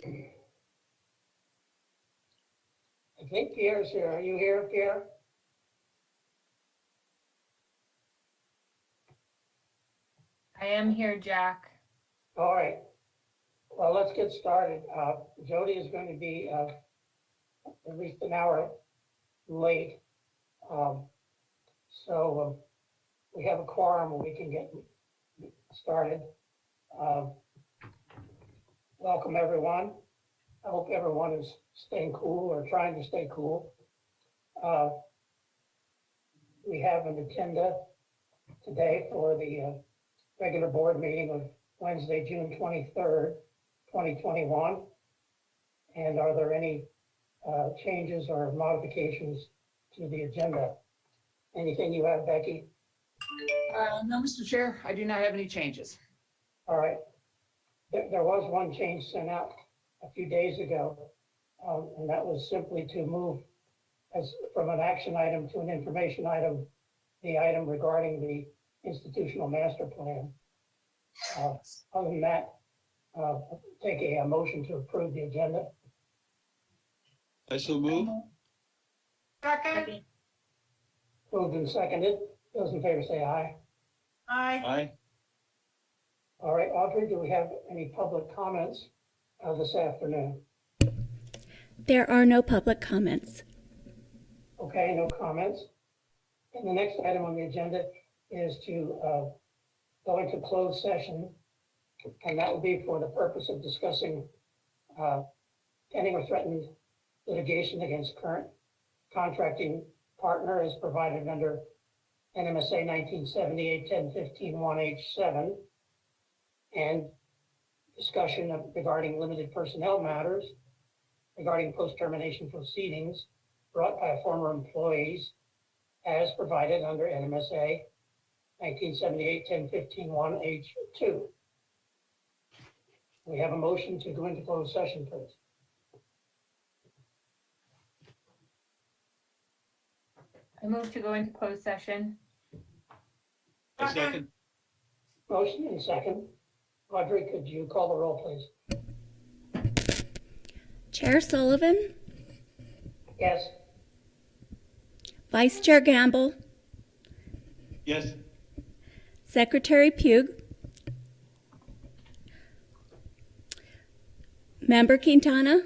I think Pierre's here. Are you here, Pierre? I am here, Jack. All right. Well, let's get started. Jody is going to be at least an hour late. So we have a quorum and we can get started. Welcome, everyone. I hope everyone is staying cool or trying to stay cool. We have an agenda today for the regular board meeting of Wednesday, June 23rd, 2021. And are there any changes or modifications to the agenda? Anything you have, Becky? No, Mr. Chair, I do not have any changes. All right. There was one change sent out a few days ago, and that was simply to move as from an action item to an information item, the item regarding the institutional master plan. Other than that, take a motion to approve the agenda. I so move. Second. Moved and seconded. Those in favor say aye. Aye. Aye. All right, Audrey, do we have any public comments this afternoon? There are no public comments. Okay, no comments. And the next item on the agenda is to go into closed session, and that will be for the purpose of discussing pending or threatened litigation against current contracting partner as provided under NMSA 1978-1015-1H7, and discussion regarding limited personnel matters, regarding post-termination proceedings brought by former employees as provided under NMSA 1978-1015-1H2. We have a motion to go into closed session, please. I move to go into closed session. I second. Motion and second. Audrey, could you call the roll, please? Chair Sullivan, Yes. Vice Chair Gamble, Yes. Secretary Pugh, Member Quintana,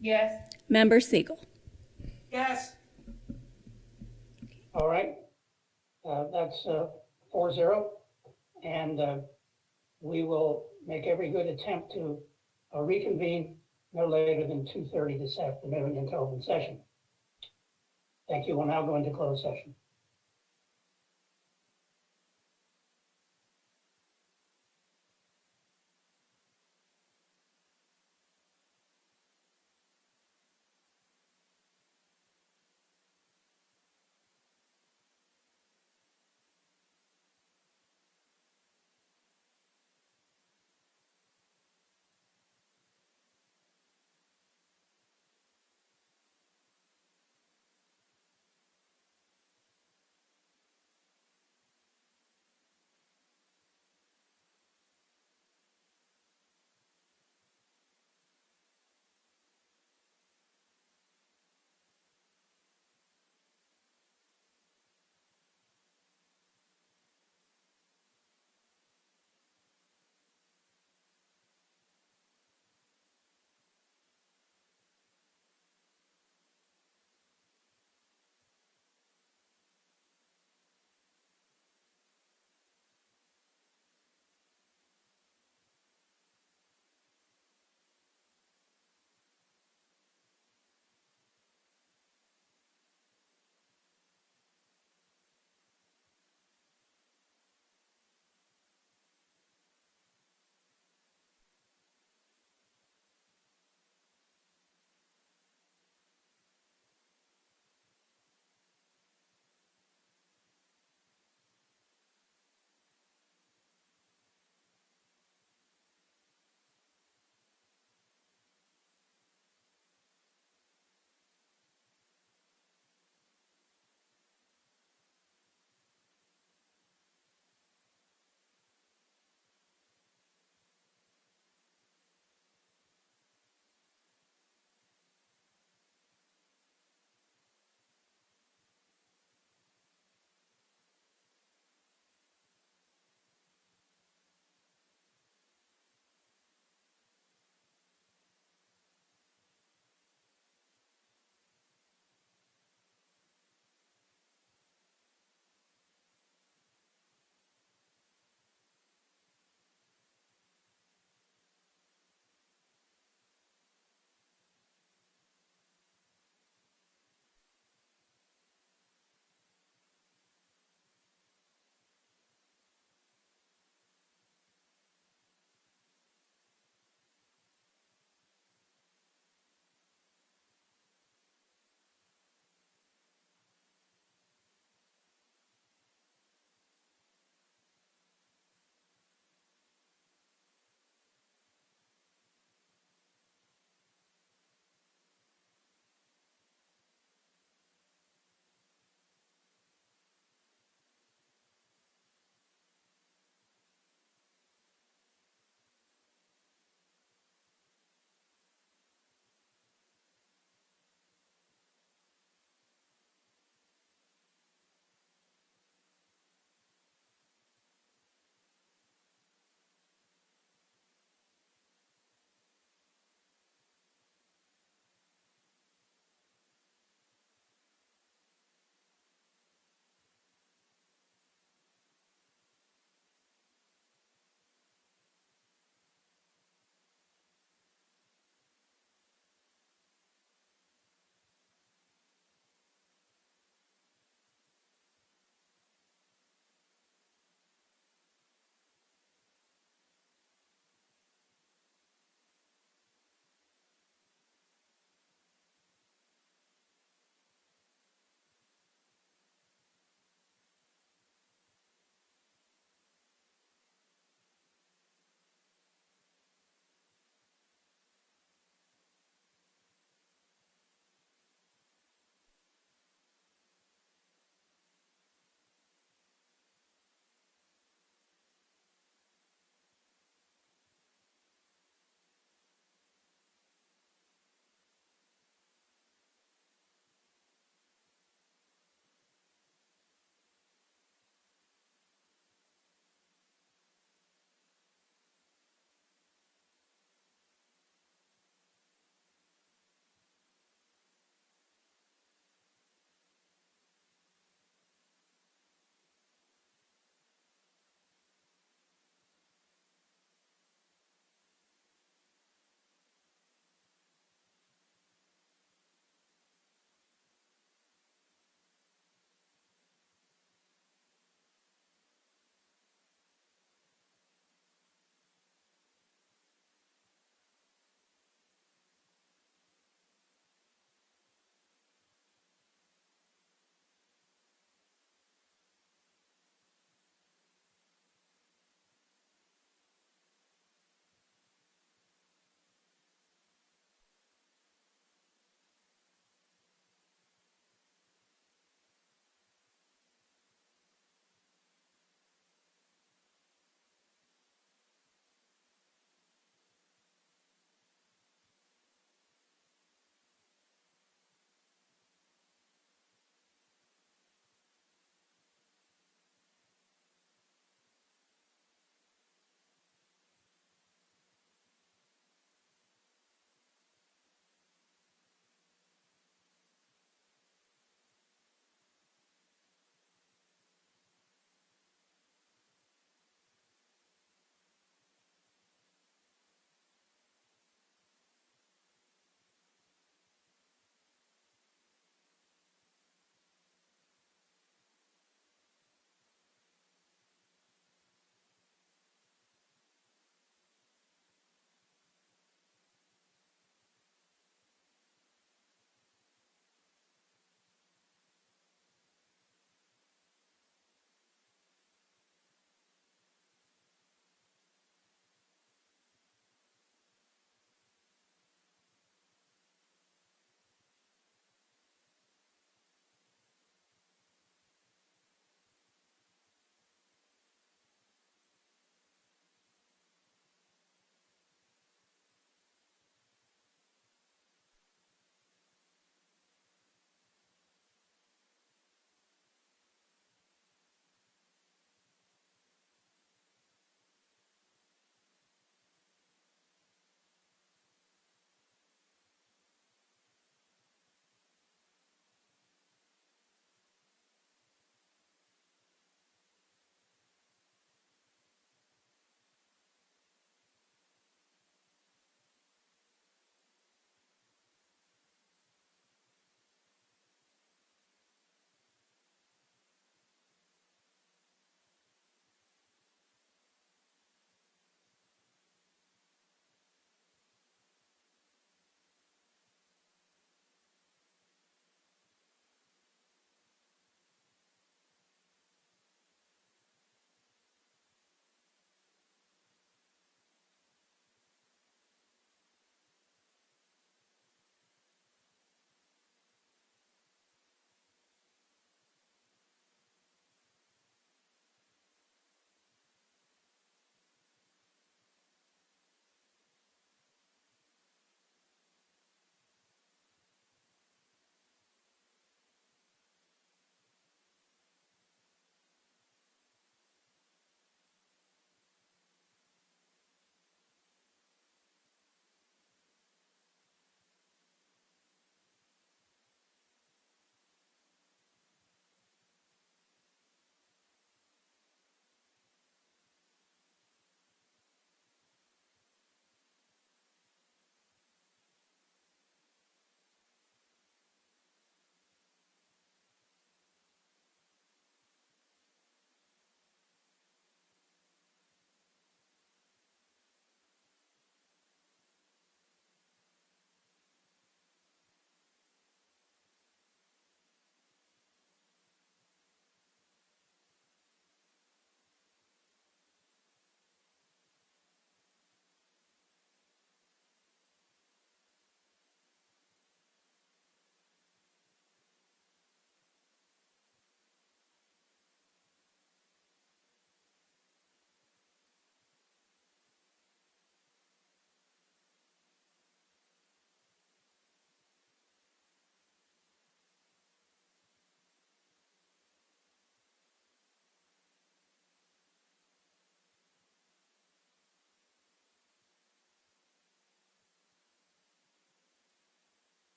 Yes. Member Siegel. Yes. All right. That's 4-0. And we will make every good attempt to reconvene no later than 2:30 this afternoon into open session. Thank you. We'll now go into closed session.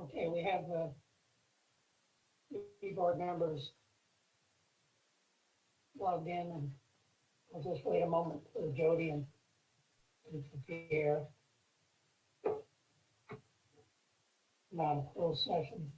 Okay, we have three board members logged in, and we'll just wait a moment for Jody and for Pierre. Now, closed session.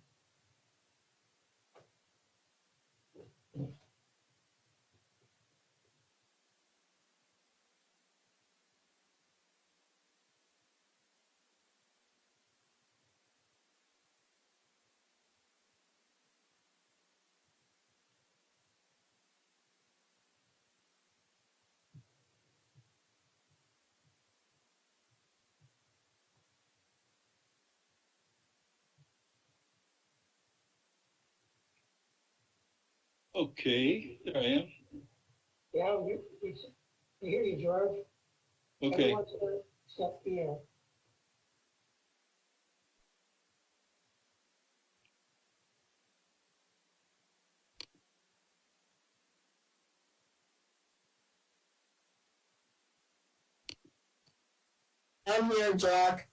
Okay, there I am. Yeah, we hear you, George. Okay, Everyone's here except Pierre. I'm here, Jack.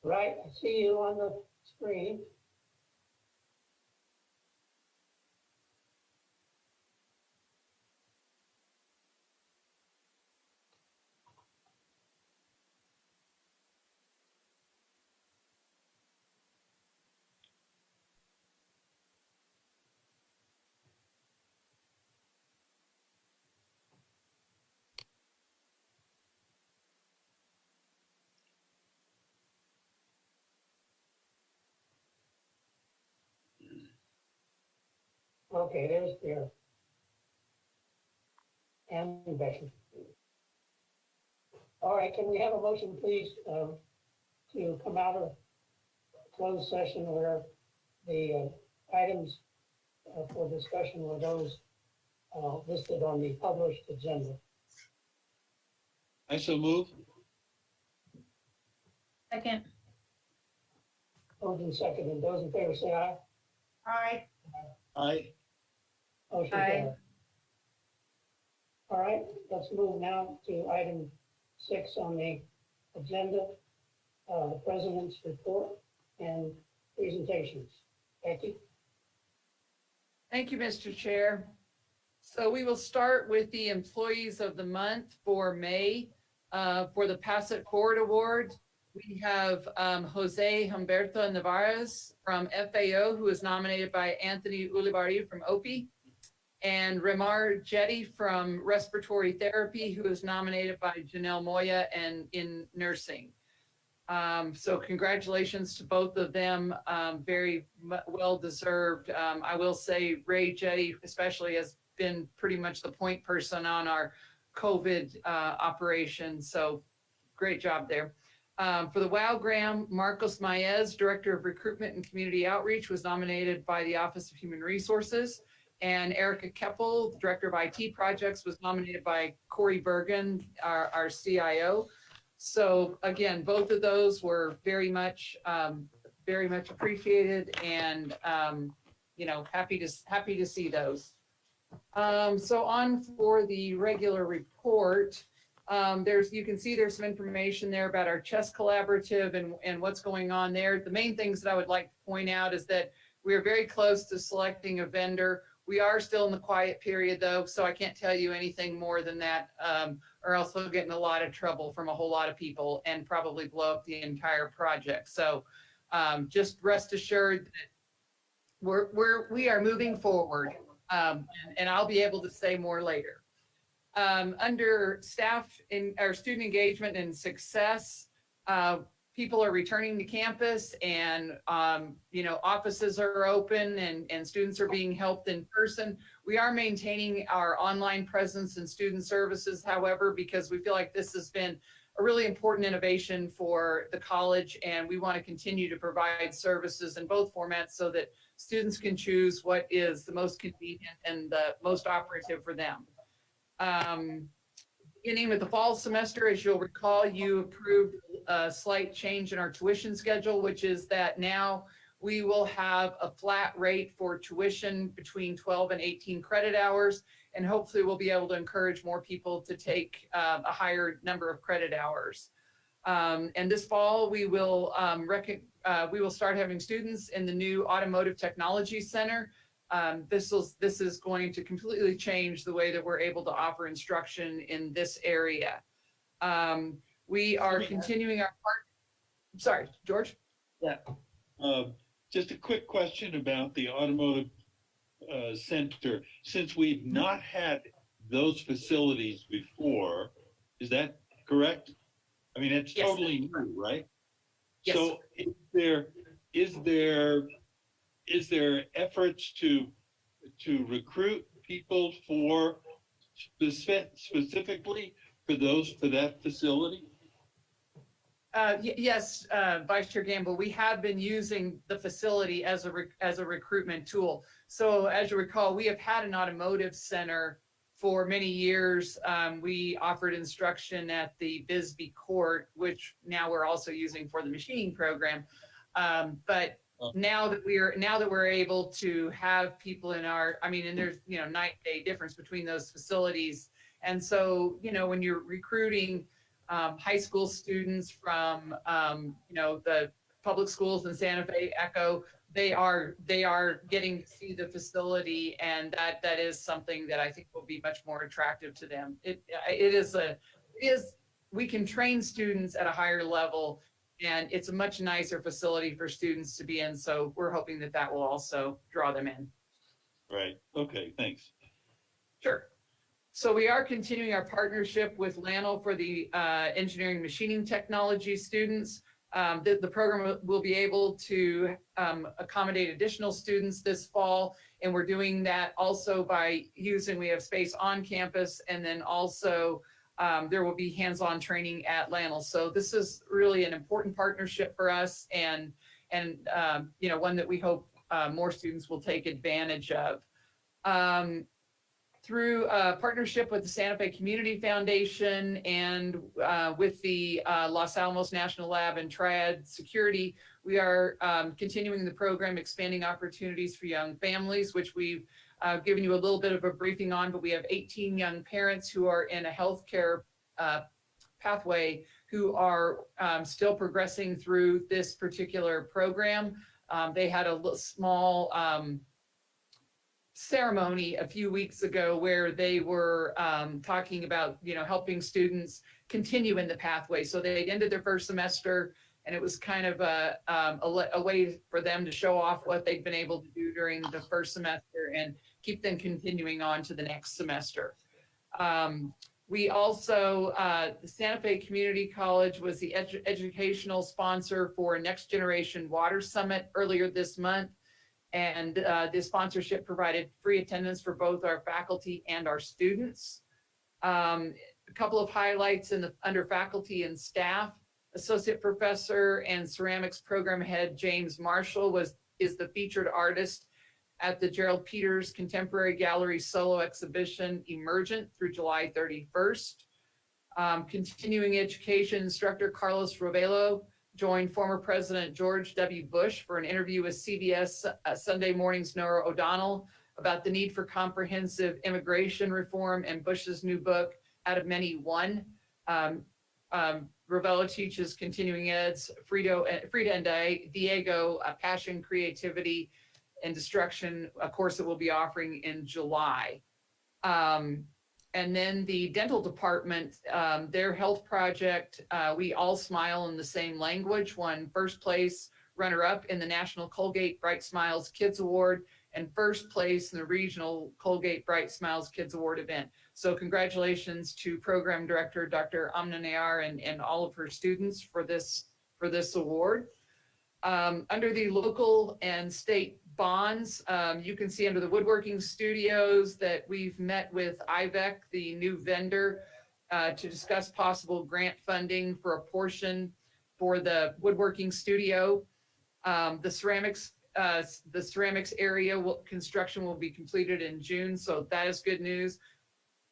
Right, I see you on the screen. Okay, there's Pierre. And Becky. All right, can we have a motion, please, to come out of closed session where the items for discussion were those listed on the published agenda? I so move. Second. Moved and seconded. Those in favor say aye. Aye. Aye. Motion Aye. carried. All right, let's move now to item 6 on the agenda, the president's report and presentations. Becky? Thank you, Mr. Chair. So we will start with the employees of the month for May. For the Pass It Forward Award, we have Jose Humberto Navarez from FAO, who is nominated by Anthony Ulibarri from OPI, and Remar Jetty from Respiratory Therapy, who is nominated by Janelle Moya and in nursing. So congratulations to both of them, very well deserved. I will say Ray Jetty especially has been pretty much the point person on our COVID operation, so great job there. For the WOW Graham, Marcos Maez, Director of Recruitment and Community Outreach, was nominated by the Office of Human Resources, and Erica Keppel, Director of IT Projects, was nominated by Corey Bergen, our CIO. So again, both of those were very much appreciated, and happy to see those. So on for the regular report, you can see there's some information there about our CHESS collaborative and what's going on there. The main things that I would like to point out is that we are very close to selecting a vendor. We are still in the quiet period though, so I can't tell you anything more than that, or else we'll get in a lot of trouble from a whole lot of people and probably blow up the entire project. So just rest assured that we are moving forward, and I'll be able to say more later. Under staff in our student engagement and success, people are returning to campus, and offices are open, and students are being helped in person. We are maintaining our online presence and student services, however, because we feel like this has been a really important innovation for the college, and we want to continue to provide services in both formats so that students can choose what is the most convenient and the most operative for them. Beginning with the fall semester, as you'll recall, you approved a slight change in our tuition schedule, which is that now we will have a flat rate for tuition between 12 and 18 credit hours, and hopefully we'll be able to encourage more people to take a higher number of credit hours. And this fall, we will we will start having students in the new Automotive Technology Center. This is going to completely change the way that we're able to offer instruction in this area. We are continuing our sorry, George? Yeah. Just a quick question about the automotive center. Since we've not had those facilities before, is that correct? I mean, it's Yes. totally new, right? Yes. So is there efforts to recruit people for specifically for that facility? Yes, Vice Chair Gamble, we have been using the facility as a recruitment tool. So as you recall, we have had an automotive center for many years. We offered instruction at the Bisbee Court, which now we're also using for the machining program. But now that we're able to have people in our, I mean, and there's, night and day difference between those facilities. And so, when you're recruiting high school students from, the public schools in Santa Fe, Echo, they are getting to see the facility, and that is something that I think will be much more attractive to them. We can train students at a higher level, and it's a much nicer facility for students to be in. So we're hoping that will also draw them in. Right. Okay. Thanks. Sure. So we are continuing our partnership with LANL for the engineering machining technology students. The program will be able to accommodate additional students this fall, and we're doing that also by we have space on campus, and then also there will be hands-on training at LANL. So this is really an important partnership for us, and one that we hope more students will take advantage of. Through a partnership with the Santa Fe Community Foundation and with the Los Alamos National Lab and Triad Security, we are continuing the program, expanding opportunities for young families, which we've given you a little bit of a briefing on, but we have 18 young parents who are in a healthcare pathway who are still progressing through this particular program. They had a small ceremony a few weeks ago where they were talking about, helping students continue in the pathway. So they ended their first semester, and it was kind of a way for them to show off what they've been able to do during the first semester and keep them continuing on to the next semester. We also, the Santa Fe Community College was the educational sponsor for Next Generation Water Summit earlier this month. And this sponsorship provided free attendance for both our faculty and our students. A couple of highlights under faculty and staff. Associate Professor and Ceramics Program Head James Marshall is the featured artist at the Gerald Peters Contemporary Gallery Solo Exhibition Emergent through July 31st. Continuing education instructor Carlos Rovelo joined former President George W. Bush for an interview with CBS Sunday Morning's Nora O'Donnell about the need for comprehensive immigration reform and Bush's new book, Out of Many, One. Rovelo teaches continuing eds, Frida and Diego, Passion, Creativity, and Destruction, a course that we'll be offering in July. And then the dental department, their health project, We All Smile in the Same Language, won first place runner-up in the National Colgate Bright Smiles Kids Award and first place in the regional Colgate Bright Smiles Kids Award event. So congratulations to Program Director Dr. Amna Nayar and all of her students for this award. Under the local and state bonds, you can see under the woodworking studios that we've met with IVEC, the new vendor, to discuss possible grant funding for a portion for the woodworking studio. The ceramics area construction will be completed in June, so that is good news.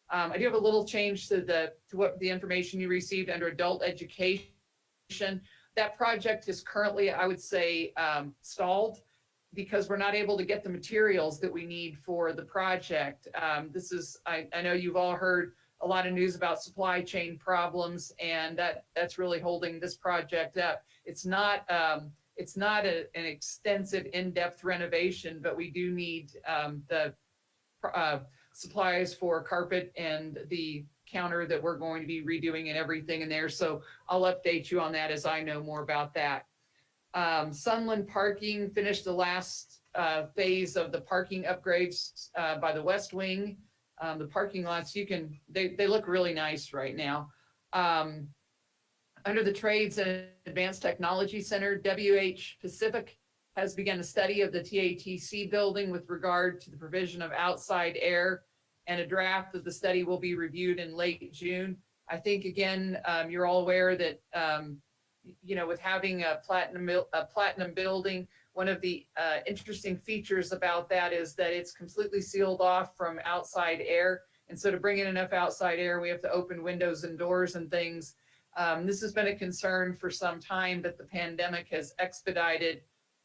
I do have a little change to what the information you received under adult education. That project is currently, I would say, stalled because we're not able to get the materials that we need for the project. I know you've all heard a lot of news about supply chain problems, and that's really holding this project up. It's not it's not an extensive in-depth renovation, but we do need the supplies for carpet and the counter that we're going to be redoing and everything in there. So I'll update you on that as I know more about that. Sunland Parking finished the last phase of the parking upgrades by the West Wing. The parking lots, they look really nice right now. Under the Trades and Advanced Technology Center, WH Pacific has begun a study of the TATC building with regard to the provision of outside air, and a draft of the study will be reviewed in late June. I think, again, you're all aware that, with having a platinum building, one of the interesting features about that is that it's completely sealed off from outside air. And so to bring in enough outside air, we have to open windows and doors and things. This has been a concern for some time, but the pandemic has expedited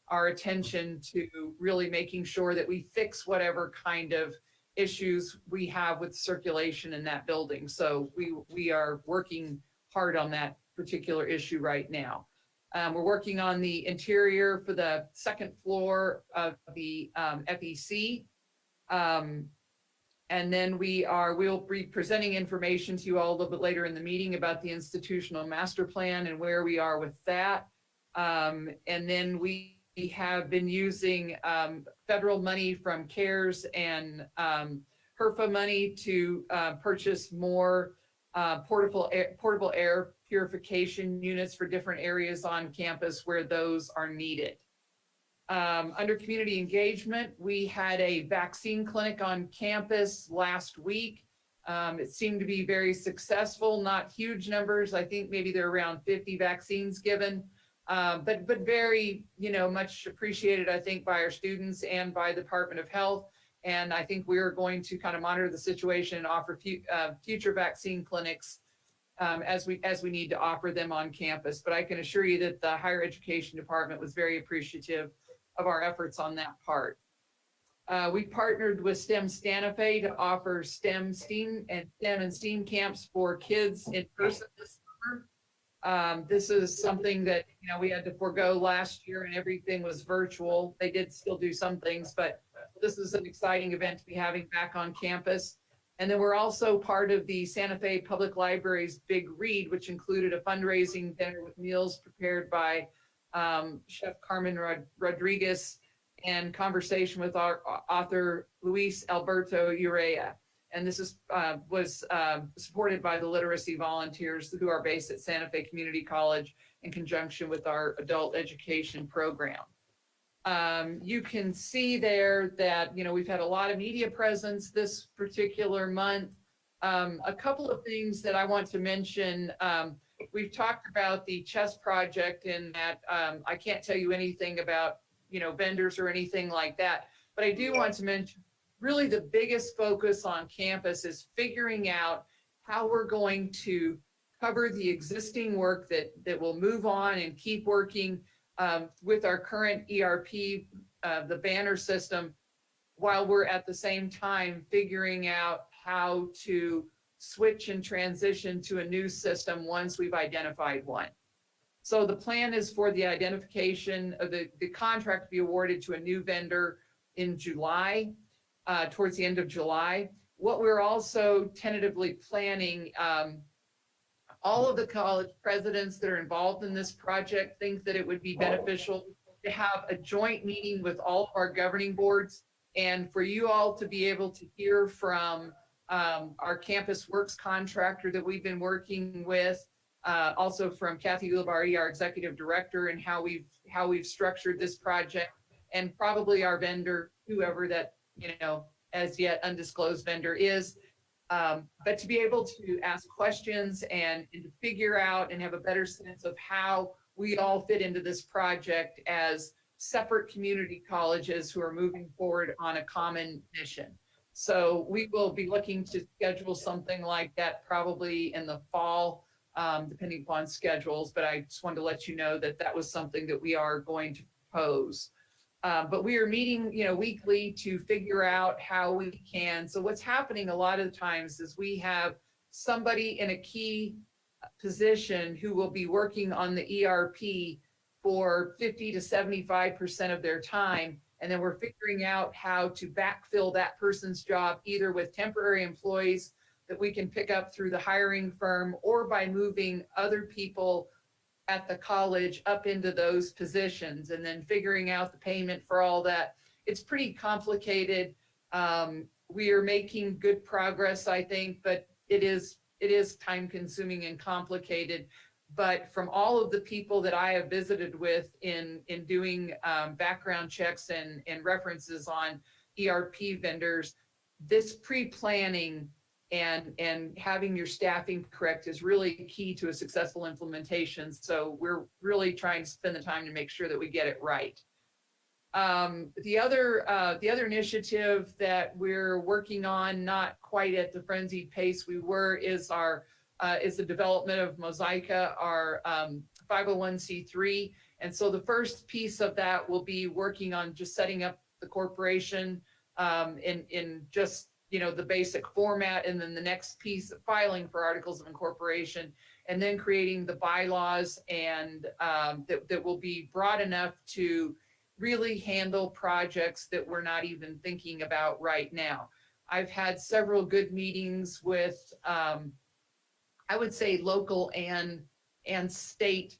our attention to really making sure that we fix whatever kind of issues we have with circulation in that building. So we are working hard on that particular issue right now. We're working on the interior for the second floor of the FEC. And then we'll be presenting information to you all a little bit later in the meeting about the institutional master plan and where we are with that. And then we have been using federal money from CARES and HERFA money to purchase more portable air purification units for different areas on campus where those are needed. Under community engagement, we had a vaccine clinic on campus last week. It seemed to be very successful, not huge numbers. I think maybe there are around 50 vaccines given, but very, much appreciated, I think, by our students and by the Department of Health. And I think we're going to kind of monitor the situation and offer future vaccine clinics as we need to offer them on campus. But I can assure you that the higher education department was very appreciative of our efforts on that part. We partnered with STEM Santa Fe to offer STEM and STEAM camps for kids in person this summer. This is something that, we had to forego last year and everything was virtual. They did still do some things, but this is an exciting event to be having back on campus. And then we're also part of the Santa Fe Public Library's Big Read, which included a fundraising dinner with meals prepared by Chef Carmen Rodriguez and conversation with our author Luis Alberto Urrea. And this was supported by the literacy volunteers who are based at Santa Fe Community College in conjunction with our adult education program. You can see there that, we've had a lot of media presence this particular month. A couple of things that I want to mention. We've talked about the chess project and that I can't tell you anything about, vendors or anything like that, but I do want to mention really the biggest focus on campus is figuring out how we're going to cover the existing work that will move on and keep working with our current ERP, the banner system, while we're at the same time figuring out how to switch and transition to a new system once we've identified one. So the plan is for the identification of the contract to be awarded to a new vendor in July, towards the end of July. What we're also tentatively planning, all of the college presidents that are involved in this project think that it would be beneficial to have a joint meeting with all of our governing boards and for you all to be able to hear from our campus works contractor that we've been working with, also from Kathy Ulibarri, our executive director, and how we've structured this project, and probably our vendor, whoever that, as yet undisclosed vendor is. But to be able to ask questions and to figure out and have a better sense of how we all fit into this project as separate community colleges who are moving forward on a common mission. So we will be looking to schedule something like that probably in the fall, depending upon schedules. But I just wanted to let you know that that was something that we are going to propose. But we are meeting, weekly to figure out how we can. So what's happening a lot of the times is we have somebody in a key position who will be working on the ERP for 50 to 75% of their time. And then we're figuring out how to backfill that person's job either with temporary employees that we can pick up through the hiring firm or by moving other people at the college up into those positions and then figuring out the payment for all that. It's pretty complicated. We are making good progress, I think, but it is time consuming and complicated. But from all of the people that I have visited with in doing background checks and references on ERP vendors, this pre-planning and having your staffing correct is really key to a successful implementation. So we're really trying to spend the time to make sure that we get it right. The other initiative that we're working on, not quite at the frenzied pace we were, is the development of Mosaica, our 501c3. And so the first piece of that will be working on just setting up the corporation in just, the basic format. And then the next piece of filing for articles of incorporation, and then creating the bylaws and that will be broad enough to really handle projects that we're not even thinking about right now. I've had several good meetings with, I would say, local and state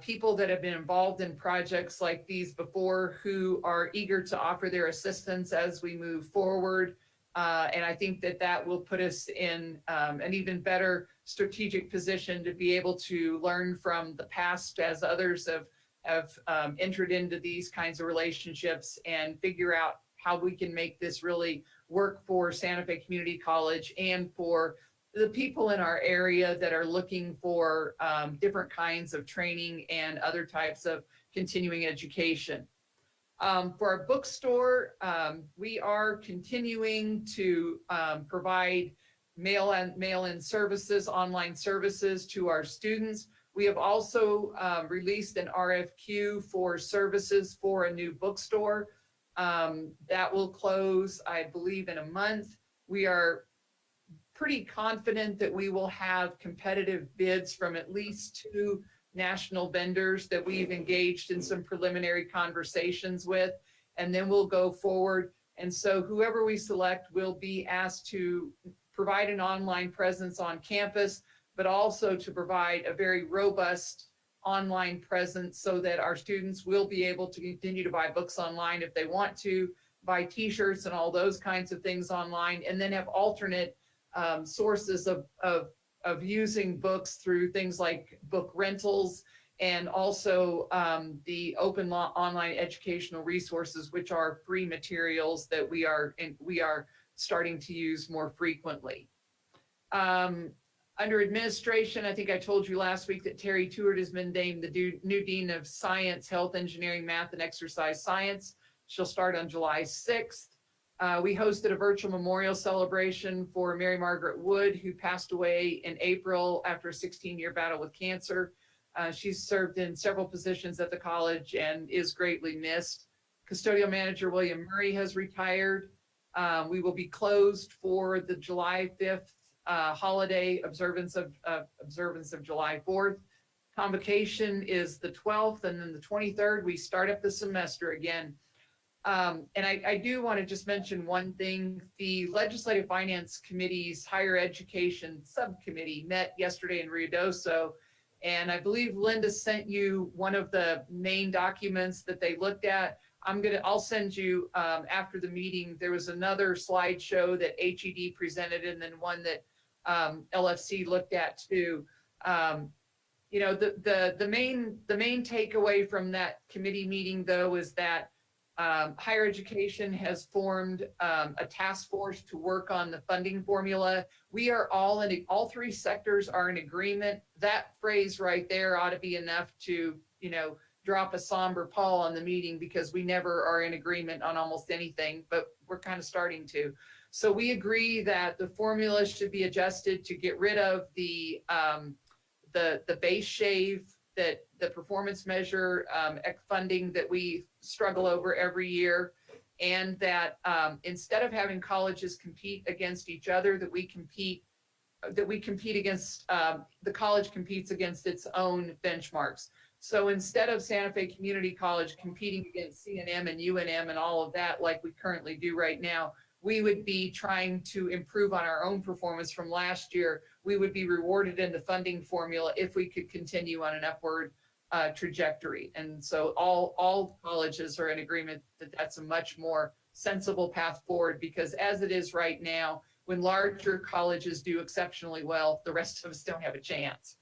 people that have been involved in projects like these before, who are eager to offer their assistance as we move forward. And I think that will put us in an even better strategic position to be able to learn from the past as others have entered into these kinds of relationships and figure out how we can make this really work for Santa Fe Community College and for the people in our area that are looking for different kinds of training and other types of continuing education. For our bookstore, we are continuing to provide mail-in services, online services to our students. We have also released an RFQ for services for a new bookstore that will close, I believe, in a month. We are pretty confident that we will have competitive bids from at least 2 national vendors that we've engaged in some preliminary conversations with, and then we'll go forward. And so whoever we select will be asked to provide an online presence on campus, but also to provide a very robust online presence so that our students will be able to continue to buy books online if they want to, buy t-shirts and all those kinds of things online, and then have alternate sources of using books through things like book rentals and also the open online educational resources, which are free materials that we are starting to use more frequently. Under administration, I think I told you last week that Terry Tewart has been named the new Dean of Science, Health, Engineering, Math, and Exercise Science. She'll start on July 6th. We hosted a virtual memorial celebration for Mary Margaret Wood, who passed away in April after a 16-year battle with cancer. She's served in several positions at the college and is greatly missed. Custodial manager William Murray has retired. We will be closed for the July 5th holiday observance of July 4th. Convocation is the 12th, and then the 23rd, we start up the semester again. And I do want to just mention one thing. The Legislative Finance Committee's Higher Education Subcommittee met yesterday in Ruidoso, and I believe Linda sent you one of the main documents that they looked at. I'll send you after the meeting. There was another slideshow that HED presented, and then one that LFC looked at too. The main takeaway from that committee meeting, though, is that higher education has formed a task force to work on the funding formula. We are all 3 sectors are in agreement. That phrase right there ought to be enough to, drop a somber pall on the meeting, because we never are in agreement on almost anything, but we're kind of starting to. So we agree that the formula should be adjusted to get rid of the base shave, that the performance measure funding that we struggle over every year, and that instead of having colleges compete against each other, that we compete against the college competes against its own benchmarks. So instead of Santa Fe Community College competing against CNM and UNM and all of that, like we currently do right now, we would be trying to improve on our own performance from last year. We would be rewarded in the funding formula if we could continue on an upward trajectory. And so all colleges are in agreement that that's a much more sensible path forward, because as it is right now, when larger colleges do exceptionally well, the rest of us don't have a chance.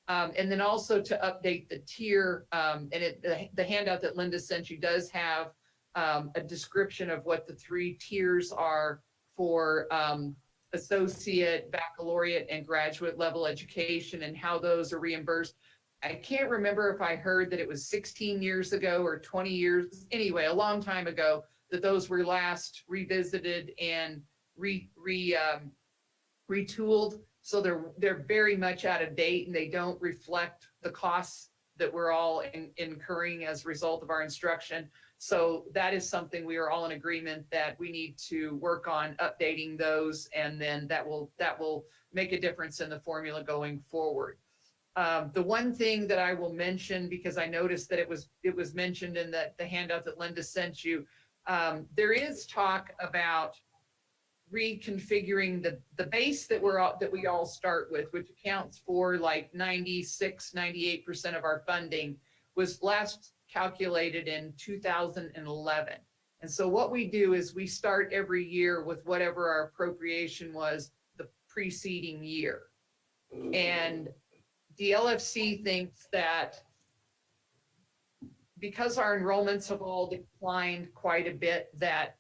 And then also to update the tier, and the handout that Linda sent you does have a description of what the 3 tiers are for associate, baccalaureate, and graduate level education, and how those are reimbursed. I can't remember if I heard that it was 16 years ago or 20 years, anyway, a long time ago, that those were last revisited and retooled. So they're very much out of date, and they don't reflect the costs that we're all incurring as a result of our instruction. So that is something we are all in agreement that we need to work on updating those, and then that will make a difference in the formula going forward. The one thing that I will mention, because I noticed that it was mentioned in the handout that Linda sent you, there is talk about reconfiguring the base that we all start with, which accounts for like 96-98% of our funding, was last calculated in 2011. And so what we do is we start every year with whatever our appropriation was the preceding year. And the LFC thinks that because our enrollments have all declined quite a bit, that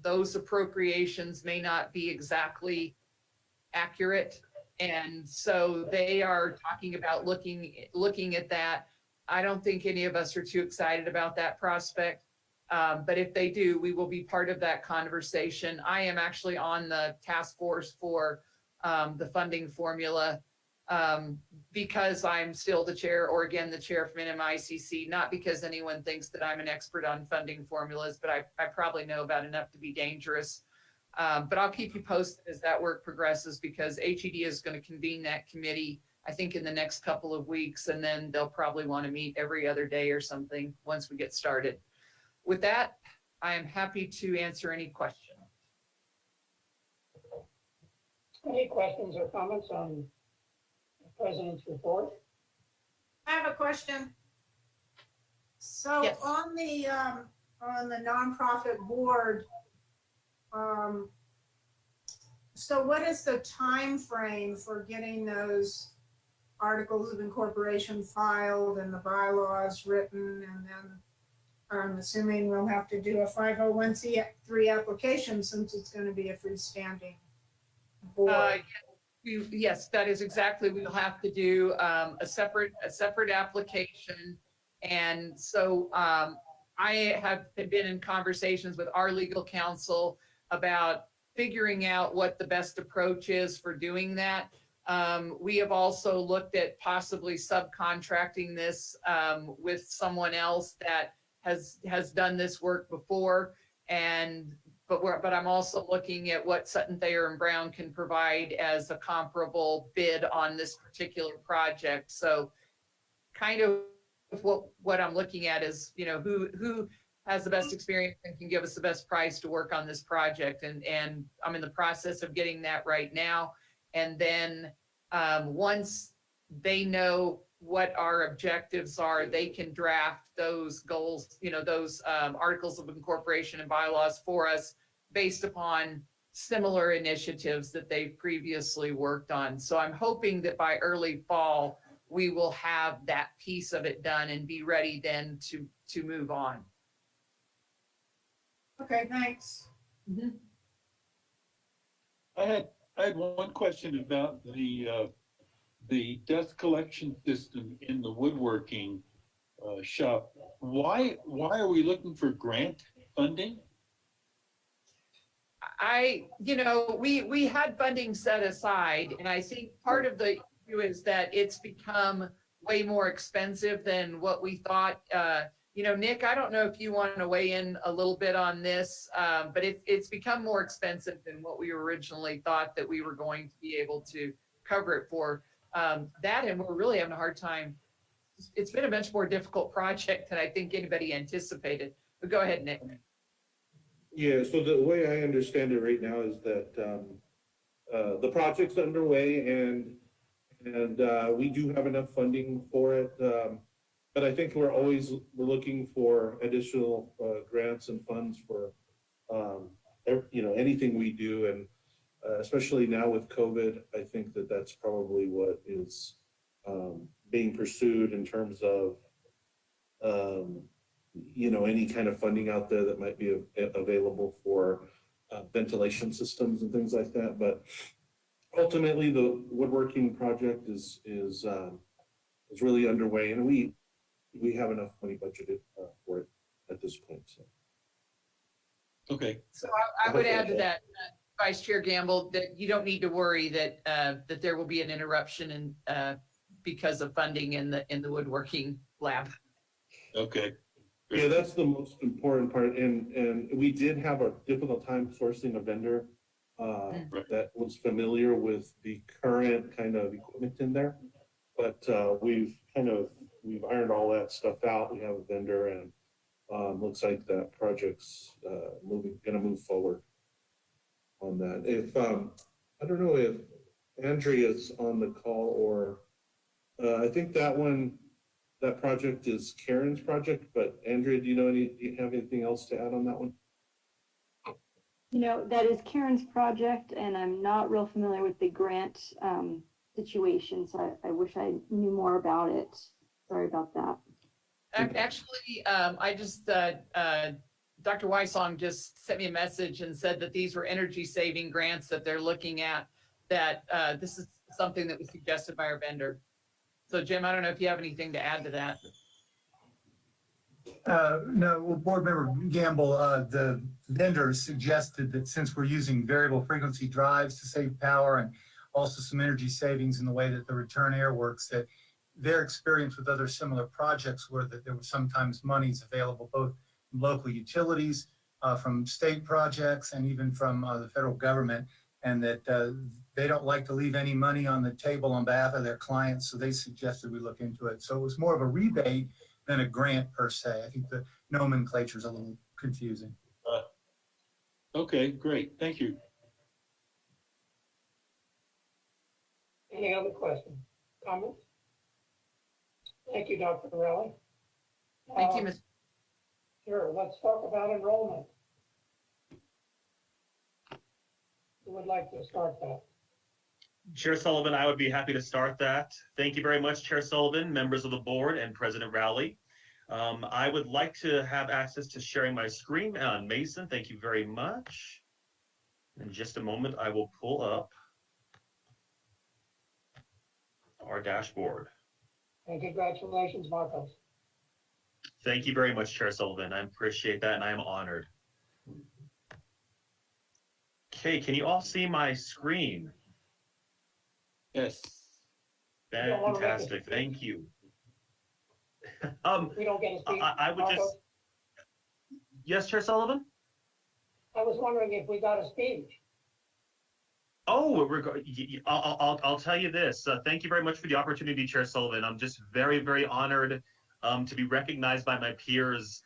those appropriations may not be exactly accurate. And so they are talking about looking at that. I don't think any of us are too excited about that prospect. But if they do, we will be part of that conversation. I am actually on the task force for the funding formula because I'm still the chair, or again, the chair from NMICC, not because anyone thinks that I'm an expert on funding formulas, but I probably know about enough to be dangerous. But I'll keep you posted as that work progresses, because HED is going to convene that committee, I think, in the next couple of weeks, and then they'll probably want to meet every other day or something once we get started. With that, I am happy to answer any questions. Any questions or comments on the President's report? I have a question. So Yes. on the nonprofit board, so what is the time frame for getting those articles of incorporation filed and the bylaws written? And then I'm assuming we'll have to do a 501c3 application, since it's going to be a freestanding board. Yes, that is exactly. We'll have to do a separate application. And so I have been in conversations with our legal counsel about figuring out what the best approach is for doing that. We have also looked at possibly subcontracting this with someone else that has done this work before. But I'm also looking at what Sutton Thayer and Brown can provide as a comparable bid on this particular project. So kind of what I'm looking at is, who has the best experience and can give us the best price to work on this project. And I'm in the process of getting that right now. And then once they know what our objectives are, they can draft those goals, those articles of incorporation and bylaws for us based upon similar initiatives that they've previously worked on. So I'm hoping that by early fall, we will have that piece of it done and be ready then to move on. Okay, thanks. Mm-hmm. I had one question about the dust collection system in the woodworking shop. Why are we looking for grant funding? We had funding set aside, and I think part of the issue is that it's become way more expensive than what we thought. Nick, I don't know if you want to weigh in a little bit on this, but it's become more expensive than what we originally thought that we were going to be able to cover it for. And we're really having a hard time it's been a much more difficult project than I think anybody anticipated. But go ahead, Nick. Yeah, so the way I understand it right now is that the project's underway and we do have enough funding for it. But I think we're looking for additional grants and funds for anything we do, and especially now with COVID, I think that that's probably what is being pursued in terms of any kind of funding out there that might be available for ventilation systems and things like that. But ultimately, the woodworking project is really underway, and we have enough money budgeted for it at this point. So. Okay, So I would add to that, Vice Chair Gamble, that you don't need to worry that that there will be an interruption because of funding in the woodworking lab. okay. Yeah, that's the most important part. And we did have a difficult time sourcing a vendor that was familiar with the current kind of equipment in there. But we've ironed all that stuff out. We have a vendor, and looks like that project's gonna move forward on that. If I don't know if Andrea's on the call, or I think that project is Karen's project, but Andrea, do you have anything else to add on that one? That is Karen's project, and I'm not real familiar with the grant situation, so I wish I knew more about it. Sorry about that. Actually, Dr. Weissong just sent me a message and said that these were energy saving grants that they're looking at, that this is something that was suggested by our vendor. So Jim, I don't know if you have anything to add to that. No, well, Board Member Gamble, the vendor suggested that since we're using variable frequency drives to save power and also some energy savings in the way that the return air works, that their experience with other similar projects were that there were sometimes monies available both from local utilities, from state projects, and even from the federal government, and that they don't like to leave any money on the table on behalf of their clients, so they suggested we look into it. So it was more of a rebate than a grant per se. I think the nomenclature is a little confusing. Okay, great. Thank you. Any other questions, comments? Thank you, Dr. Rowley. Thank you, Ms. Sure, let's talk about enrollment. Who would like to start that? Chair Sullivan, I would be happy to start that. Thank you very much, Chair Sullivan, members of the board, and President Rowley. I would like to have access to sharing my screen. Mason, thank you very much. In just a moment, I will pull up our dashboard. And congratulations, Marcos. Thank you very much, Chair Sullivan. I appreciate that, and I am honored. Okay, can you all see my screen? Yes. Fantastic, thank you. We don't get a speech. I would Marcos? just, yes, Chair Sullivan? I was wondering if we got a speech. Oh, I'll tell you this. Thank you very much for the opportunity, Chair Sullivan. I'm just very, very honored to be recognized by my peers.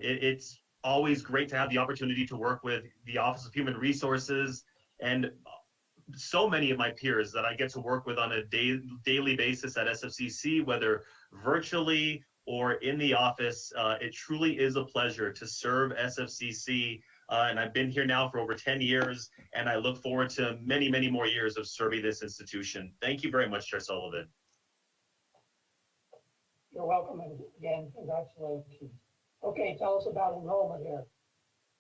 It's always great to have the opportunity to work with the Office of Human Resources and so many of my peers that I get to work with on a daily basis at SFCC, whether virtually or in the office. It truly is a pleasure to serve SFCC. And I've been here now for over 10 years, and I look forward to many, many more years of serving this institution. Thank you very much, Chair Sullivan. You're welcome, and again, congratulations. Okay, tell us about enrollment here.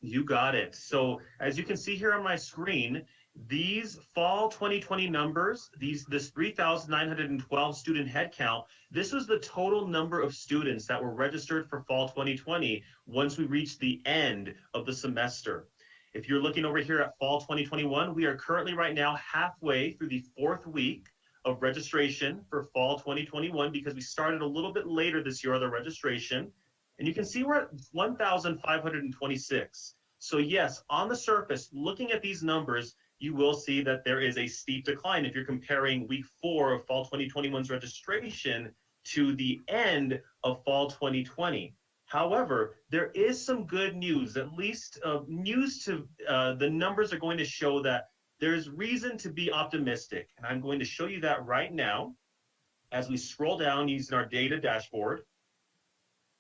You got it. So as you can see here on my screen, these fall 2020 numbers, this 3,912 student head count, this was the total number of students that were registered for fall 2020 once we reached the end of the semester. If you're looking over here at fall 2021, we are currently right now halfway through the 4th week of registration for fall 2021 because we started a little bit later this year on the registration. And you can see we're at 1,526. So yes, on the surface, looking at these numbers, you will see that there is a steep decline if you're comparing week 4 of fall 2021's registration to the end of fall 2020. However, there is some good news, at least news to the numbers are going to show that there's reason to be optimistic. And I'm going to show you that right now as we scroll down using our data dashboard.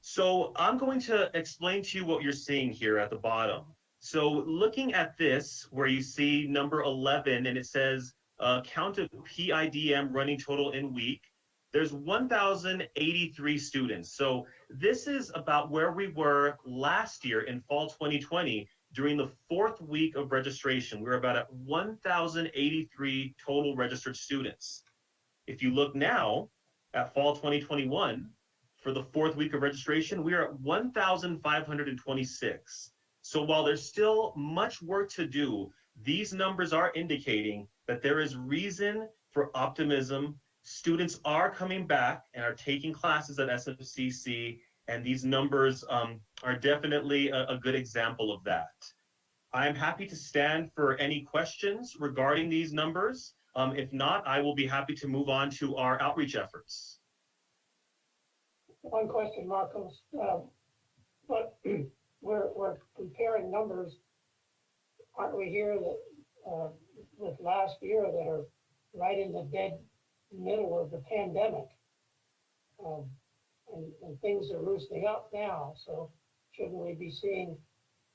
So I'm going to explain to you what you're seeing here at the bottom. So looking at this, where you see number 11, and it says count of PIDM running total in week, there's 1,083 students. So this is about where we were last year in fall 2020 during the 4th week of registration. We're about at 1,083 total registered students. If you look now at fall 2021, for the 4th week of registration, we are at 1,526. So while there's still much work to do, these numbers are indicating that there is reason for optimism. Students are coming back and are taking classes at SFCC, and these numbers are definitely a good example of that. I'm happy to stand for any questions regarding these numbers. If not, I will be happy to move on to our outreach efforts. One question, Marcos, but we're comparing numbers. Aren't we here that with last year that are right in the dead middle of the pandemic? And things are loosening up now, so shouldn't we be seeing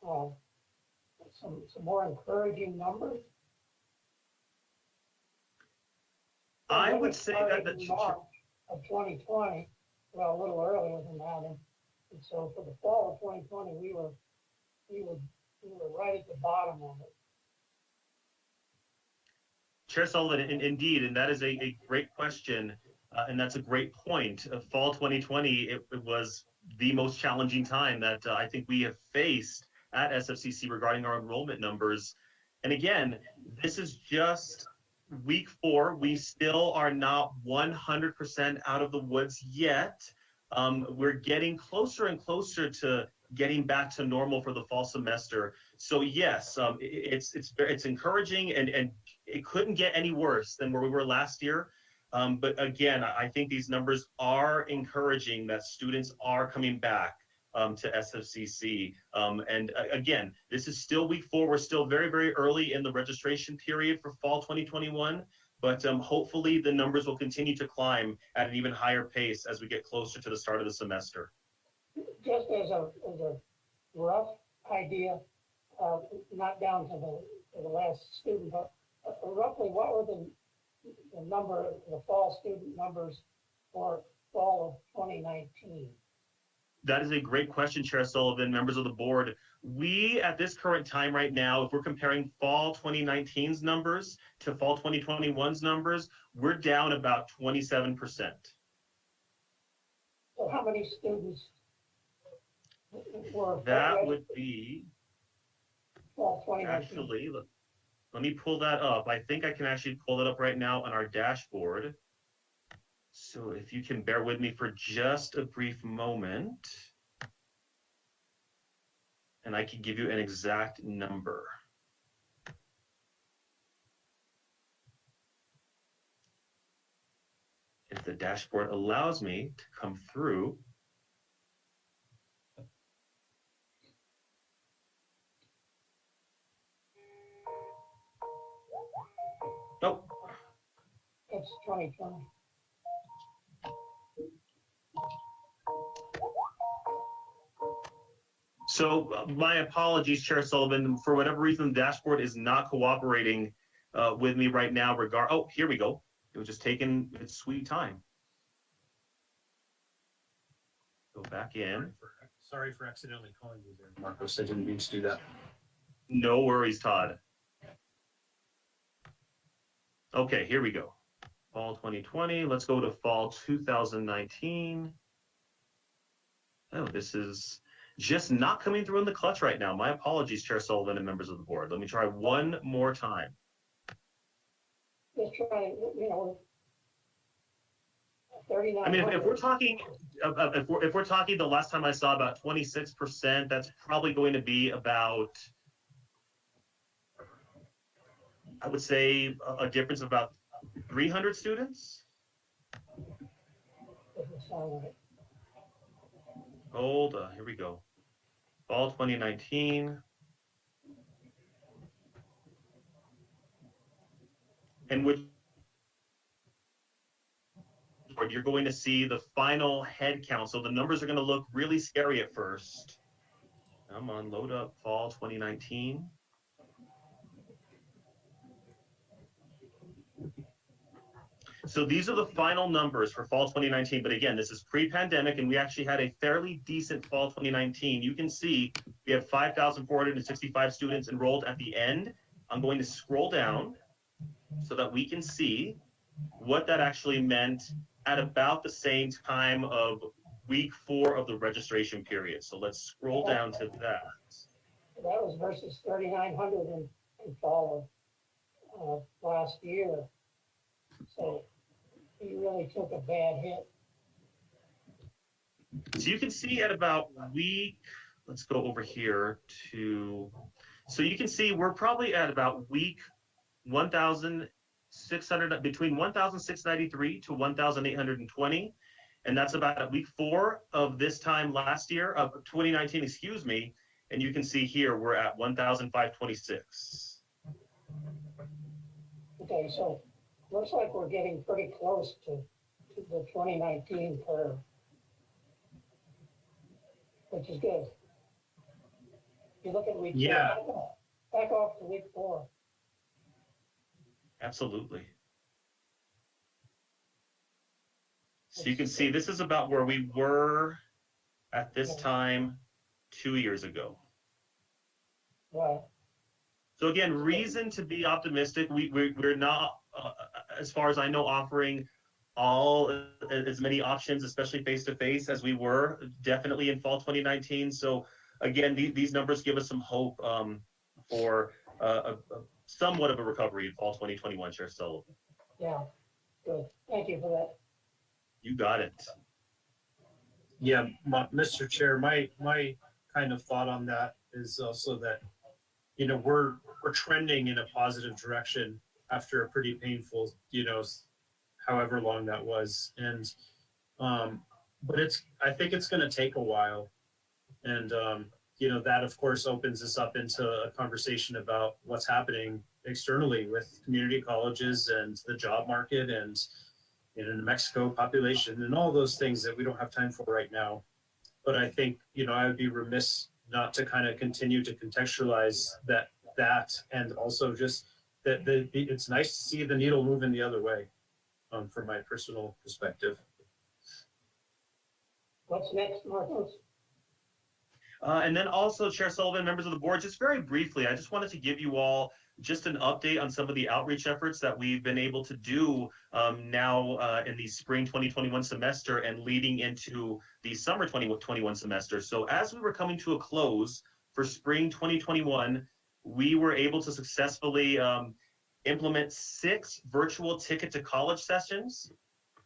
some more encouraging numbers? I would say that in March of 2020, well, a little earlier than that, and so for the fall of 2020, we were right at the bottom of it. Chair Sullivan, indeed, and that is a great question, and that's a great point. Fall 2020, it was the most challenging time that I think we have faced at SFCC regarding our enrollment numbers. And again, this is just week 4. We still are not 100% out of the woods yet. We're getting closer and closer to getting back to normal for the fall semester. So yes, it's encouraging, and it couldn't get any worse than where we were last year. But again, I think these numbers are encouraging that students are coming back to SFCC. And again, this is still week 4. We're still very, very early in the registration period for fall 2021. But hopefully the numbers will continue to climb at an even higher pace as we get closer to the start of the semester. Just as a rough idea, not down to the last student, but roughly what were the fall student numbers for fall of 2019? That is a great question, Chair Sullivan, members of the board. We, at this current time right now, if we're comparing fall 2019's numbers to fall 2021's numbers, we're down about 27%. So how many students were? That would be, fall 2019? actually, let me pull that up. I think I can actually pull that up right now on our dashboard. So if you can bear with me for just a brief moment, and I can give you an exact number. If the dashboard allows me to come through. Oh. It's 2020. So my apologies, Chair Sullivan. For whatever reason, the dashboard is not cooperating with me right now. Oh, here we go. It was just taking its sweet time. Go back in. Sorry for accidentally calling you there, Marcos. I didn't mean to do that. No worries, Todd. Okay, here we go. Fall 2020. Let's go to fall 2019. Oh, this is just not coming through in the clutch right now. My apologies, Chair Sullivan and members of the board. Let me try one more time. Just try, 39. I mean, if we're talking, if we're talking, the last time I saw about 26%, that's probably going to be about, I would say, a difference of about 300 students. All right. Here we go. Fall 2019. And which you're going to see the final head count. So the numbers are going to look really scary at first. Come on, load up fall 2019. So these are the final numbers for fall 2019. But again, this is pre-pandemic, and we actually had a fairly decent fall 2019. You can see we have 5,465 students enrolled at the end. I'm going to scroll down so that we can see what that actually meant at about the same time of week 4 of the registration period. So let's scroll down to that. That was versus 3,900 in fall of last year. So he really took a bad hit. So you can see at about week, let's go over here to, so you can see we're probably at about week 1,600, between 1,693 to 1,820. And that's about at week 4 of this time last year, of 2019, excuse me. And you can see here, we're at 1,526. Okay, so looks like we're getting pretty close to the 2019 curve, which is good. You look at week 4, Yeah. back off to week 4. Absolutely. So you can see this is about where we were at this time 2 years ago. Right. So again, reason to be optimistic. We're not, as far as I know, offering as many options, especially face-to-face, as we were definitely in fall 2019. So again, these numbers give us some hope for somewhat of a recovery in fall 2021, Chair Sullivan. Yeah, good. Thank you for that. You got it. Yeah, Mr. Chair, my kind of thought on that is also that, you know, we're trending in a positive direction after a pretty painful, you know, however long that was. And, but I think it's going to take a while. And, you know, that of course opens us up into a conversation about what's happening externally with community colleges and the job market and, you know, New Mexico population and all those things that we don't have time for right now. But I think, you know, I would be remiss not to kind of continue to contextualize that and also just that it's nice to see the needle moving the other way, from my personal perspective. What's next, Marcos? And then also, Chair Sullivan, members of the board, just very briefly, I just wanted to give you all just an update on some of the outreach efforts that we've been able to do now in the spring 2021 semester and leading into the summer 2021 semester. So as we were coming to a close for spring 2021, we were able to successfully implement 6 virtual ticket to college sessions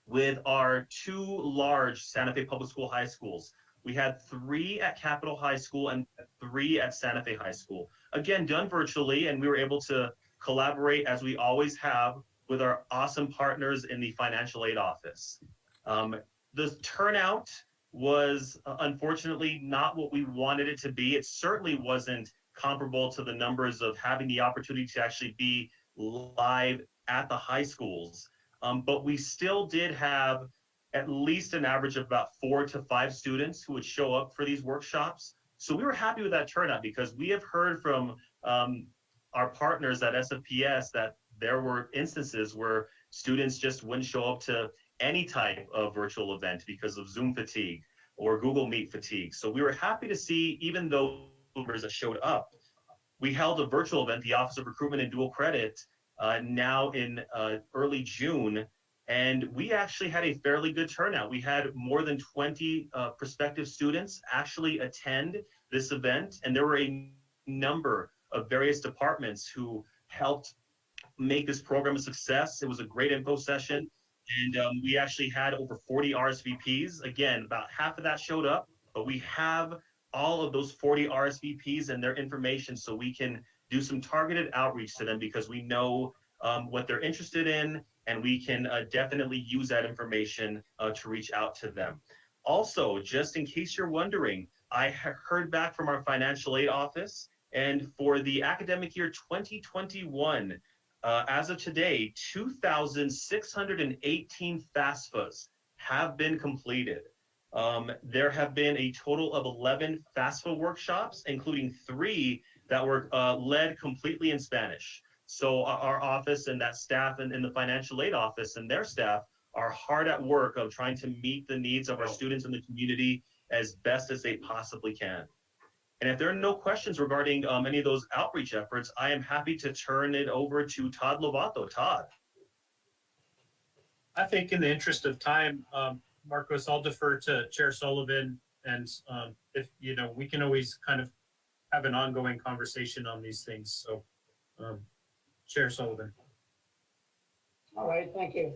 with our 2 large Santa Fe Public School high schools. We had 3 at Capitol High School and 3 at Santa Fe High School. Again, done virtually, and we were able to collaborate, as we always have, with our awesome partners in the financial aid office. The turnout was unfortunately not what we wanted it to be. It certainly wasn't comparable to the numbers of having the opportunity to actually be live at the high schools. But we still did have at least an average of about 4 to 5 students who would show up for these workshops. So we were happy with that turnout because we have heard from our partners at SFPS that there were instances where students just wouldn't show up to any type of virtual event because of Zoom fatigue or Google Meet fatigue. So we were happy to see, even though numbers that showed up, we held a virtual event, the Office of Recruitment and Dual Credit, now in early June. And we actually had a fairly good turnout. We had more than 20 prospective students actually attend this event. And there were a number of various departments who helped make this program a success. It was a great info session. And we actually had over 40 RSVPs. Again, about half of that showed up, but we have all of those 40 RSVPs and their information so we can do some targeted outreach to them because we know what they're interested in, and we can definitely use that information to reach out to them. Also, just in case you're wondering, I heard back from our financial aid office, and for the academic year 2021, as of today, 2,618 FAFSAs have been completed. There have been a total of 11 FAFSA workshops, including 3 that were led completely in Spanish. So our office and that staff and the financial aid office and their staff are hard at work of trying to meet the needs of our students in the community as best as they possibly can. And if there are no questions regarding any of those outreach efforts, I am happy to turn it over to Todd Lovato. Todd. I think in the interest of time, Marcos, I'll defer to Chair Sullivan, and if, you know, we can always kind of have an ongoing conversation on these things. So Chair Sullivan. All right, thank you.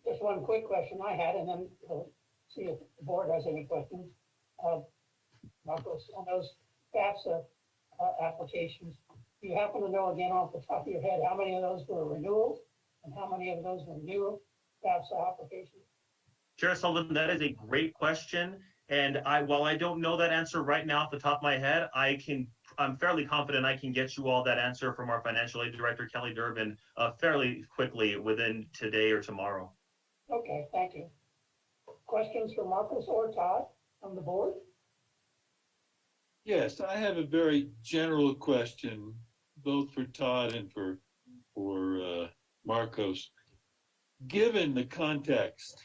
Just one quick question I had, and then we'll see if the board has any questions. Marcos, on those FAFSA applications, do you happen to know again off the top of your head how many of those were renewals and how many of those were new FAFSA applications? Chair Sullivan, that is a great question. And while I don't know that answer right now off the top of my head, I'm fairly confident I can get you all that answer from our financial aid director, Kelly Durbin, fairly quickly within today or tomorrow. Okay, thank you. Questions for Marcos or Todd from the board? Yes, I have a very general question, both for Todd and for Marcos. Given the context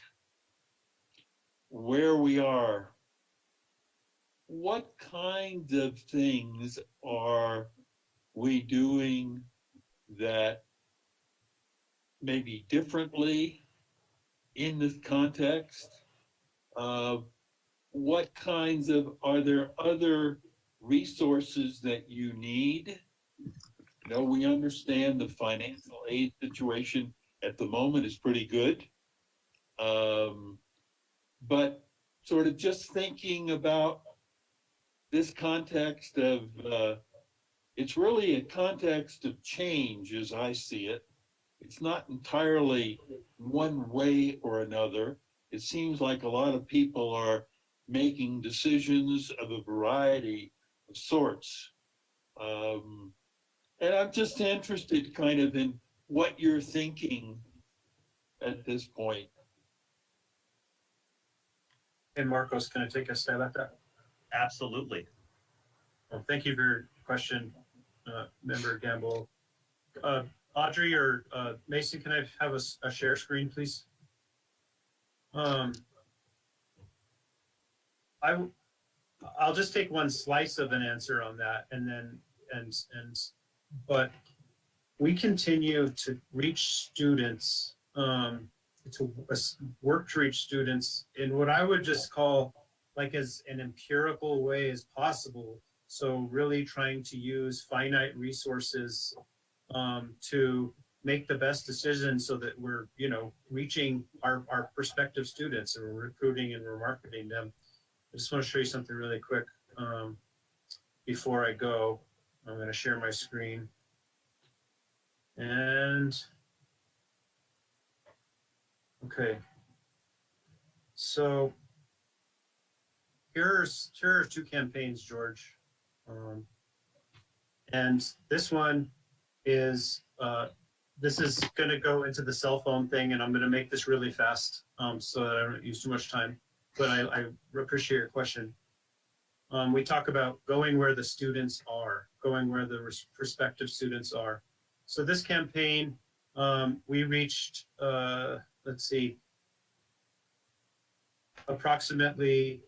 where we are, what kinds of things are we doing that maybe differently in this context? What kinds of, are there other resources that you need? You know, we understand the financial aid situation at the moment is pretty good. But sort of just thinking about this context of, it's really a context of change as I see it. It's not entirely one way or another. It seems like a lot of people are making decisions of a variety of sorts. And I'm just interested kind of in what you're thinking at this point. And Marcos, can I take a stab at that? Absolutely. Well, thank you for your question, Member Gamble. Audrey or Mason, can I have a share screen, please? I'll just take one slice of an answer on that, and then but we continue to reach students, to work to reach students in what I would just call like as an empirical way as possible. So really trying to use finite resources to make the best decisions so that we're, you know, reaching our prospective students and we're recruiting and we're marketing them. I just want to show you something really quick before I go. I'm going to share my screen. And okay, so here are 2 campaigns, George. And this one is, this is going to go into the cell phone thing, and I'm going to make this really fast so that I don't use too much time. But I appreciate your question. We talk about going where the students are, going where the prospective students are. So this campaign, we reached, let's see, approximately,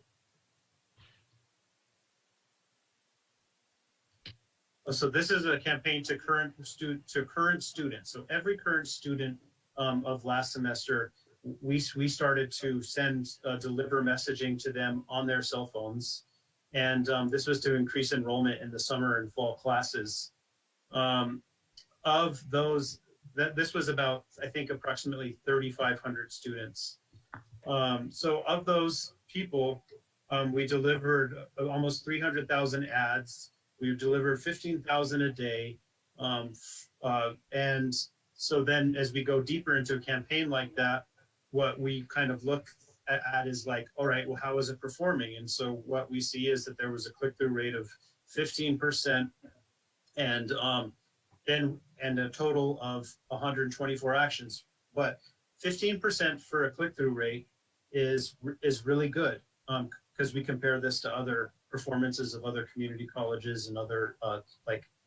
so this is a campaign to current students. So every current student of last semester, we started to deliver messaging to them on their cell phones. And this was to increase enrollment in the summer and fall classes. Of those, this was about, I think, approximately 3,500 students. So of those people, we delivered almost 300,000 ads. We've delivered 15,000 a day, And so then as we go deeper into a campaign like that, what we kind of look at is like, all right, well, how is it performing? And so what we see is that there was a click-through rate of 15% and a total of 124 actions. But 15% for a click-through rate is really good, because we compare this to other performances of other community colleges and other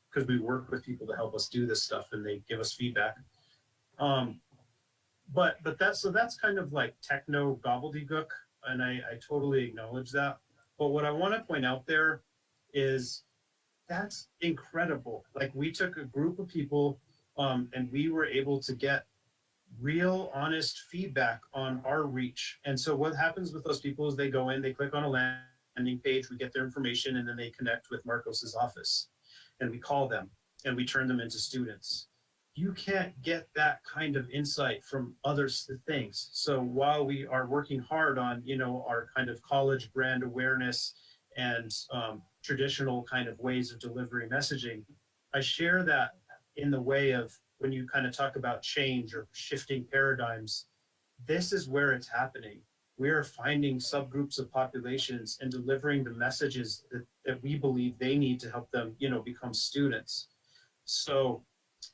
because we work with people to help us do this stuff and they give us feedback. But that's kind of like techno gobbledygook, and I totally acknowledge that. But what I want to point out there is that's incredible. Like, we took a group of people and we were able to get real honest feedback on our reach. And so what happens with those people is they go in, they click on a landing page, we get their information, and then they connect with Marcos's office, and we call them and we turn them into students. You can't get that kind of insight from other things. So while we are working hard on, our kind of college brand awareness and traditional kind of ways of delivering messaging, I share that in the way of when you kind of talk about change or shifting paradigms, this is where it's happening. We are finding subgroups of populations and delivering the messages that we believe they need to help them, become students. So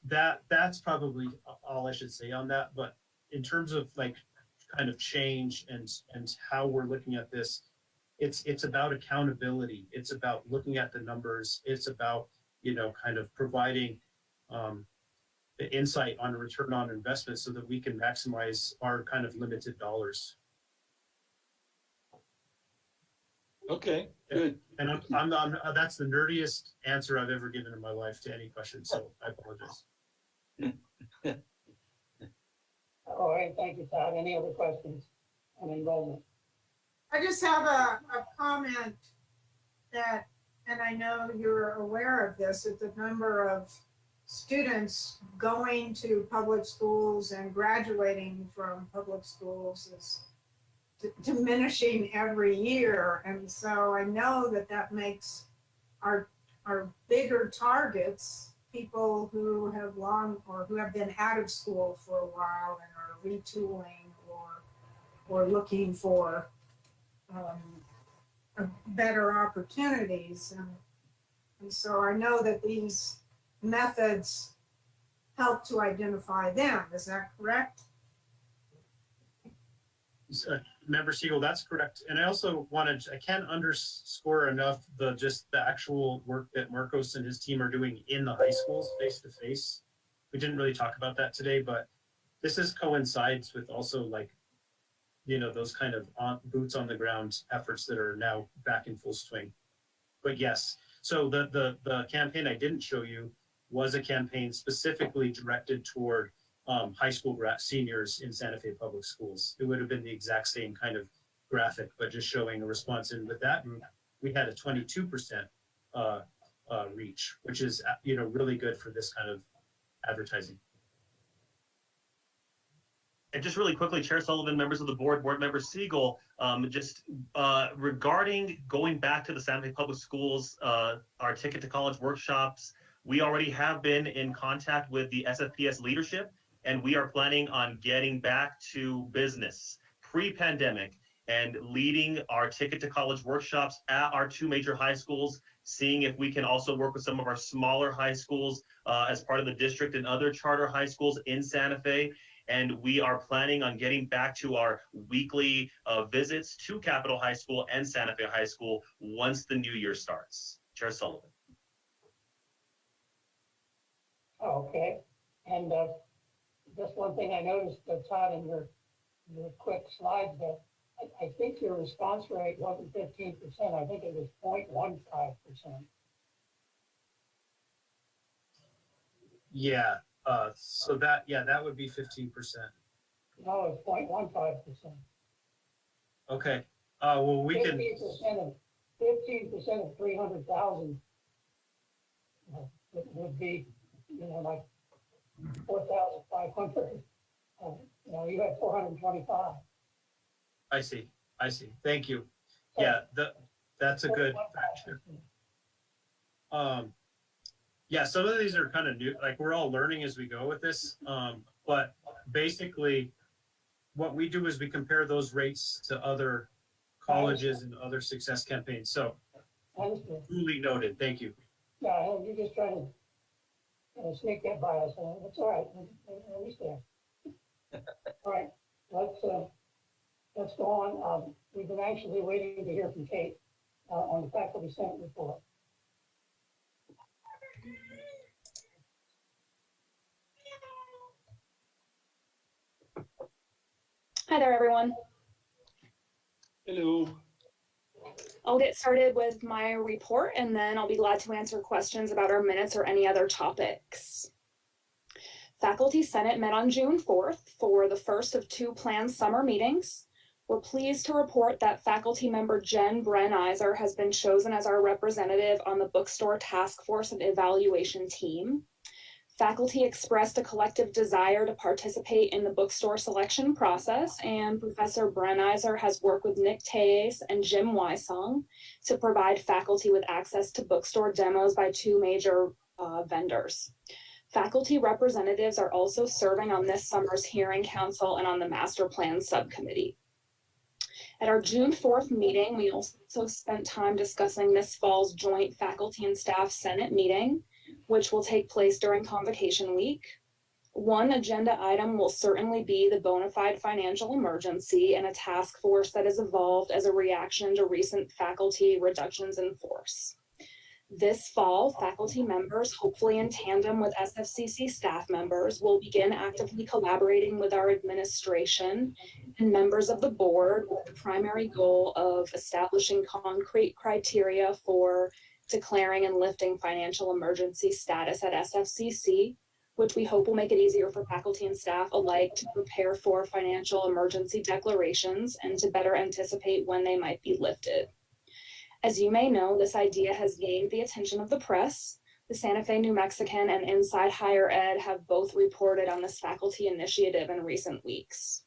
that's probably all I should say on that. But in terms of like kind of change and how we're looking at this, it's about accountability. It's about looking at the numbers. It's about, kind of providing the insight on return on investment so that we can maximize our kind of limited dollars. Okay, good. And I'm that's the nerdiest answer I've ever given in my life to any question, so I apologize. All right, thank you, Todd. Any other questions on enrollment? I just have a comment that, and I know you're aware of this, that the number of students going to public schools and graduating from public schools is diminishing every year. And so I know that makes our bigger targets people who have who have been out of school for a while and are retooling or looking for better opportunities. And so I know that these methods help to identify them. Is that correct? Member Siegel, that's correct. And I also I can't underscore enough the actual work that Marcos and his team are doing in the high schools face to face. We didn't really talk about that today, but this coincides with also those kind of boots on the ground efforts that are now back in full swing. But yes, so the campaign I didn't show you was a campaign specifically directed toward high school seniors in Santa Fe Public Schools. It would have been the exact same kind of graphic, but just showing a response. And with that group, we had a 22% reach, which is really good for this kind of advertising. And just really quickly, Chair Sullivan, members of the board member Siegel, regarding going back to the Santa Fe Public Schools, our Ticket to College workshops, we already have been in contact with the SFPS leadership, and we are planning on getting back to business pre-pandemic and leading our Ticket to College workshops at our two major high schools, seeing if we can also work with some of our smaller high schools as part of the district and other charter high schools in Santa Fe. And we are planning on getting back to our weekly visits to Capitol High School and Santa Fe High School once the new year starts. Chair Sullivan. Okay, and just one thing I noticed, Todd, in your quick slides, that I think your response rate wasn't 15%. I think it was 0.15%. Yeah. So that would be 15%. No, it's 0.15%. Okay. Well, we can. 15% of 300,000 would be, like 4,500. You had 425. I see. Thank you. Yeah, that's a good factor. Yeah, some of these are kind of new, like we're all learning as we go with this. But basically what we do is we compare those rates to other colleges and other success campaigns. So I understand. duly noted. Thank you. Yeah, you're just trying to sneak that by us. That's all right. I understand. All right, let's go on. We've been actually waiting to hear from Kate on the faculty senate report. Hi there, everyone. Hello. I'll get started with my report and then I'll be glad to answer questions about our minutes or any other topics. Faculty Senate met on June 4th for the first of 2 planned summer meetings. We're pleased to report that faculty member Jen Brenizer has been chosen as our representative on the bookstore task force and evaluation team. Faculty expressed a collective desire to participate in the bookstore selection process, and Professor Brenizer has worked with Nick Tejes and Jim Wysong to provide faculty with access to bookstore demos by 2 major vendors. Faculty representatives are also serving on this summer's hearing council and on the master plan subcommittee. At our June 4th meeting, we also spent time discussing this fall's joint faculty and staff Senate meeting, which will take place during convocation week. One agenda item will certainly be the bona fide financial emergency and a task force that has evolved as a reaction to recent faculty reductions in force. This fall, faculty members, hopefully in tandem with SFCC staff members, will begin actively collaborating with our administration and members of the board with the primary goal of establishing concrete criteria for declaring and lifting financial emergency status at SFCC, which we hope will make it easier for faculty and staff alike to prepare for financial emergency declarations and to better anticipate when they might be lifted. As you may know, this idea has gained the attention of the press. The Santa Fe New Mexican and Inside Higher Ed have both reported on this faculty initiative in recent weeks.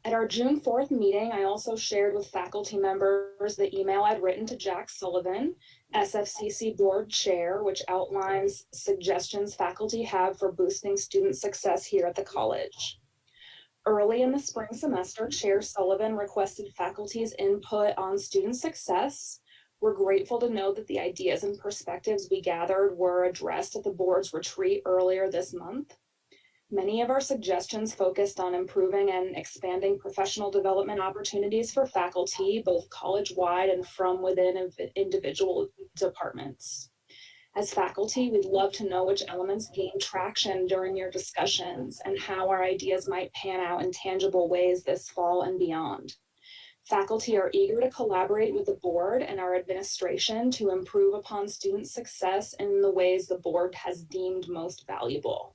At our June 4th meeting, I also shared with faculty members the email I'd written to Jack Sullivan, SFCC board chair, which outlines suggestions faculty have for boosting student success here at the college. Early in the spring semester, Chair Sullivan requested faculty's input on student success. We're grateful to know that the ideas and perspectives we gathered were addressed at the board's retreat earlier this month. Many of our suggestions focused on improving and expanding professional development opportunities for faculty, both college-wide and from within individual departments. As faculty, we'd love to know which elements gained traction during your discussions and how our ideas might pan out in tangible ways this fall and beyond. Faculty are eager to collaborate with the board and our administration to improve upon student success in the ways the board has deemed most valuable.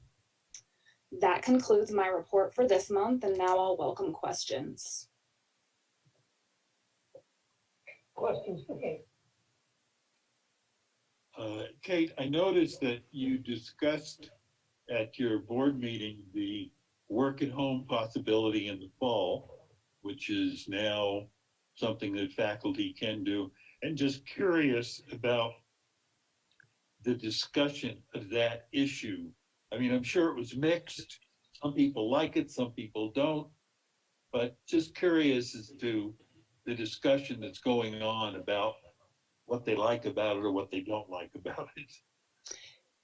That concludes my report for this month, and now I'll welcome questions. Questions for Kate? Kate, I noticed that you discussed at your board meeting the work at home possibility in the fall, which is now something that faculty can do. And just curious about the discussion of that issue. I mean, I'm sure it was mixed. Some people like it, some people don't. But just curious as to the discussion that's going on about what they like about it or what they don't like about it.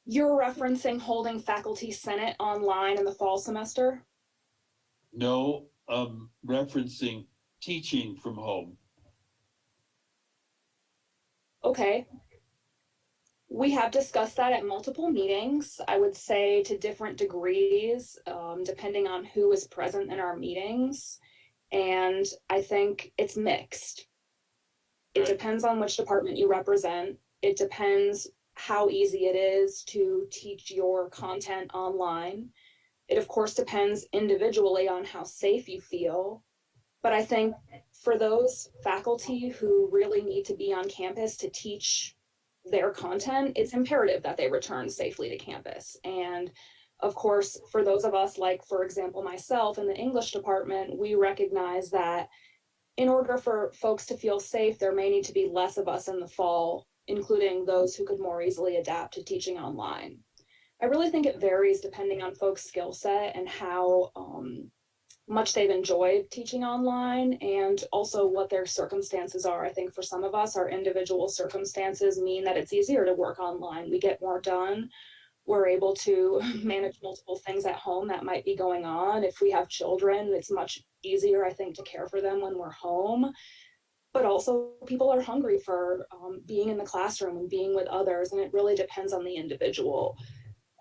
You're referencing holding Faculty Senate online in the fall semester? No, referencing teaching from home. Okay. We have discussed that at multiple meetings, I would say to different degrees, depending on who is present in our meetings. And I think it's mixed. It depends on which department you represent. It depends how easy it is to teach your content online. It of course depends individually on how safe you feel. But I think for those faculty who really need to be on campus to teach their content, it's imperative that they return safely to campus. And of course, for those of us, like for example, myself in the English department, we recognize that in order for folks to feel safe, there may need to be less of us in the fall including those who could more easily adapt to teaching online. I really think it varies depending on folks' skill set and how much they've enjoyed teaching online, and also what their circumstances are. I think for some of us, our individual circumstances mean that it's easier to work online. We get more done. We're able to manage multiple things at home that might be going on. If we have children, it's much easier, I think, to care for them when we're home. But also people are hungry for being in the classroom and being with others, and it really depends on the individual.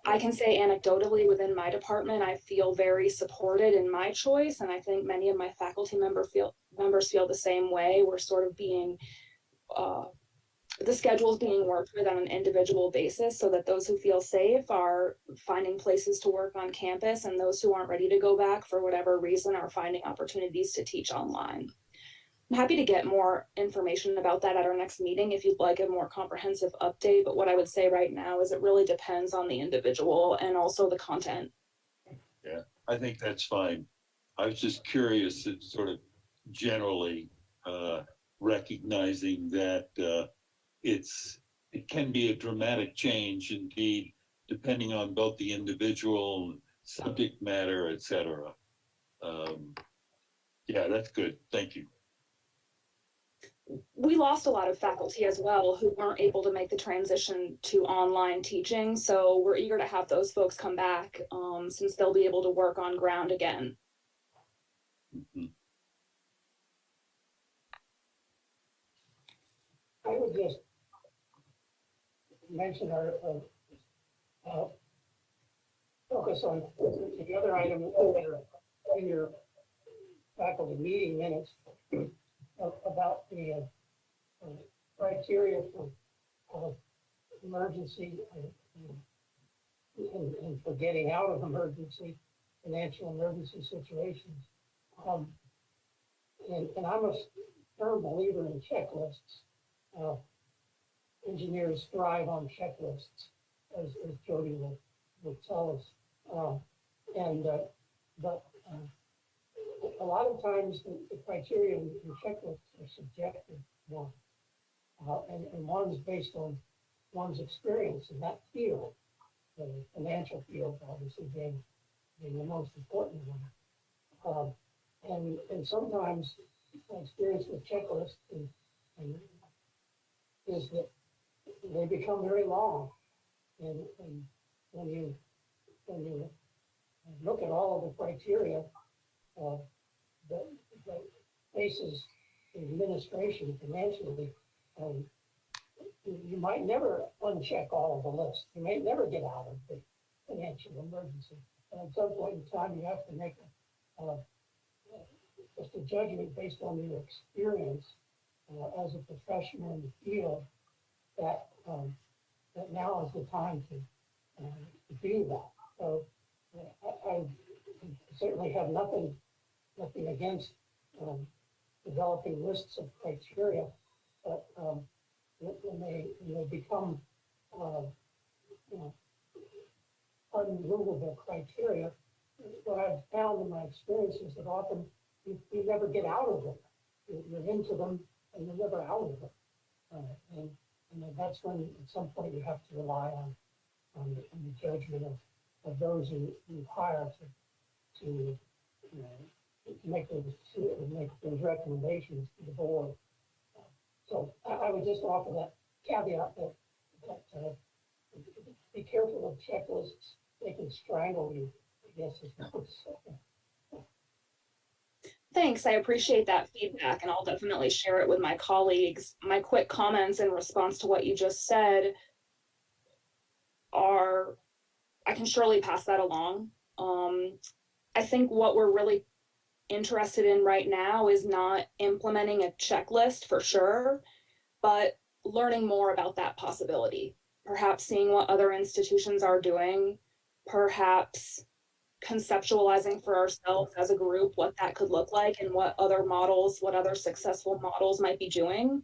I can say anecdotally within my department, I feel very supported in my choice, and I think many of my faculty members feel the same way. We're sort of being, the schedule's being worked with on an individual basis so that those who feel safe are finding places to work on campus, and those who aren't ready to go back for whatever reason are finding opportunities to teach online. I'm happy to get more information about that at our next meeting if you'd like a more comprehensive update, but what I would say right now is it really depends on the individual and also the content. Yeah, I think that's fine. I was just curious, it's sort of generally recognizing that it can be a dramatic change indeed, depending on both the individual, subject matter, et cetera. Yeah, that's good. Thank you. We lost a lot of faculty as well who weren't able to make the transition to online teaching. So we're eager to have those folks come back since they'll be able to work on ground again. Mm-hmm. I would just mention our focus on the other item in your faculty meeting minutes about the criteria for emergency and for getting out of financial emergency situations. And I'm a firm believer in checklists. Engineers thrive on checklists, as Jody will tell us. But a lot of times the criteria in checklists are subjective ones. And one's based on one's experience in that field, the financial field, obviously being the most important one. And sometimes my experience with checklists is that they become very long. And when you look at all of the criteria that faces the administration financially, you might never uncheck all of the list. You may never get out of the financial emergency. And at some point in time, you have to make just a judgment based on your experience as a professional in the field that now is the time to do that. So I certainly have nothing against developing lists of criteria, but when they become unmovable criteria, what I've found in my experience is that often you never get out of them. You're into them and you're never out of them. And that's when at some point you have to rely on the judgment of those who hire to make those recommendations to the board. So I would just offer that caveat that be careful of checklists. They can strangle you, I guess is what I'm saying. Thanks, I appreciate that feedback, and I'll definitely share it with my colleagues. My quick comments in response to what you just said are, I can surely pass that along. I think what we're really interested in right now is not implementing a checklist for sure, but learning more about that possibility. Perhaps seeing what other institutions are doing, perhaps conceptualizing for ourselves as a group what that could look like and what other successful models might be doing.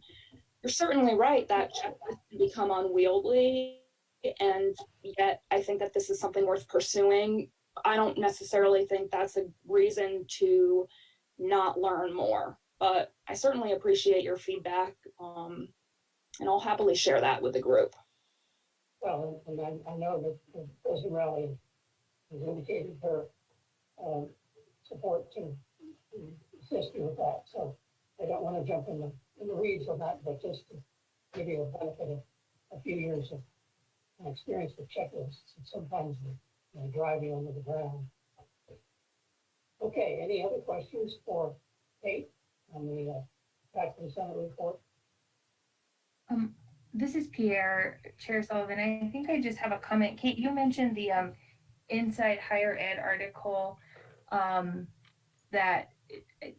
You're certainly right that checklists can become unwieldy, and yet I think that this is something worth pursuing. I don't necessarily think that's a reason to not learn more, but I certainly appreciate your feedback. And I'll happily share that with the group. Well, and I know that the President Rally has indicated her support to assist you with that. So I don't want to jump in the weeds on that, but just to give you a benefit of a few years of experience with checklists, and sometimes they drive you under the ground. Okay, any other questions for Kate on the faculty senate report? This is Pierre, Chair Sullivan. I think I just have a comment. Kate, you mentioned the Inside Higher Ed article that,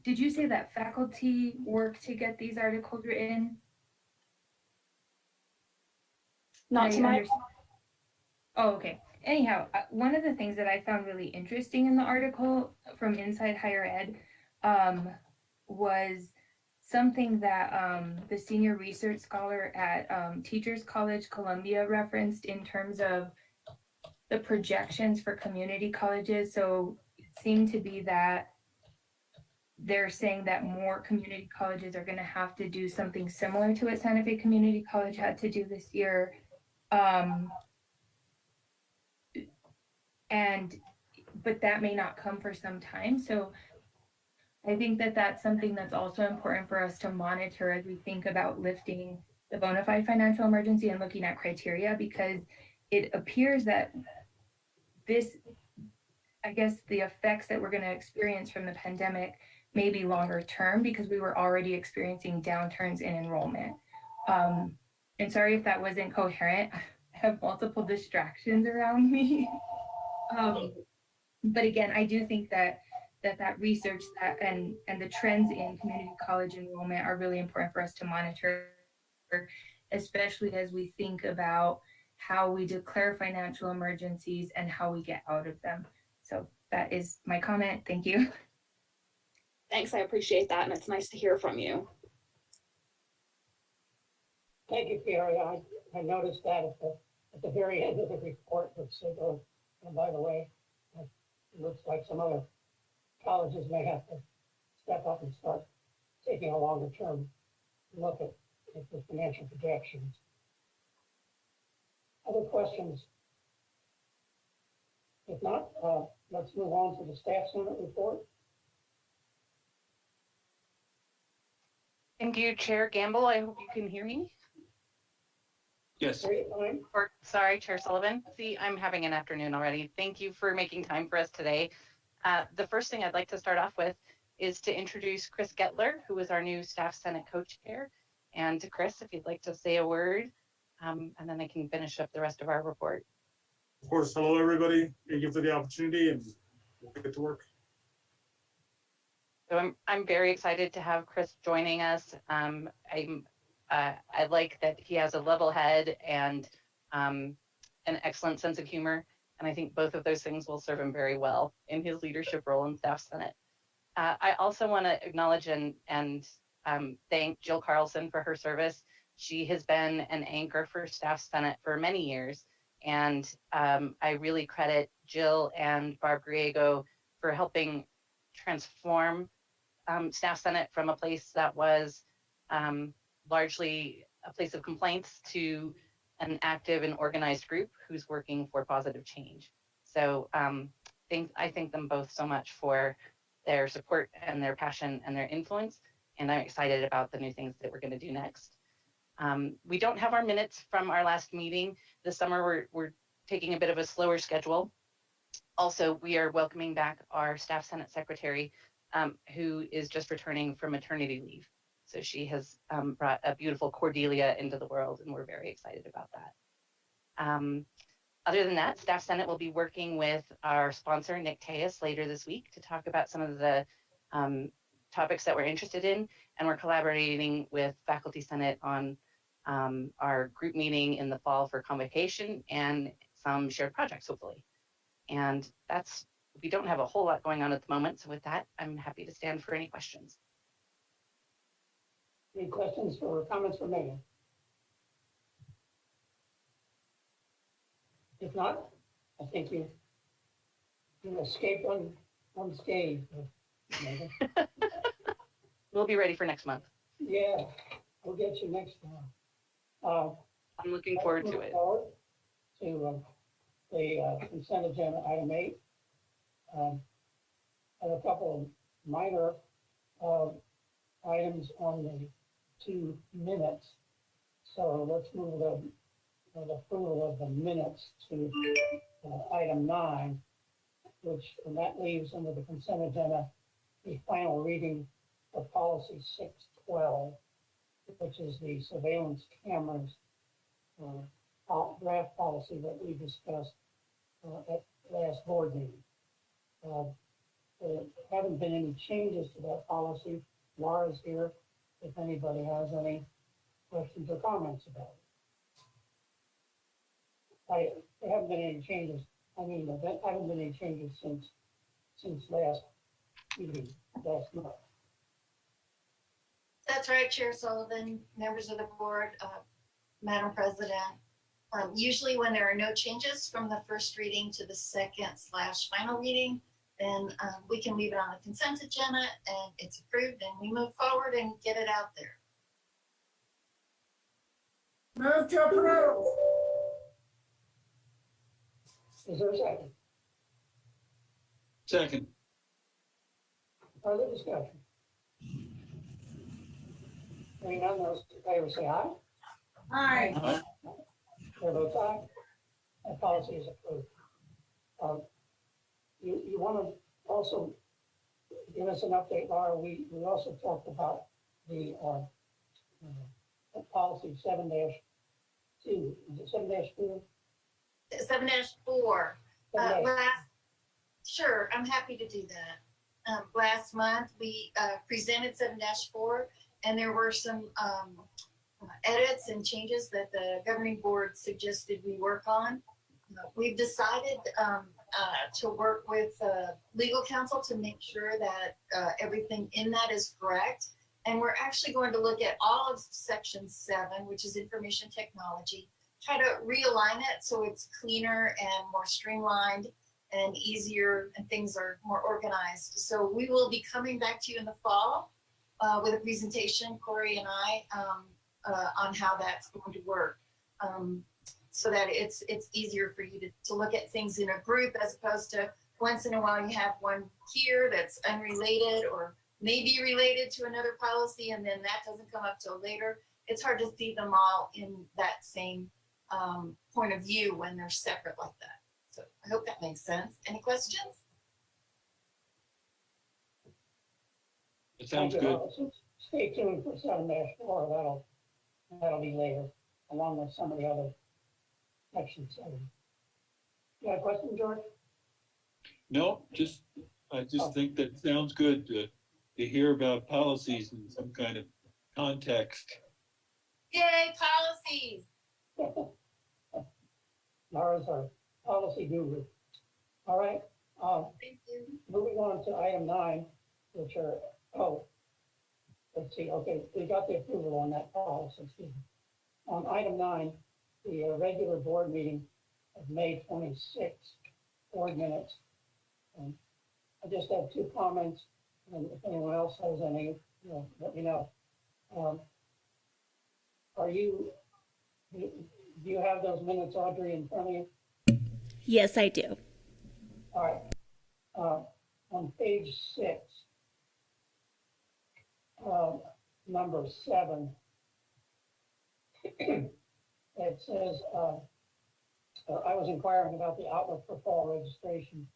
did you say that faculty work to get these articles written? Not to my. Oh, okay. Anyhow, one of the things that I found really interesting in the article from Inside Higher Ed was something that the senior research scholar at Teachers College Columbia referenced in terms of the projections for community colleges. So it seemed to be that they're saying that more community colleges are going to have to do something similar to what Santa Fe Community College had to do this year. But that may not come for some time. So I think that that's something that's also important for us to monitor as we think about lifting the bona fide financial emergency and looking at criteria, because it appears that this, I guess, the effects that we're going to experience from the pandemic may be longer term because we were already experiencing downturns in enrollment. And sorry if that wasn't coherent. I have multiple distractions around me. But again, I do think that research and the trends in community college enrollment are really important for us to monitor, especially as we think about how we declare financial emergencies and how we get out of them. So that is my comment. Thank you. Thanks, I appreciate that, and it's nice to hear from you. Thank you, Pierre. I noticed that at the very end of the report, which said, oh, and by the way, it looks like some other colleges may have to step up and start taking a longer term look at the financial projections. Other questions? If not, let's move on to the staff senate report. Thank you, Chair Gamble. I hope you can hear me. Yes. Or, sorry, Chair Sullivan. See, I'm having an afternoon already. Thank you for making time for us today. The first thing I'd like to start off with is to introduce Chris Gettler, who is our new Staff Senate Co-Chair. And Chris, if you'd like to say a word, and then I can finish up the rest of our report. Of course. Hello, everybody. Thank you for the opportunity, and we'll get to work. So I'm very excited to have Chris joining us. I like that he has a level head and an excellent sense of humor. And I think both of those things will serve him very well in his leadership role in Staff Senate. I also want to acknowledge and thank Jill Carlson for her service. She has been an anchor for Staff Senate for many years. And I really credit Jill and Barb Griego for helping transform Staff Senate from a place that was largely a place of complaints to an active and organized group who's working for positive change. So I thank them both so much for their support and their passion and their influence. And I'm excited about the new things that we're going to do next. We don't have our minutes from our last meeting. This summer, we're taking a bit of a slower schedule. Also, we are welcoming back our Staff Senate Secretary, who is just returning from maternity leave. So she has brought a beautiful Cordelia into the world, and we're very excited about that. Other than that, Staff Senate will be working with our sponsor, Nick Tejas, later this week to talk about some of the topics that we're interested in, and we're collaborating with Faculty Senate on our group meeting in the fall for convocation and some shared projects, hopefully. And we don't have a whole lot going on at the moment. So with that, I'm happy to stand for any questions. Any questions or comments for Megan? If not, I think you escaped unscathed, Megan. We'll be ready for next month. Yeah, we'll get you next time. I'm looking forward to it. Forward to the consent agenda, item 8. And a couple of minor items on the 2 minutes. So let's move the approval of the minutes to item 9, which, and that leaves under the consent agenda the final reading of policy 612, which is the surveillance cameras draft policy that we discussed at last board meeting. There haven't been any changes to that policy. Laura's here if anybody has any questions or comments about it. There haven't been any changes. I mean, there haven't been any changes since last meeting, last month. That's right, Chair Sullivan, members of the board, Madam President. Usually when there are no changes from the first reading to the second/final reading, then we can leave it on the consent agenda and it's approved and we move forward and get it out there. Move to approve. Is there a second? Second. Further discussion? Hearing none, those in favor say aye. Aye. Chair votes aye. That policy is approved. You want to also give us an update, Laura? We also talked about the policy 7-2. Is it 7-2? 7-4. Sure, I'm happy to do that. Last month, we presented 7-4, and there were some edits and changes that the governing board suggested we work on. We've decided to work with legal counsel to make sure that everything in that is correct. And we're actually going to look at all of section 7, which is information technology, try to realign it so it's cleaner and more streamlined and easier and things are more organized. So we will be coming back to you in the fall with a presentation, Corey and I, on how that's going to work. So that it's easier for you to look at things in a group as opposed to once in a while you have one here that's unrelated or maybe related to another policy and then that doesn't come up till later. It's hard to see them all in that same point of view when they're separate like that. So I hope that makes sense. Any questions? It sounds good. Stay tuned for 7-4. That'll be later, along with some of the other sections. You got a question, George? No, I just think that sounds good to hear about policies in some kind of context. Yay, policies! Laura's our policy guru. All right. Thank you. Moving on to item 9, which are, let's see. Okay, we got the approval on that policy. On item 9, the regular board meeting of May 26th, board minutes. I just have 2 comments, and if anyone else has any, let me know. Do you have those minutes, Audrey, in front of you? Yes, I do. All right. On page 6, number 7, it says, I was inquiring about the outlook for fall registration,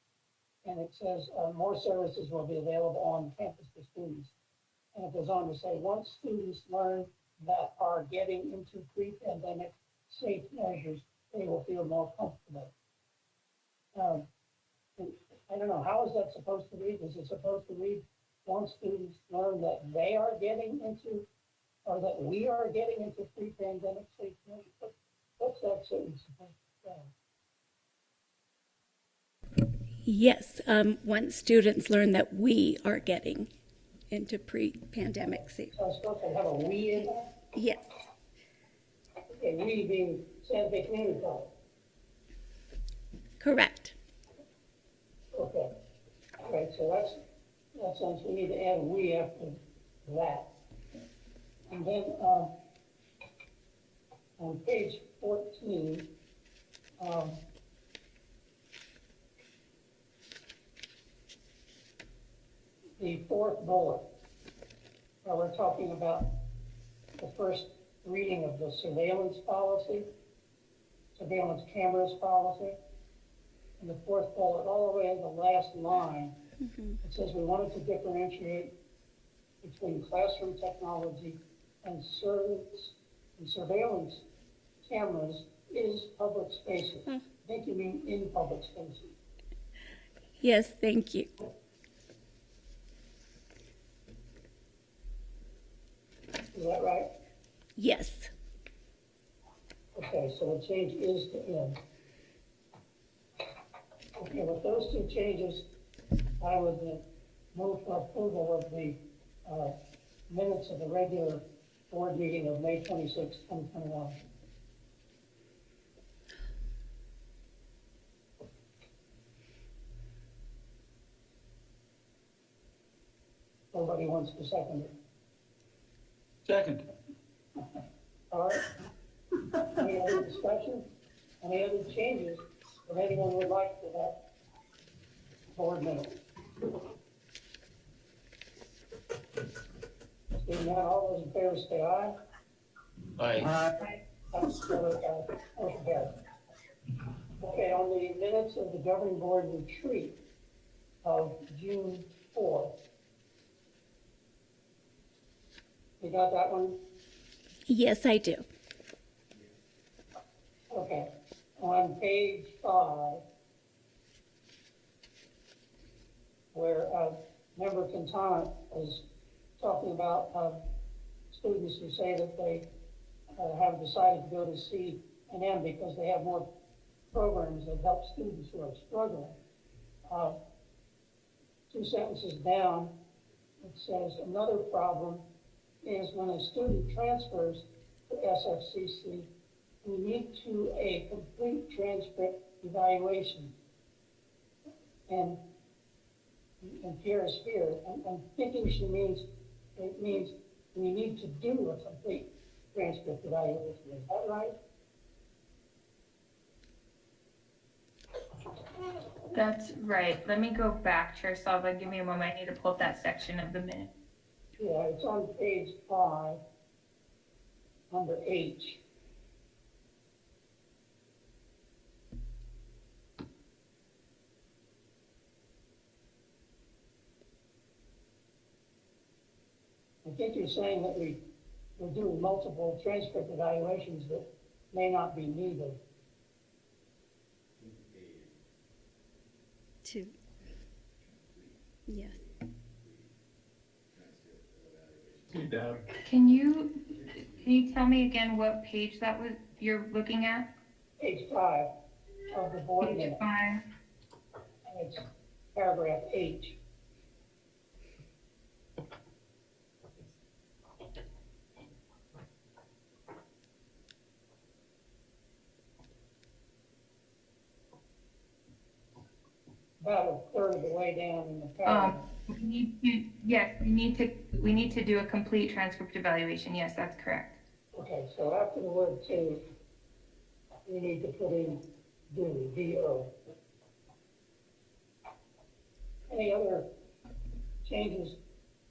and it says more services will be available on campus for students. And it goes on to say, once students learn that are getting into pre-pandemic safe measures, they will feel more comfortable. I don't know, how is that supposed to read? Is it supposed to read, once students learn that they are getting into, or that we are getting into pre-pandemic safe measures? What's that sentence supposed to say? Yes, once students learn that we are getting into pre-pandemic safe. So it's supposed to have a we in there? Yes. Okay, we being Santa Fe Community College. Correct. Okay. All right, so that sense we need to add we after that. And then on page 14, the fourth bullet, where we're talking about the first reading of the surveillance policy, surveillance cameras policy. And the fourth bullet, all the way in the last line, it says we wanted to differentiate between classroom technology and surveillance cameras is public spaces. I think you mean in public spaces. Yes, thank you. Is that right? Yes. Okay, so the change is to in. Okay, with those two changes, I would move for approval of the minutes of the regular board meeting of May 26, 2021. Nobody wants to second it. Second. All right. Any other discussion? Any other changes that anyone would like to that board minute? Seeing none, all those in favor say aye. Aye. Motion carried. Okay, on the minutes of the governing board retreat of June 4th. You got that one? Yes, I do. Okay. On page 5, where Member Quintana is talking about students who say that they have decided to go to C&M because they have more programs that help students who are struggling. 2 sentences down, it says another problem is when a student transfers to SFCC, we need to a complete transcript evaluation. And Pierre is here. I'm thinking she means, it means we need to do a complete transcript evaluation. Is that right? That's right. Let me go back, Chair Salva. Give me a moment. I need to pull up that section of the minute. Yeah, it's on page 5, under H. I think you're saying that we're doing multiple transcript evaluations that may not be needed. Two. Yes. Can you tell me again what page that was you're looking at? Page 5 of the board Page minute. 5. It's paragraph H. About a third of the way down in the paragraph. We need to do a complete transcript evaluation. Yes, that's correct. Okay, so after the word to, we need to put in do, D-O. Any other changes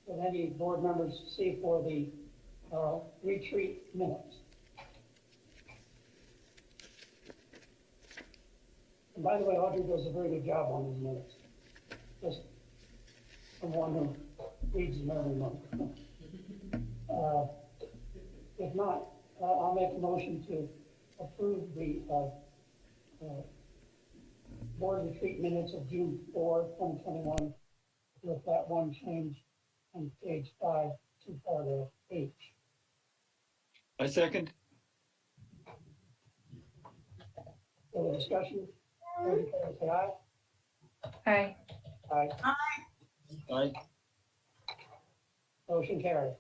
that any board members see for the retreat minutes? And by the way, Audrey does a very good job on these minutes. Just from one who reads them every month. If not, I'll make a motion to approve the board retreat minutes of June 4, 2021 with that one change on page 5 to paragraph H. I second. Any discussion? Everybody say aye. Aye. Aye. Aye. Motion carried.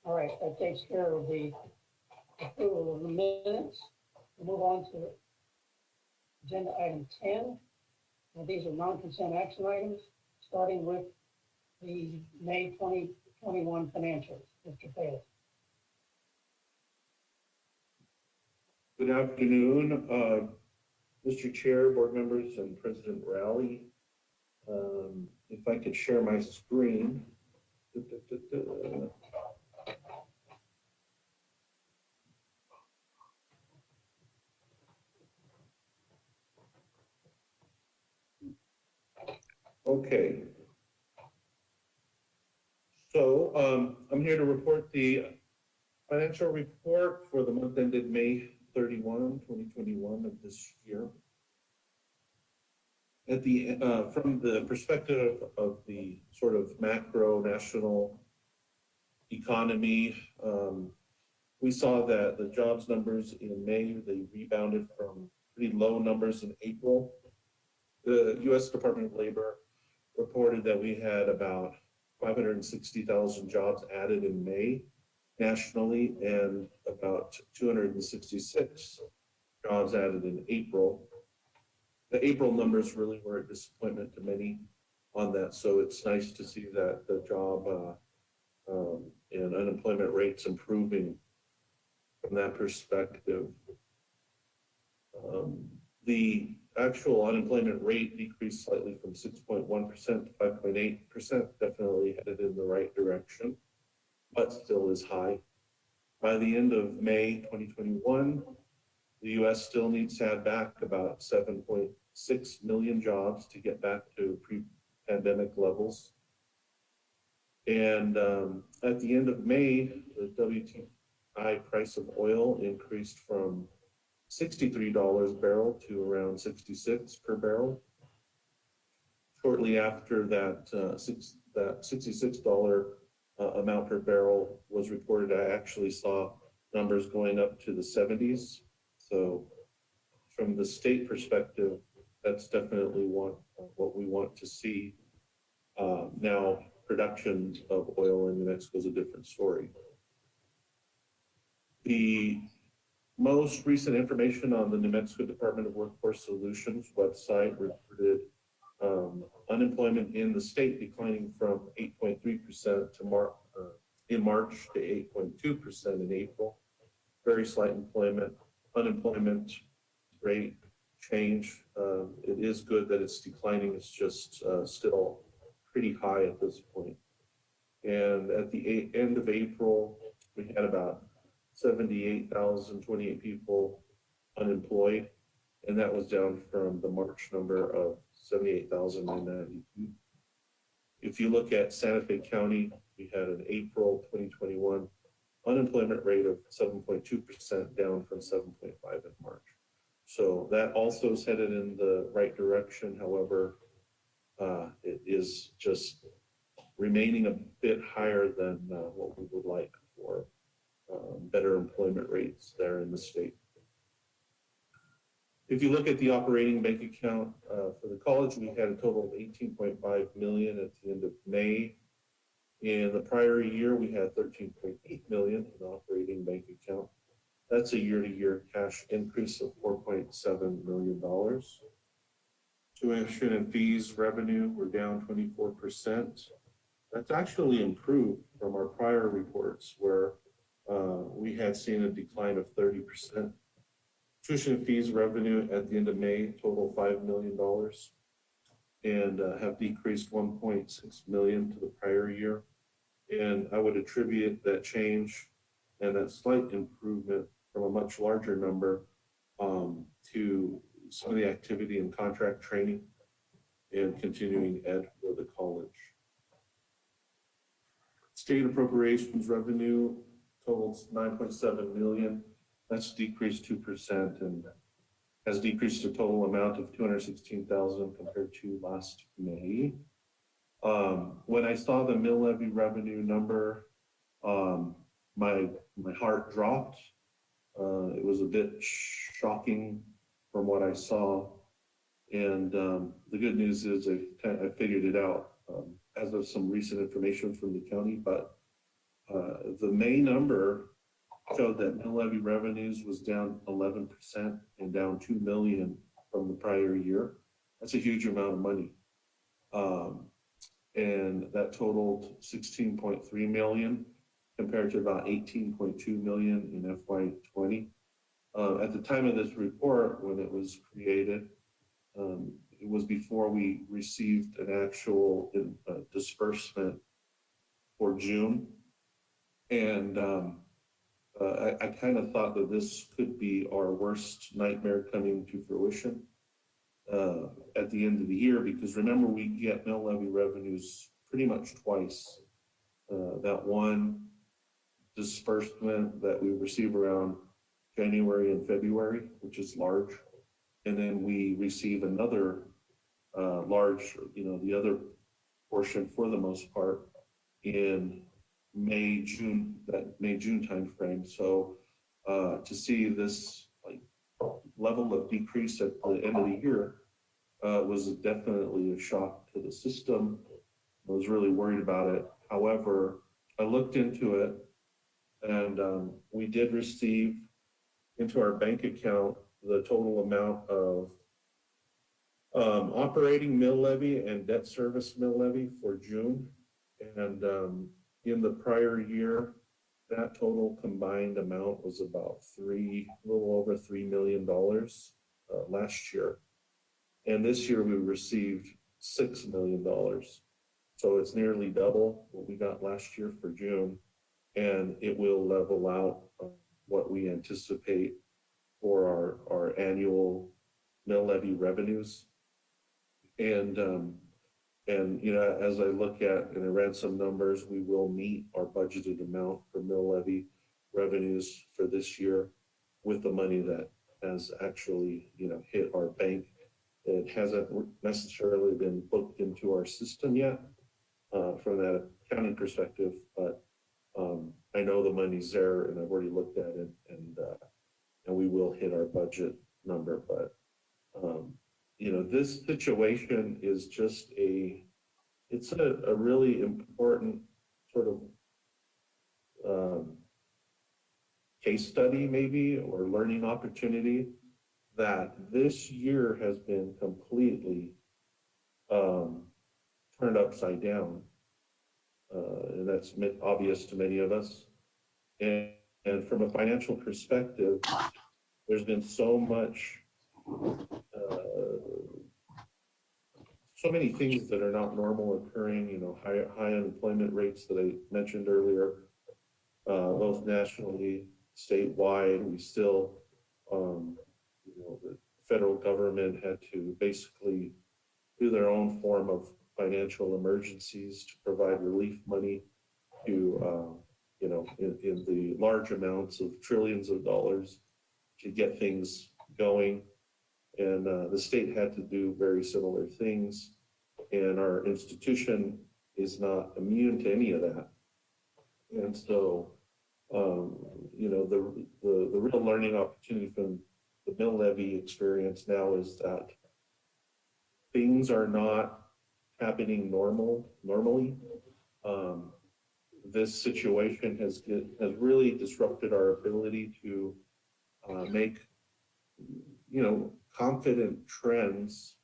All right, that takes care of the approval of the minutes. We'll move on to agenda item 10. And these are non-consent action items, starting with the May 2021 financials. Mr. Payne. Good afternoon, Mr. Chair, board members, and President Rowley. If I could share my screen. Okay. So I'm here to report the financial report for the month ended May 31, 2021 of this year. At the from the perspective of the sort of macro national economy, we saw that the jobs numbers in May, they rebounded from pretty low numbers in April. The U.S. Department of Labor reported that we had about 560,000 jobs added in May nationally and about 266 jobs added in April. The April numbers really were a disappointment to many on that, so it's nice to see that the job and unemployment rates improving from that perspective. The actual unemployment rate decreased slightly from 6.1% to 5.8%, definitely headed in the right direction, but still is high. By the end of May 2021, the US still needs to add back about 7.6 million jobs to get back to pre-pandemic levels. And at the end of May, the WTI price of oil increased from $63 a barrel to around 66 per barrel. Shortly after that, that $66 amount per barrel was reported, I actually saw numbers going up to the 70s. So from the state perspective, that's definitely what we want to see. Now, production of oil in New Mexico is a different story. The most recent information on the New Mexico Department of Workforce Solutions website reported unemployment in the state declining from 8.3% in March to 8.2% in April. Very slight unemployment rate change. It is good that it's declining. It's just still pretty high at this point. And at the end of April, we had about 78,028 people unemployed, and that was down from the March number of 78,992. If you look at Santa Fe County, we had an April 2021 unemployment rate of 7.2%, down from 7.5 in March. So that also is headed in the right direction. However, it is just remaining a bit higher than what we would like for better employment rates there in the state. If you look at the operating bank account for the college, we had a total of 18.5 million at the end of May. In the prior year, we had 13.8 million in operating bank account. That's a year-to-year cash increase of $4.7 million. Tuition and fees revenue were down 24%. That's actually improved from our prior reports where we had seen a decline of 30%. Tuition and fees revenue at the end of May total $5 million and have decreased 1.6 million to the prior year. And I would attribute that change and that slight improvement from a much larger number to some of the activity in contract training and continuing ed for the college. State appropriations revenue totals 9.7 million. That's decreased 2% and has decreased a total amount of 216,000 compared to last May. When I saw the mill levy revenue number, my heart dropped. It was a bit shocking from what I saw. And the good news is I figured it out as of some recent information from the county, but the May number showed that mill levy revenues was down 11% and down 2 million from the prior year. That's a huge amount of money. And that totaled 16.3 million compared to about 18.2 million in FY20. At the time of this report, when it was created, it was before we received an actual disbursement for June. And I kind of thought that this could be our worst nightmare coming to fruition at the end of the year, because remember, we get mill levy revenues pretty much twice. That one disbursement that we receive around January and February, which is large, and then we receive another large, the other portion for the most part in May, June, that May, June timeframe. So to see this like level of decrease at the end of the year was definitely a shock to the system. I was really worried about it. However, I looked into it, and we did receive into our bank account the total amount of operating mill levy and debt service mill levy for June. And in the prior year, that total combined amount was about a little over $3 million last year. And this year we received $6 million. So it's nearly double what we got last year for June. And it will level out what we anticipate for our annual mill levy revenues. And as I look at and I ran some numbers, we will meet our budgeted amount for mill levy revenues for this year with the money that has actually hit our bank. It hasn't necessarily been booked into our system yet from that accounting perspective, but I know the money's there, and I've already looked at it, and we will hit our budget number. But this situation is just it's a really important sort of case study, maybe, or learning opportunity, that this year has been completely turned upside down. And that's obvious to many of us. And from a financial perspective, there's been so many things that are not normal occurring, high unemployment rates that I mentioned earlier, both nationally, statewide. We still, the federal government had to basically do their own form of financial emergencies to provide relief money to, in the large amounts of trillions of dollars to get things going. And the state had to do very similar things. And our institution is not immune to any of that. And so, the real learning opportunity from the mill levy experience now is that things are not happening normally. This situation has really disrupted our ability to make confident trends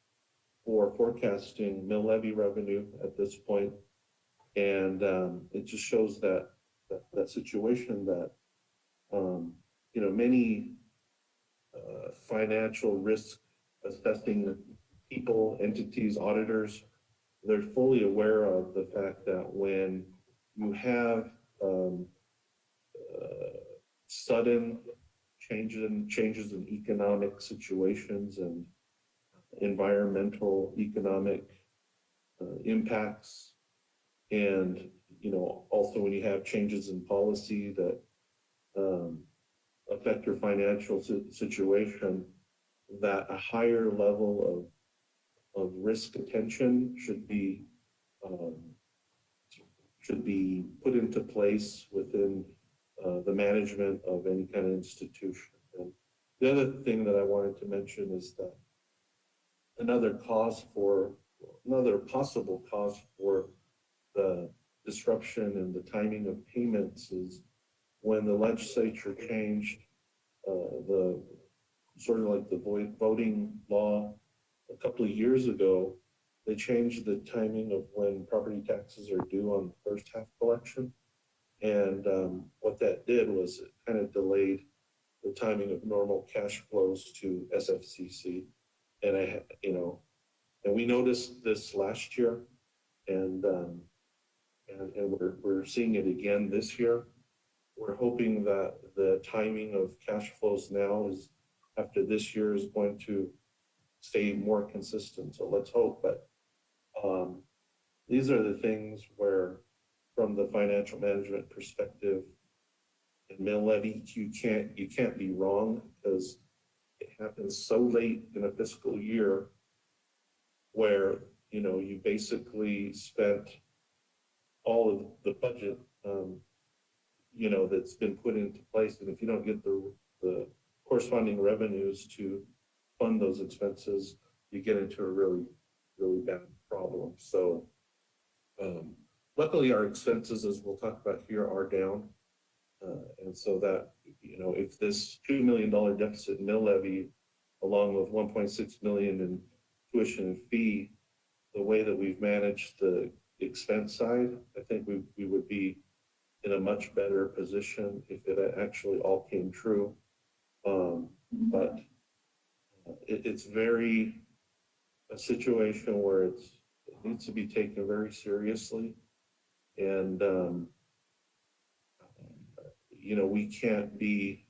for forecasting mill levy revenue at this point. And it just shows that situation that many financial risk assessing people, entities, auditors, they're fully aware of the fact that when you have sudden changes in economic situations and environmental economic impacts, and also when you have changes in policy that affect your financial situation, that a higher level of risk attention should be put into place within the management of any kind of institution. And the other thing that I wanted to mention is that another possible cause for the disruption and the timing of payments is when the legislature changed the sort of like the voting law a couple of years ago. They changed the timing of when property taxes are due on the first half collection. And what that did was it kind of delayed the timing of normal cash flows to SFCC. And and we noticed this last year, and we're seeing it again this year. We're hoping that the timing of cash flows now is after this year is going to stay more consistent. So let's hope. But these are the things where, from the financial management perspective, in mill levy, you can't be wrong, because it happens so late in a fiscal year where you basically spent all of the budget that's been put into place, and if you don't get the corresponding revenues to fund those expenses, you get into a really, really bad problem. So luckily our expenses, as we'll talk about here, are down. And so that, if this $2 million deficit in mill levy, along with 1.6 million in tuition and fee, the way that we've managed the expense side, I think we would be in a much better position if it actually all came true. But it's a situation where it needs to be taken very seriously. And, we can't be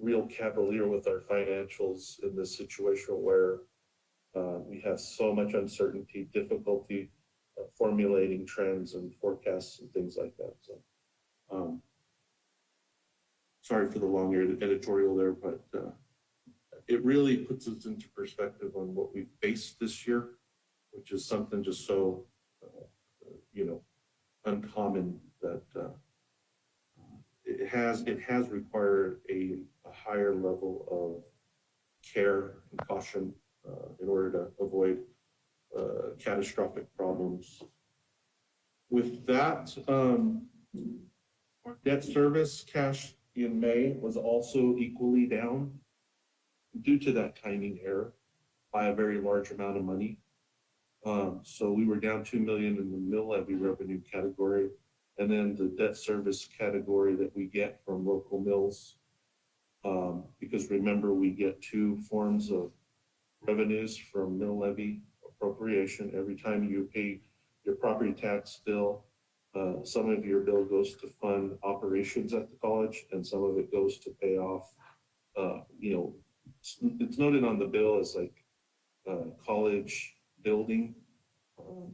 real cavalier with our financials in this situation where we have so much uncertainty, difficulty formulating trends and forecasts and things like that. So, sorry for the long editorial there, but it really puts us into perspective on what we faced this year, which is something just so, uncommon that it has required a higher level of care and caution in order to avoid catastrophic problems. With that, our debt service cash in May was also equally down due to that timing error by a very large amount of money. So we were down 2 million in the mill levy revenue category, and then the debt service category that we get from local mills. Because remember, we get two forms of revenues from mill levy appropriation. Every time you pay your property tax bill, some of your bill goes to fund operations at the college, and some of it goes to pay off, it's noted on the bill as like college building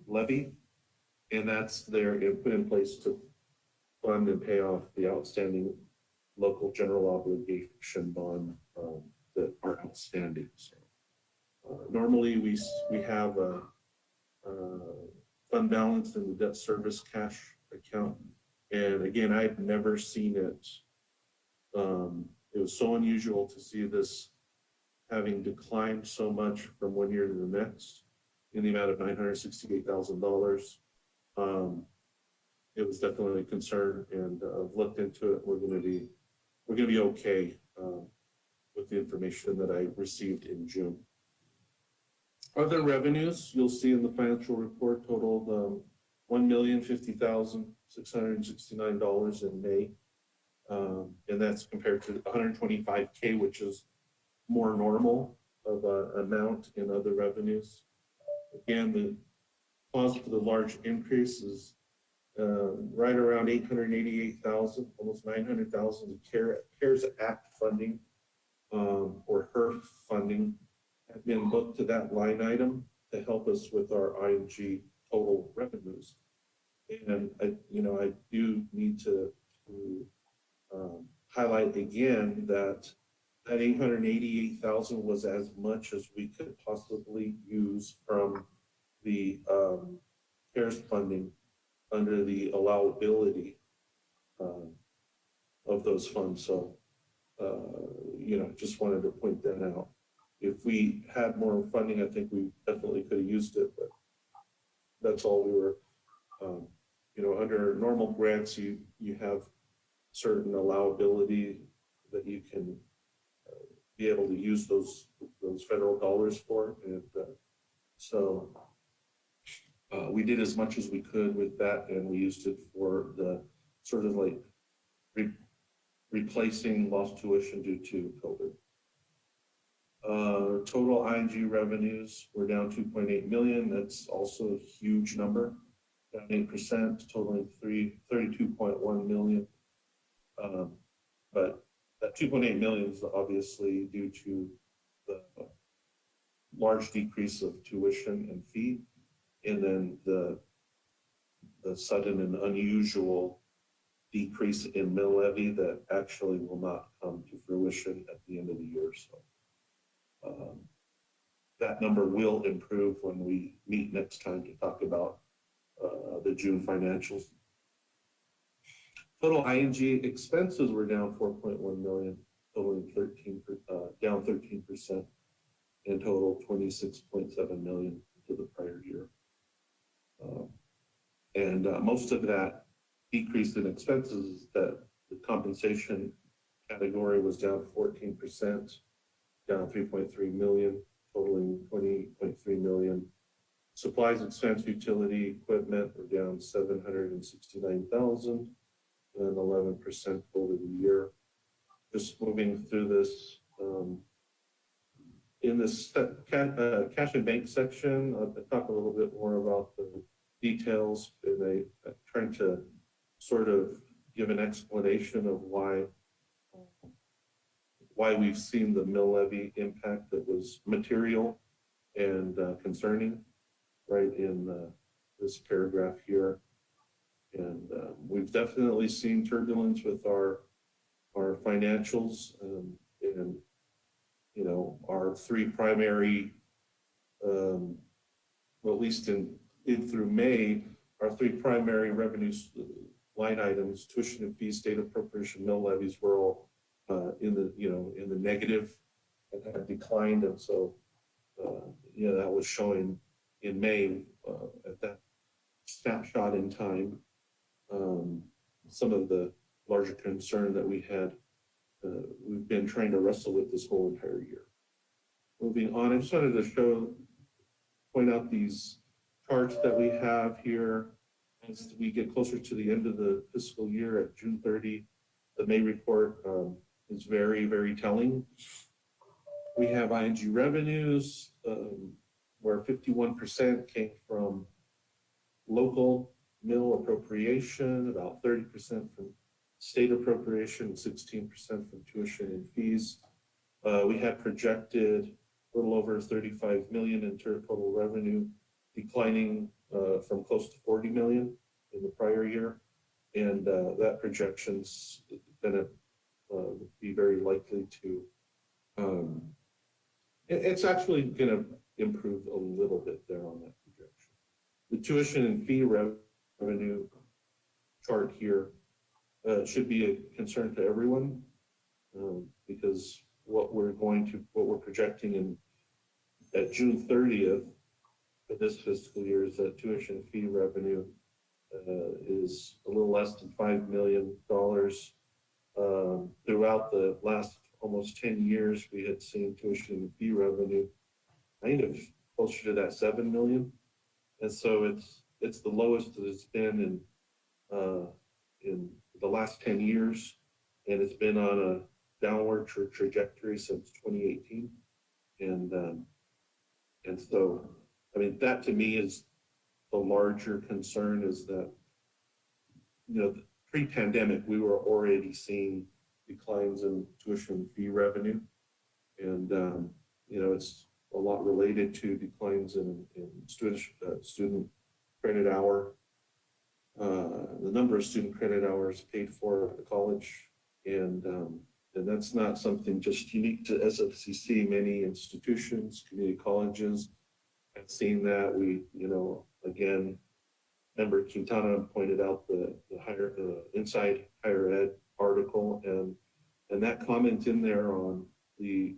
levy, and that's there put in place to fund and pay off the outstanding local general obligation bond that are outstanding. So, normally we have a fund balance in the debt service cash account, and again, I've never seen it. It was so unusual to see this having declined so much from one year to the next in the amount of $968,000. It was definitely a concern, and I've looked into it. We're going to be okay with the information that I received in June. Other revenues you'll see in the financial report totaled $1,050,669 in May, and that's compared to $125K, which is more normal of an amount in other revenues. Again, the cause for the large increase is right around $888,000, almost $900,000 in CARES Act funding, or HERF funding, have been booked to that line item to help us with our IMG total revenues. And I do need to highlight again that 888,000 was as much as we could possibly use from the CARES funding under the allowability of those funds. So, just wanted to point that out. If we had more funding, I think we definitely could have used it, but that's all we were, under normal grants, you have certain allowability that you can be able to use those federal dollars for. And so we did as much as we could with that, and we used it for the sort of like replacing lost tuition due to COVID. Total ING revenues were down 2.8 million. That's also a huge number, down 8%, totaling 32.1 million. But that 2.8 million is obviously due to the large decrease of tuition and fee, and then the sudden and unusual decrease in mill levy that actually will not come to fruition at the end of the year. So that number will improve when we meet next time to talk about the June financials. Total ING expenses were down 4.1 million, totaling down 13%, and total 26.7 million to the prior year. Most of that decrease in expenses is that the compensation category was down 14%, down 3.3 million, totaling 20.3 million. Supplies, expense, utility, equipment were down 769,000, and 11% over the year. Just moving through this, in this cash and bank section, I'll talk a little bit more about the details, and I'm trying to sort of give an explanation of why we've seen the mill levy impact that was material and concerning, right in this paragraph here. And we've definitely seen turbulence with our financials, and you know, our three primary, well, at least in through May, our three primary revenues line items, tuition and fees, state appropriation, mill levies, were all in the negative and have declined. And so, that was showing in May at that snapshot in time, some of the larger concern that we had, we've been trying to wrestle with this whole entire year. Moving on, I just wanted to point out these charts that we have here as we get closer to the end of the fiscal year at June 30. The May report is very, very telling. We have ING revenues where 51% came from local mill appropriation, about 30% from state appropriation, 16% from tuition and fees. We had projected a little over 35 million in total revenue, declining from close to 40 million in the prior year. And that projection's gonna be very likely to, it's actually gonna improve a little bit there on that projection. The tuition and fee revenue chart here should be a concern to everyone, because what we're projecting at June 30th for this fiscal year is that tuition fee revenue is a little less than $5 million. Throughout the last almost 10 years, we had seen tuition and fee revenue kind of closer to that 7 million. And so it's the lowest that it's been in the last 10 years, and it's been on a downward trajectory since 2018. And so, I mean, that to me is the larger concern, is that, pre-pandemic, we were already seeing declines in tuition fee revenue. And, it's a lot related to declines in student credit hour, the number of student credit hours paid for at the college. And that's not something just unique to SFCC. Many institutions, community colleges have seen that. We, again, Member Quintana pointed out the Inside Higher Ed article, and that comment in there on the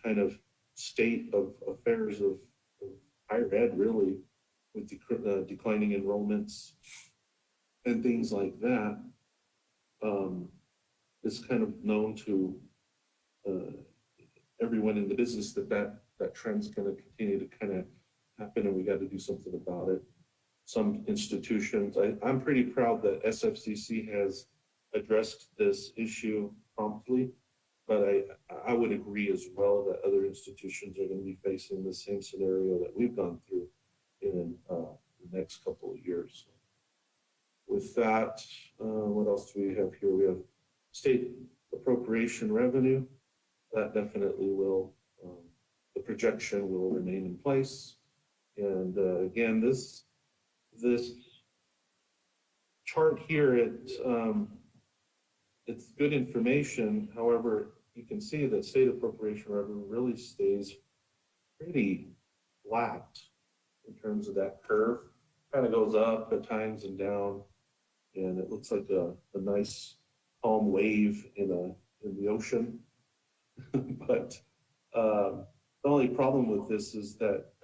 kind of state of affairs of higher ed, really, with the declining enrollments and things like that, is kind of known to everyone in the business that trend's going to continue to kind of happen, and we got to do something about it. Some institutions, I'm pretty proud that SFCC has addressed this issue promptly. But I would agree as well that other institutions are going to be facing the same scenario that we've gone through in the next couple of years. With that, what else do we have here? We have state appropriation revenue. That definitely will, the projection will remain in place. And again, this chart here, it's good information. However, you can see that state appropriation revenue really stays pretty flat in terms of that curve. Kind of goes up at times and down, and it looks like a nice calm wave in the ocean. But the only problem with this is that,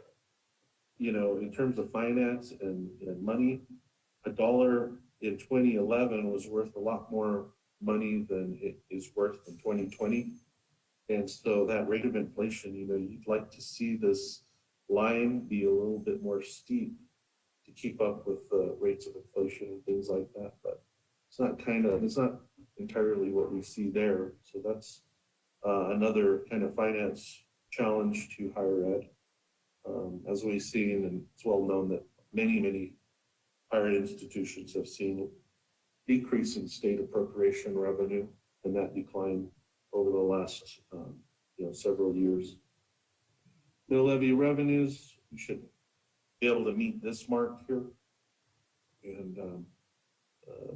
you know, in terms of finance and money, $1 in 2011 was worth a lot more money than it is worth in 2020. And so that rate of inflation, you know, you'd like to see this line be a little bit more steep to keep up with the rates of inflation and things like that. But it's not entirely what we see there. So that's another kind of finance challenge to higher ed. As we've seen, and it's well known that many higher ed institutions have seen decrease in state appropriation revenue, and that decline over the last several years. Mill levy revenues, we should be able to meet this mark here. And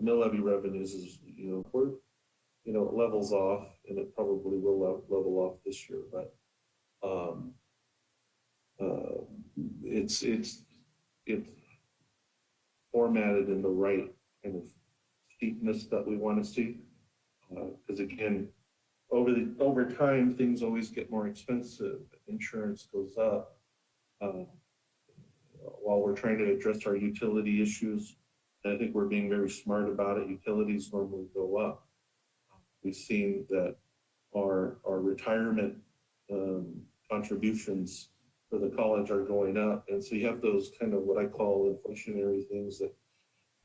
mill levy revenues is, it levels off, and it probably will level off this year, but it's formatted in the right kind of steepness that we want to see. Because again, over time, things always get more expensive. Insurance goes up. While we're trying to address our utility issues, and I think we're being very smart about it, utilities normally go up. We've seen that our retirement contributions for the college are going up. And so you have those kind of what I call inflationary things that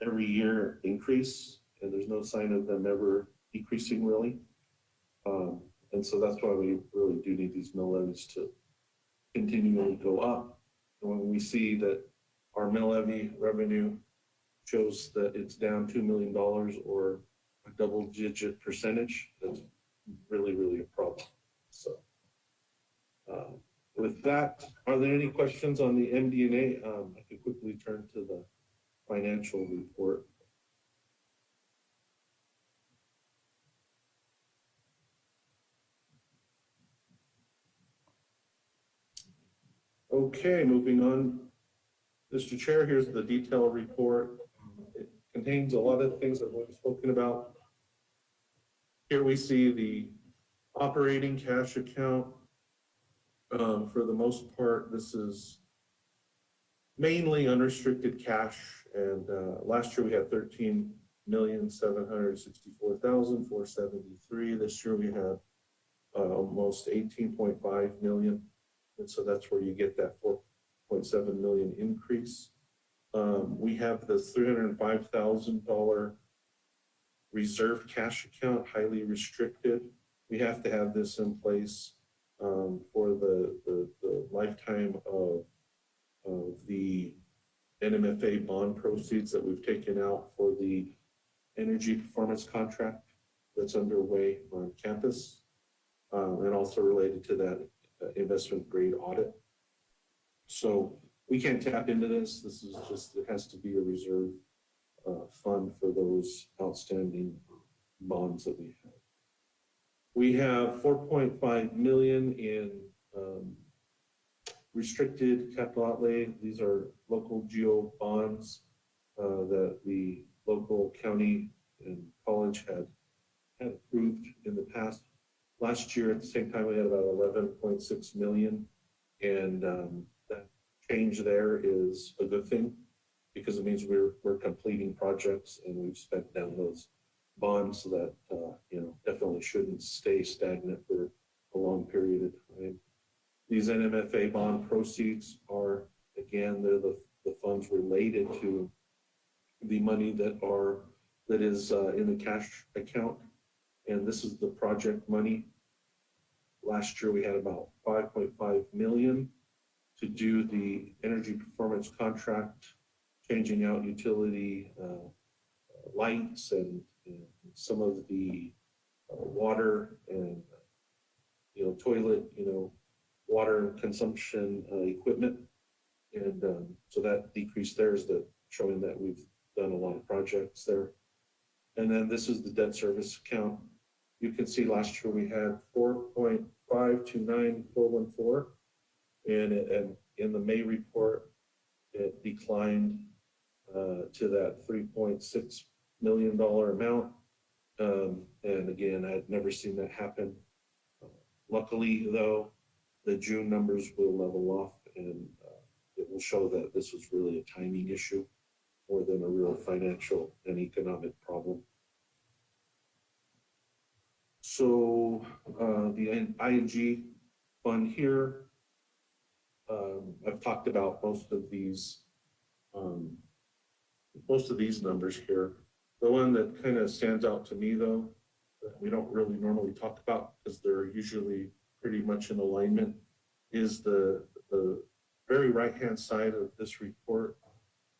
every year increase, and there's no sign of them ever decreasing really. And so that's why we really do need these mill levies to continually go up. And when we see that our mill levy revenue shows that it's down $2 million or a double-digit percentage, that's really a problem. So with that, are there any questions on the MD&A? I can quickly turn to the financial report. Okay, moving on. Mr. Chair, here's the detailed report. It contains a lot of things that we've spoken about. Here we see the operating cash account. For the most part, this is mainly unrestricted cash. And last year we had 13,764,473. This year we have almost 18.5 million. And so that's where you get that 4.7 million increase. We have this $305,000 reserve cash account, highly restricted. We have to have this in place for the lifetime of the NMFA bond proceeds that we've taken out for the energy performance contract that's underway on campus, and also related to that investment grade audit. So we can't tap into this. This is just, it has to be a reserve fund for those outstanding bonds that we have. We have 4.5 million in restricted capital outlay. These are local geo bonds that the local county and college had approved in the past. Last year at the same time we had about 11.6 million, and that change there is a good thing because it means we're completing projects and we've spent down those bonds that definitely shouldn't stay stagnant for a long period of time. These NMFA bond proceeds are, again, they're the funds related to the money that our that is in the cash account. And this is the project money. Last year, we had about 5.5 million to do the energy performance contract, changing out utility lights and some of the water and toilet, water consumption equipment. And so that decrease there is showing that we've done a lot of projects there. And then this is the debt service account. You can see last year we had 4.529414, and in the May report, it declined to that $3.6 million amount. And again, I'd never seen that happen. Luckily, though, the June numbers will level off, and it will show that this was really a timing issue more than a real financial and economic problem. So the ING fund here, I've talked about most of these numbers here. The one that kind of stands out to me, though, that we don't really normally talk about because they're usually pretty much in alignment, is the very right-hand side of this report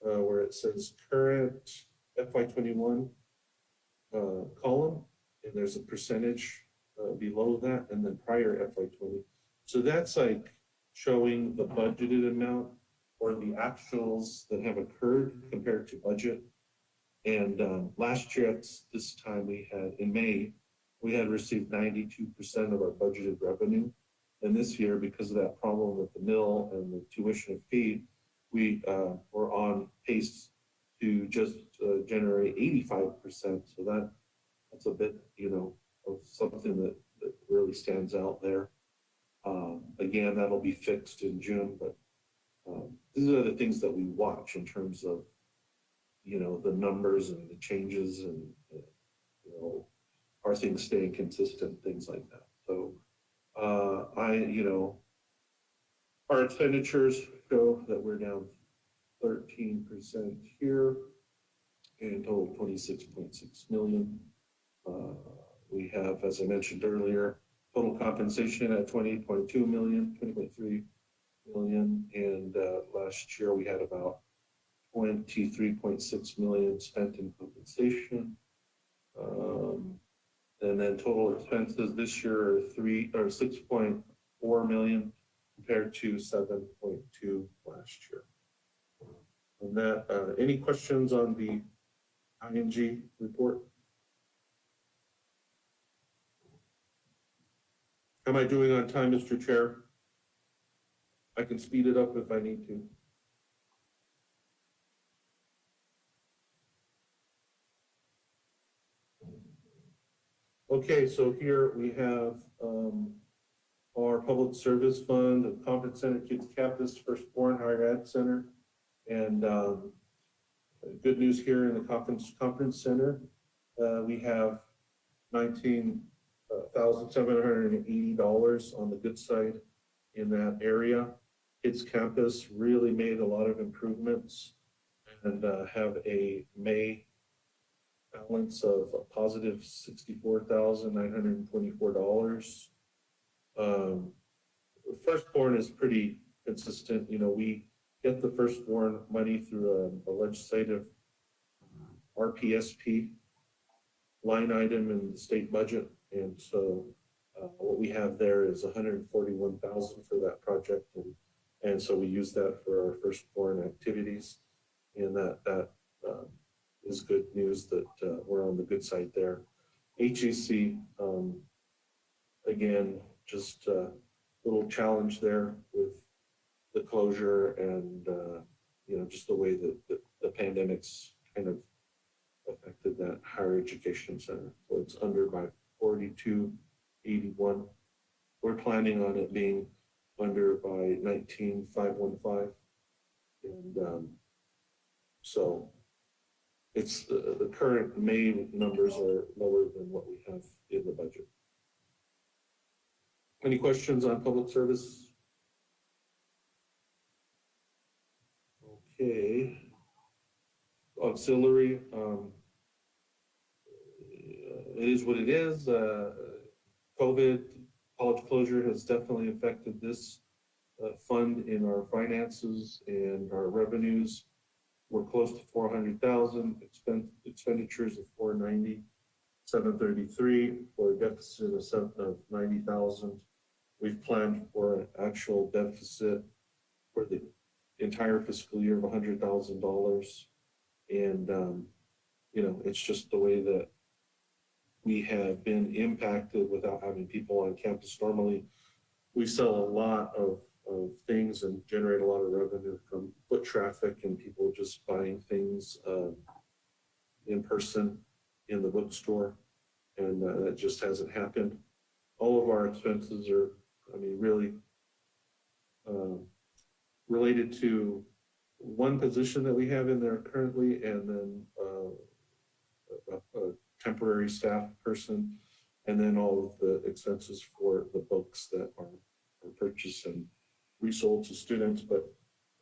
where it says current FY21 column, and there's a percentage below that, and then prior FY20. So that's like showing the budgeted amount or the actuals that have occurred compared to budget. And last year at this time, in May, we had received 92% of our budgeted revenue. And this year, because of that problem with the mill and the tuition fee, we were on pace to just generate 85%. So that's a bit, of something that really stands out there. Again, that'll be fixed in June, but these are the things that we watch in terms of, the numbers and the changes and, are things staying consistent, things like that. So our expenditures show that we're down 13% here and total 26.6 million. We have, as I mentioned earlier, total compensation at 20.2 million, 20.3 million. And last year we had about 23.6 million spent in compensation. And then total expenses this year are 6.4 million compared to 7.2 last year. And that, any questions on the ING report? How am I doing on time, Mr. Chair? I can speed it up if I need to. Okay, so here we have our public service fund, the conference center, kids campus, firstborn higher ed center, and good news here in the conference center, we have $19,780 on the good side in that area. Kids campus really made a lot of improvements and have a May balance of a positive $64,924. Firstborn is pretty consistent. We get the firstborn money through a legislative RPSP line item in the state budget. And so what we have there is 141,000 for that project. And so we use that for our firstborn activities. And that is good news that we're on the good side there. HEC, again, just a little challenge there with the closure and, just the way that the pandemic's kind of affected that higher education center. So it's under by 4281. We're planning on it being under by 19515. And so it's the current May numbers are lower than what we have in the budget. Any questions on public service? Okay. Auxiliary, it is what it is. COVID, college closure has definitely affected this fund in our finances and our revenues. We're close to 400,000, expenditures of 490, 733 for a deficit of 90,000. We've planned for an actual deficit for the entire fiscal year of $100,000. And, you know, it's just the way that we have been impacted without having people on campus. Normally, we sell a lot of things and generate a lot of revenue from foot traffic and people just buying things in person in the bookstore. And that just hasn't happened. All of our expenses are, I mean, really related to one position that we have in there currently, and then a temporary staff person, and then all of the expenses for the books that are purchased and resold to students. But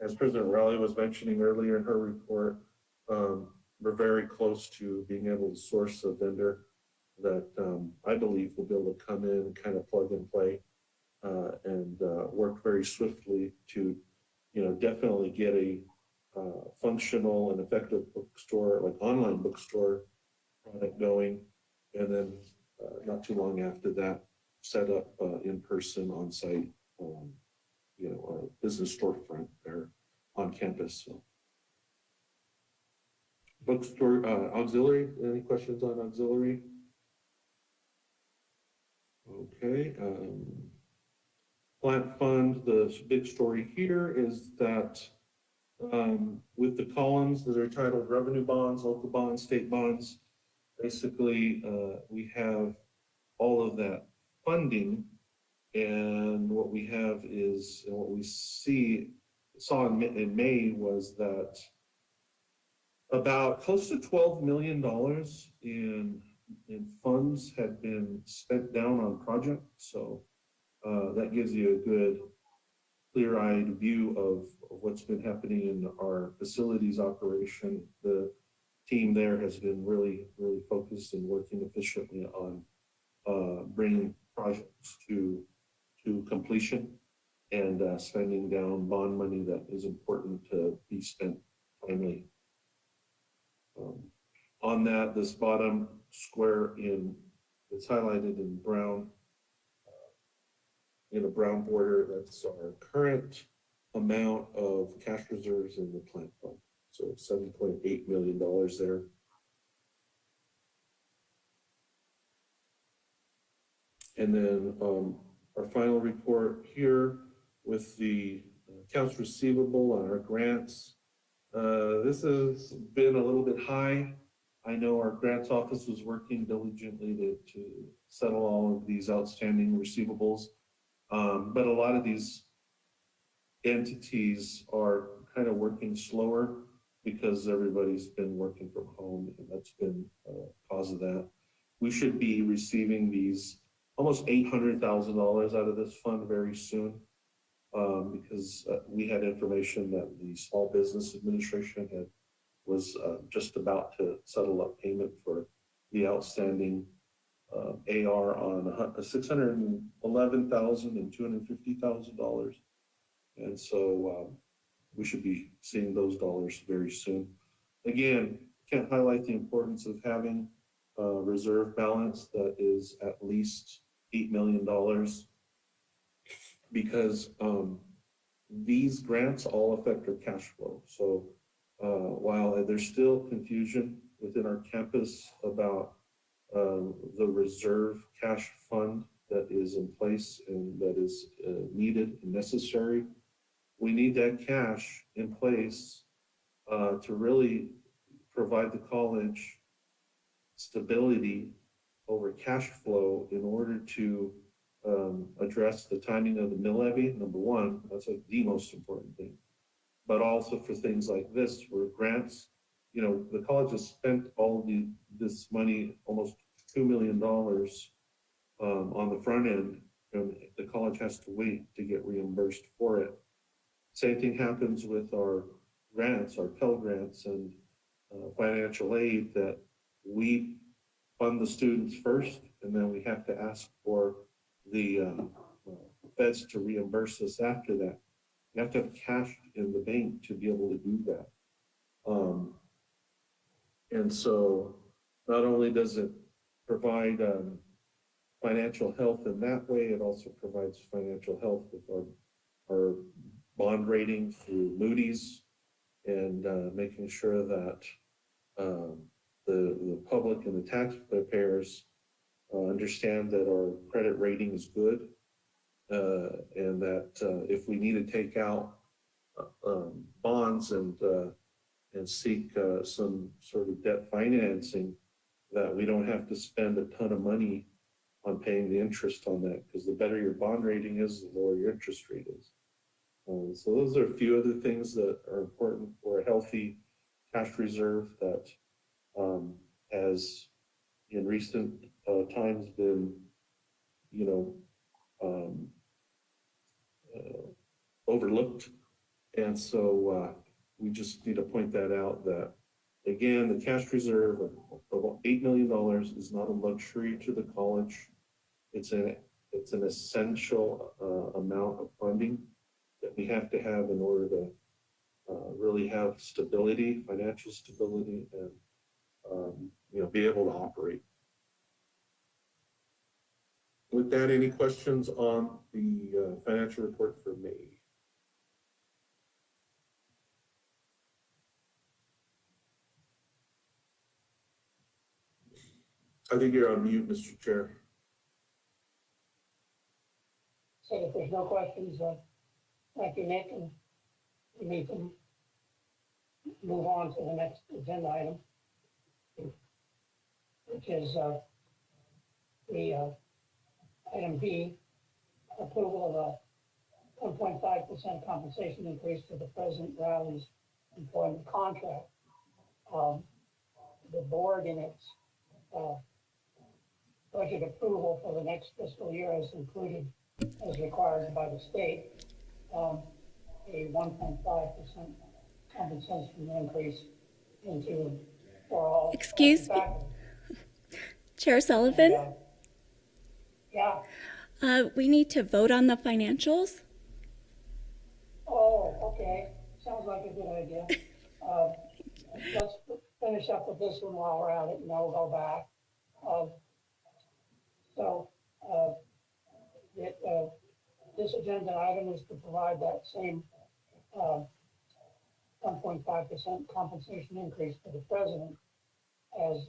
as President Raleigh was mentioning earlier in her report, we're very close to being able to source a vendor that I believe will be able to come in and kind of plug and play and work very swiftly to, you know, definitely get a functional and effective bookstore, like online bookstore product going. And then not too long after that, set up in person on site, you know, a business storefront there on campus. So. Bookstore, auxiliary, any questions on auxiliary? Okay. Plant fund, the big story here is that with the columns that are titled revenue bonds, local bonds, state bonds, basically we have all of that funding, and what we have is, and what we saw in May was that about close to $12 million in funds had been spent down on projects. So that gives you a good clear-eyed view of what's been happening in our facilities operation. The team there has been really, really focused and working efficiently on bringing projects to completion and spending down bond money that is important to be spent timely. On that, this bottom square it's highlighted in brown, in a brown border. That's our current amount of cash reserves in the plant fund. So $7.8 million there. And then our final report here with the accounts receivable on our grants. This has been a little bit high. I know our grants office was working diligently to settle all of these outstanding receivables. But a lot of these entities are kind of working slower because everybody's been working from home, and that's been a cause of that. We should be receiving these almost $800,000 out of this fund very soon, because we had information that the Small Business Administration was just about to settle up payment for the outstanding AR on $611,000 and $250,000. And so we should be seeing those dollars very soon. Again, can't highlight the importance of having a reserve balance that is at least $8 million, because these grants all affect our cash flow. So while there's still confusion within our campus about the reserve cash fund that is in place and that is needed and necessary, we need that cash in place to really provide the college stability over cash flow in order to address the timing of the mill levy. Number one, that's like the most important thing. But also for things like this, where grants, you know, the college has spent all this money, almost $2 million on the front end, and the college has to wait to get reimbursed for it. Same thing happens with our grants, our Pell grants and financial aid, that we fund the students first, and then we have to ask for the feds to reimburse us after that. You have to have cash in the bank to be able to do that. And so not only does it provide financial health in that way, it also provides financial health with our bond rating through Moody's, and making sure that the public and the taxpayers understand that our credit rating is good, and that if we need to take out bonds and seek some sort of debt financing, that we don't have to spend a ton of money on paying the interest on that, because the better your bond rating is, the lower your interest rate is. So those are a few other things that are important for a healthy cash reserve that has in recent times been, overlooked. And so we just need to point that out, that again, the cash reserve of $8 million is not a luxury to the college. It's an essential amount of funding that we have to have in order to really have stability, financial stability, and be able to operate. With that, any questions on the financial report for May? I think you're on mute, Mr. Chair. So if there's no questions, thank you, Nick, and we need to move on to the next agenda item, which is the item B, approval of a 1.5% compensation increase to the President Riley's employment contract. The board, in its budget approval for the next fiscal year, has included, as required by the state, a 1.5% compensation increase for all. Excuse me, Chair Sullivan? And, yeah. We need to vote on the financials. Oh, okay. Sounds like a good idea. Let's finish up with this one while we're at it, and then we'll go back. This agenda item is to provide that same 1.5% compensation increase for the president, as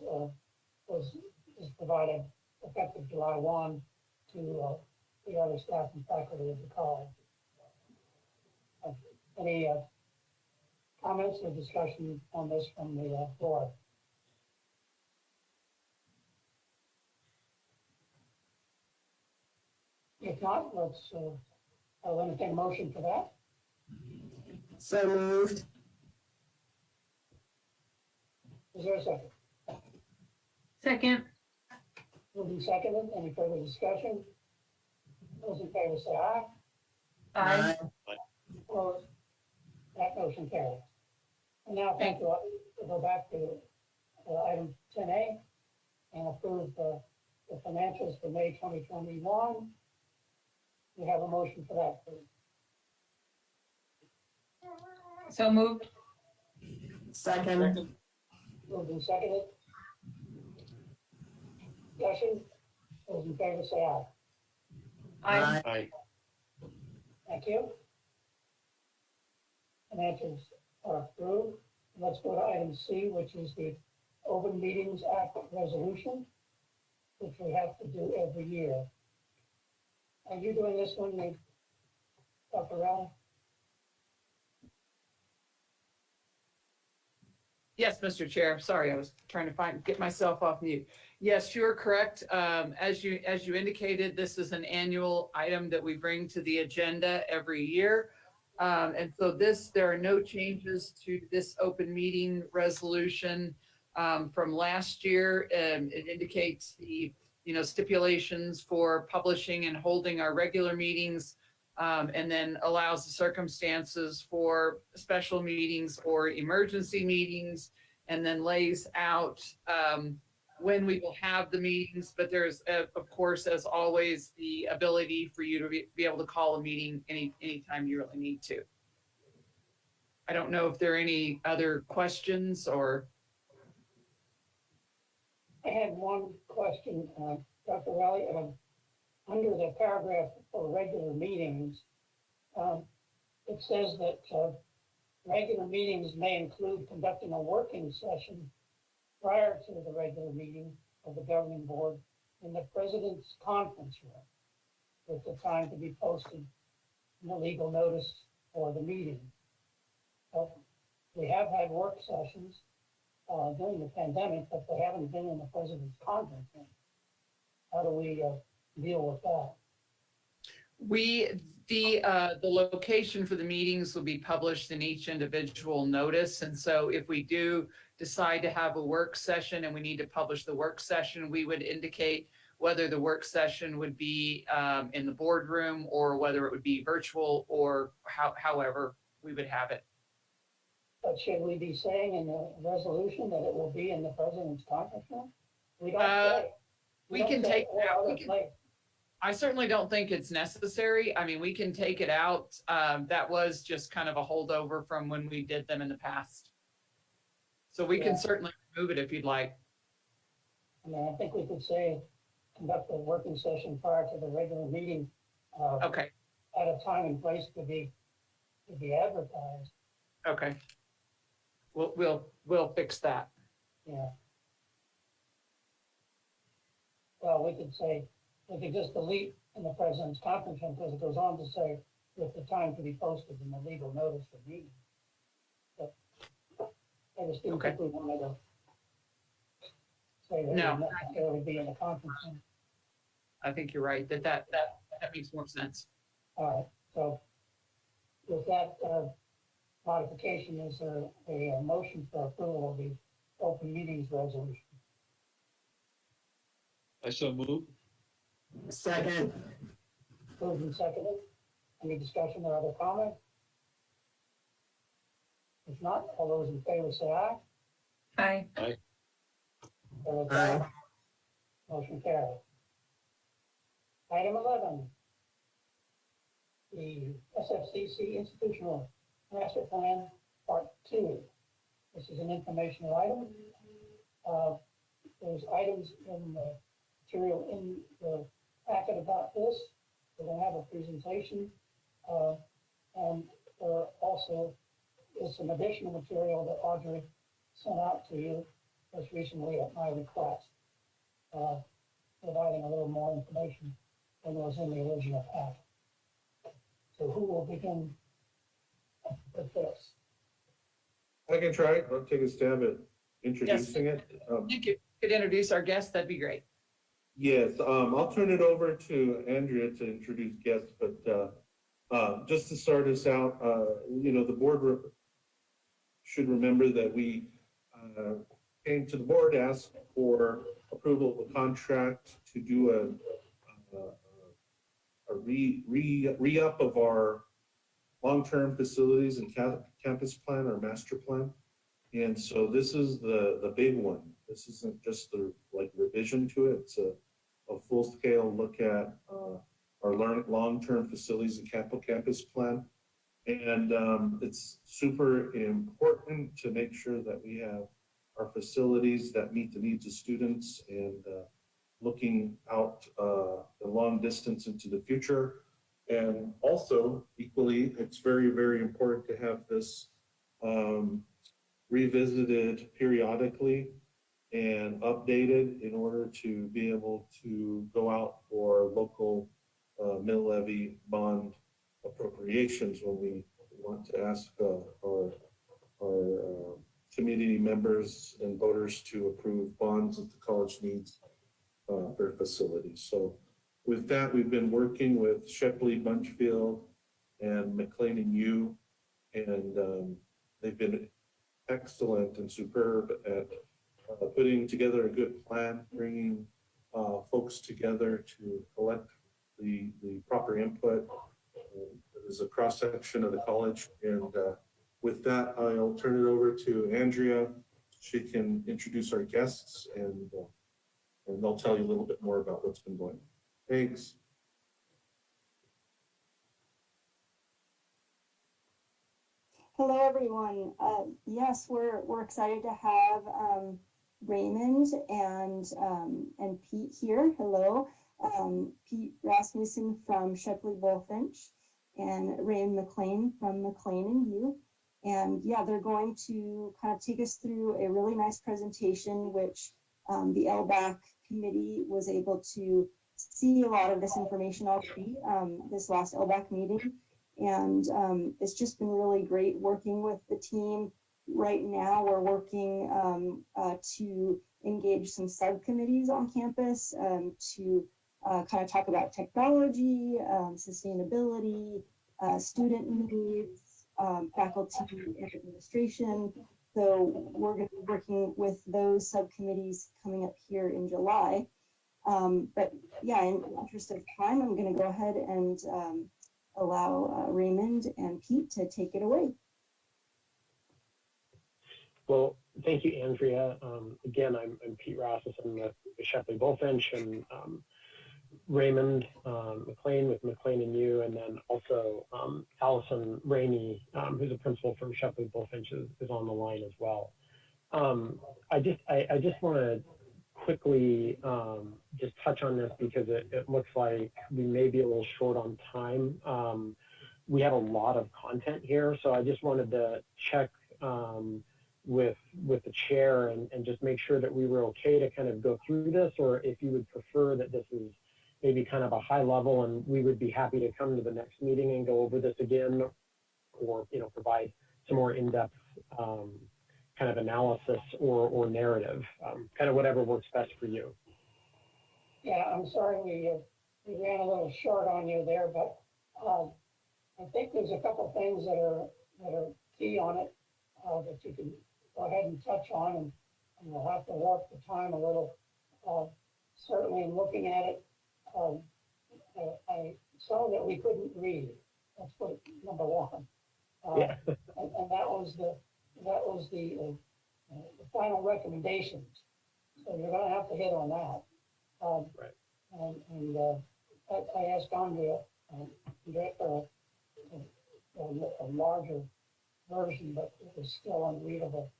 is provided effective July 1 to the other staff and faculty of the college. Any comments or discussion on this from the floor? If not, I'll entertain a motion for that. So moved. Is there a second? Second. Moved and seconded. Any further discussion? Those in favor say aye. Aye. Opposed? That motion carries. And now, thank you. We'll go back to item 10A and approve the financials for May 2021. We have a motion for that, please. So moved. Second. Moved and seconded. Discussion? Those in favor say aye. Aye. Aye. Thank you. Financials are approved. Let's go to item C, which is the Open Meetings Act resolution, which we have to do every year. Are you doing this one, Dr. Rowell? Yes, Mr. Chair. Sorry, I was trying to get myself off mute. Yes, you're correct. As you indicated, this is an annual item that we bring to the agenda every year. And so there are no changes to this open meeting resolution from last year. It indicates the stipulations for publishing and holding our regular meetings, and then allows the circumstances for special meetings or emergency meetings, and then lays out when we will have the meetings, but there's, of course, as always, the ability for you to be able to call a meeting anytime you really need to. I don't know if there are any other questions or. I had one question, Dr. Riley, under the paragraph for regular meetings, it says that regular meetings may include conducting a working session prior to the regular meeting of the governing board in the president's conference room with the time to be posted in the legal notice for the meeting. We have had work sessions during the pandemic, but they haven't been in the president's conference room. How do we deal with that? The location for the meetings will be published in each individual notice. And so if we do decide to have a work session and we need to publish the work session, we would indicate whether the work session would be in the boardroom or whether it would be virtual or however we would have it. But should we be saying in the resolution that it will be in the president's conference room? We don't say. We can take it out. I certainly don't think it's necessary. I mean, we can take it out. That was just kind of a holdover from when we did them in the past. So we can certainly remove it if you'd like. I mean, I think we could say, conduct a working session prior to the regular meeting. Okay. At a time and place to be advertised. Okay. We'll fix that. Yeah. Well, we could say, we could just delete in the president's conference room because it goes on to say with the time to be posted in the legal notice of meeting. But I just didn't think we wanted to say that it would necessarily be in the conference room. I think you're right, that makes more sense. All right, so with that modification, is there a motion for approval of the open meetings resolution? I so move. Second. Moved and seconded. Any discussion or other comment? If not, all those in favor say aye. Aye. Aye. Those opposed? Motion carried. Item 11. The SFCC Institutional Master Plan, Part 2. This is an informational item. There's items in the material in the packet about this. We're going to have a presentation. And there also is some additional material that Audrey sent out to you just recently at my request, providing a little more information than was in the original packet. So who will begin with this? I can try. I'll take a stab at introducing it. If you could introduce our guest, that'd be great. Yes, I'll turn it over to Andrea to introduce guests, but just to start us out, the board should remember that we came to the board, asked for approval of a contract to do a re-up of our long-term facilities and campus plan, our master plan. And so this is the big one. This isn't just the revision to it. It's a full-scale look at our long-term facilities and campus plan. And it's super important to make sure that we have our facilities that meet the needs of students and looking out the long distance into the future. And also, equally, it's very, very important to have this revisited periodically and updated in order to be able to go out for local mill levy bond appropriations when we want to ask our community members and voters to approve bonds that the college needs for facilities. So with that, we've been working with Shepley, Bunchfield, and McLean and U, and they've been excellent and superb at putting together a good plan, bringing folks together to collect the proper input. There's a cross-section of the college, and with that, I'll turn it over to Andrea. She can introduce our guests and and they'll tell you a little bit more about what's been going on. Thanks. Hello, everyone. Yes, we're excited to have Raymond and Pete here. Hello, Pete Rasmussen from Shepley Bullfinch and Raymond McLean from McLean and You. And yeah, they're going to kind of take us through a really nice presentation, which the LBAC committee was able to see a lot of this information already this last LBAC meeting. And it's just been really great working with the team. Right now, we're working to engage some subcommittees on campus to kind of talk about technology, sustainability, student needs, faculty and administration. So we're going to be working with those subcommittees coming up here in July. But yeah, in the interest of time, I'm going to go ahead and allow Raymond and Pete to take it away. Well, thank you, Andrea. Again, I'm Pete Rasmussen with Shepley Bullfinch, and Raymond McLean with McLean and You, and then also Allison Rainey, who's a principal from Shepley Bullfinch, is on the line as well. I just want to quickly just touch on this because it looks like we may be a little short on time. We have a lot of content here, so I just wanted to check with the chair and just make sure that we were okay to kind of go through this, or if you would prefer that this is maybe kind of a high level and we would be happy to come to the next meeting and go over this again, or provide some more in-depth kind of analysis or narrative, kind of whatever works best for you. Yeah, I'm sorry we ran a little short on you there, but I think there's a couple things that are key on it that you can go ahead and touch on, and we'll have to warp the time a little. Certainly in looking at it, I saw that we couldn't read. That's what number one. Yeah. And that was the final recommendations. So you're going to have to hit on that. Right. And I asked Andrea to get a larger version, but it was still unreadable.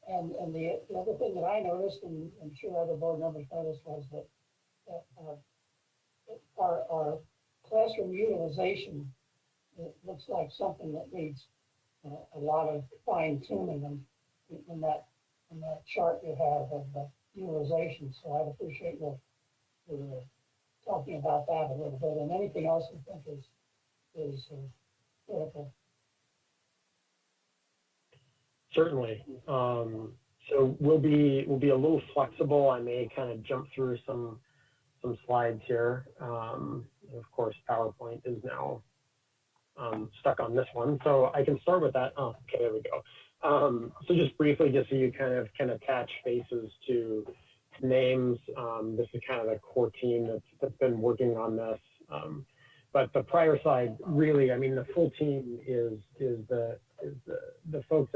And the other thing that I noticed, and I'm sure other board members noticed, was that our classroom utilization, it looks like something that needs a lot of fine tuning in that chart you have of the utilization. So I'd appreciate your talking about that a little bit, and anything else you think is critical. Certainly. So we'll be a little flexible. I may kind of jump through some slides here. Of course, PowerPoint is now stuck on this one, so I can start with that. Oh, okay, there we go. So just briefly, just so you kind of can attach faces to names. This is kind of the core team that's been working on this. But the prior slide, really, I mean, the full team is the folks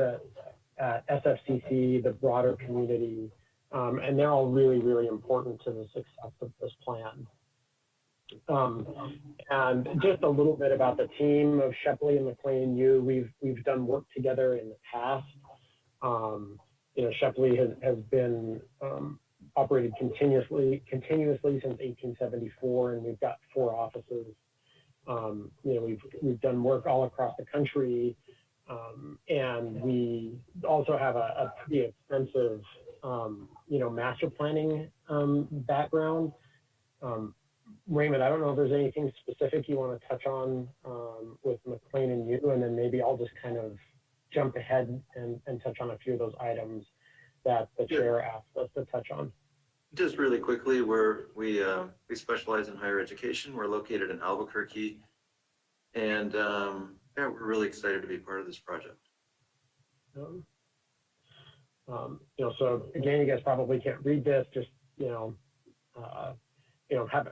at SFCC, the broader community, and they're all really, really important to the success of this plan. And just a little bit about the team of Shepley and McLean You. We've done work together in the past. Shepley has been operated continuously since 1874, and we've got 4 offices. We've done work all across the country, and we also have a pretty extensive, master planning background. Raymond, I don't know if there's anything specific you want to touch on with McLean and You, and then maybe I'll just kind of jump ahead and touch on a few of those items that the chair asked us to touch on. Just really quickly, we specialize in higher education. We're located in Albuquerque, and we're really excited to be part of this project. So again, you guys probably can't read this. Just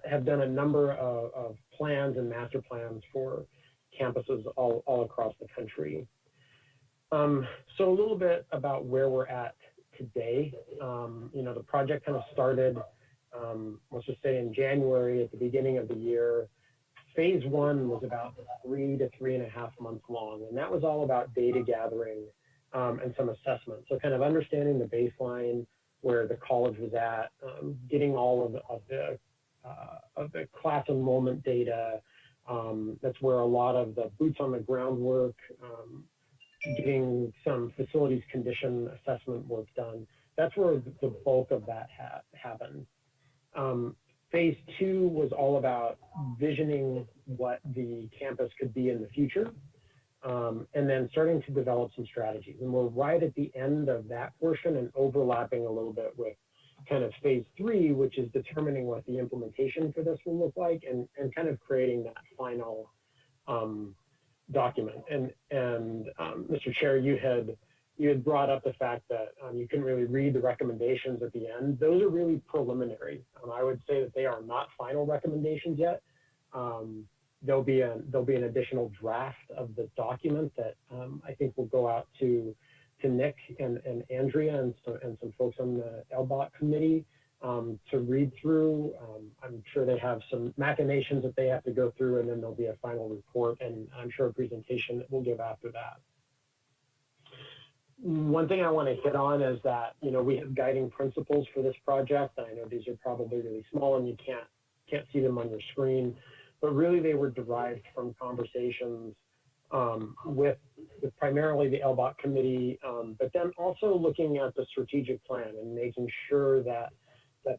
have done a number of plans and master plans for campuses all across the country. So a little bit about where we're at today. The project kind of started, let's just say in January at the beginning of the year. Phase one was about 3 to 3.5 months long, and that was all about data gathering and some assessment. So kind of understanding the baseline, where the college was at, getting all of the class enrollment data. That's where a lot of the boots on the ground work, getting some facilities condition assessment work done. That's where the bulk of that happened. Phase two was all about visioning what the campus could be in the future, and then starting to develop some strategies. And we're right at the end of that portion and overlapping a little bit with kind of phase three, which is determining what the implementation for this will look like, and kind of creating that final document. And Mr. Chair, you had brought up the fact that you couldn't really read the recommendations at the end. Those are really preliminary. I would say that they are not final recommendations yet. There'll be an additional draft of the document that I think will go out to Nick and Andrea and some folks on the LBOT committee to read through. I'm sure they have some machinations that they have to go through, and then there'll be a final report, and I'm sure a presentation that we'll give after that. One thing I want to hit on is that, we have guiding principles for this project. I know these are probably really small and you can't see them on your screen, but really they were derived from conversations with primarily the LBOT committee, but then also looking at the strategic plan and making sure that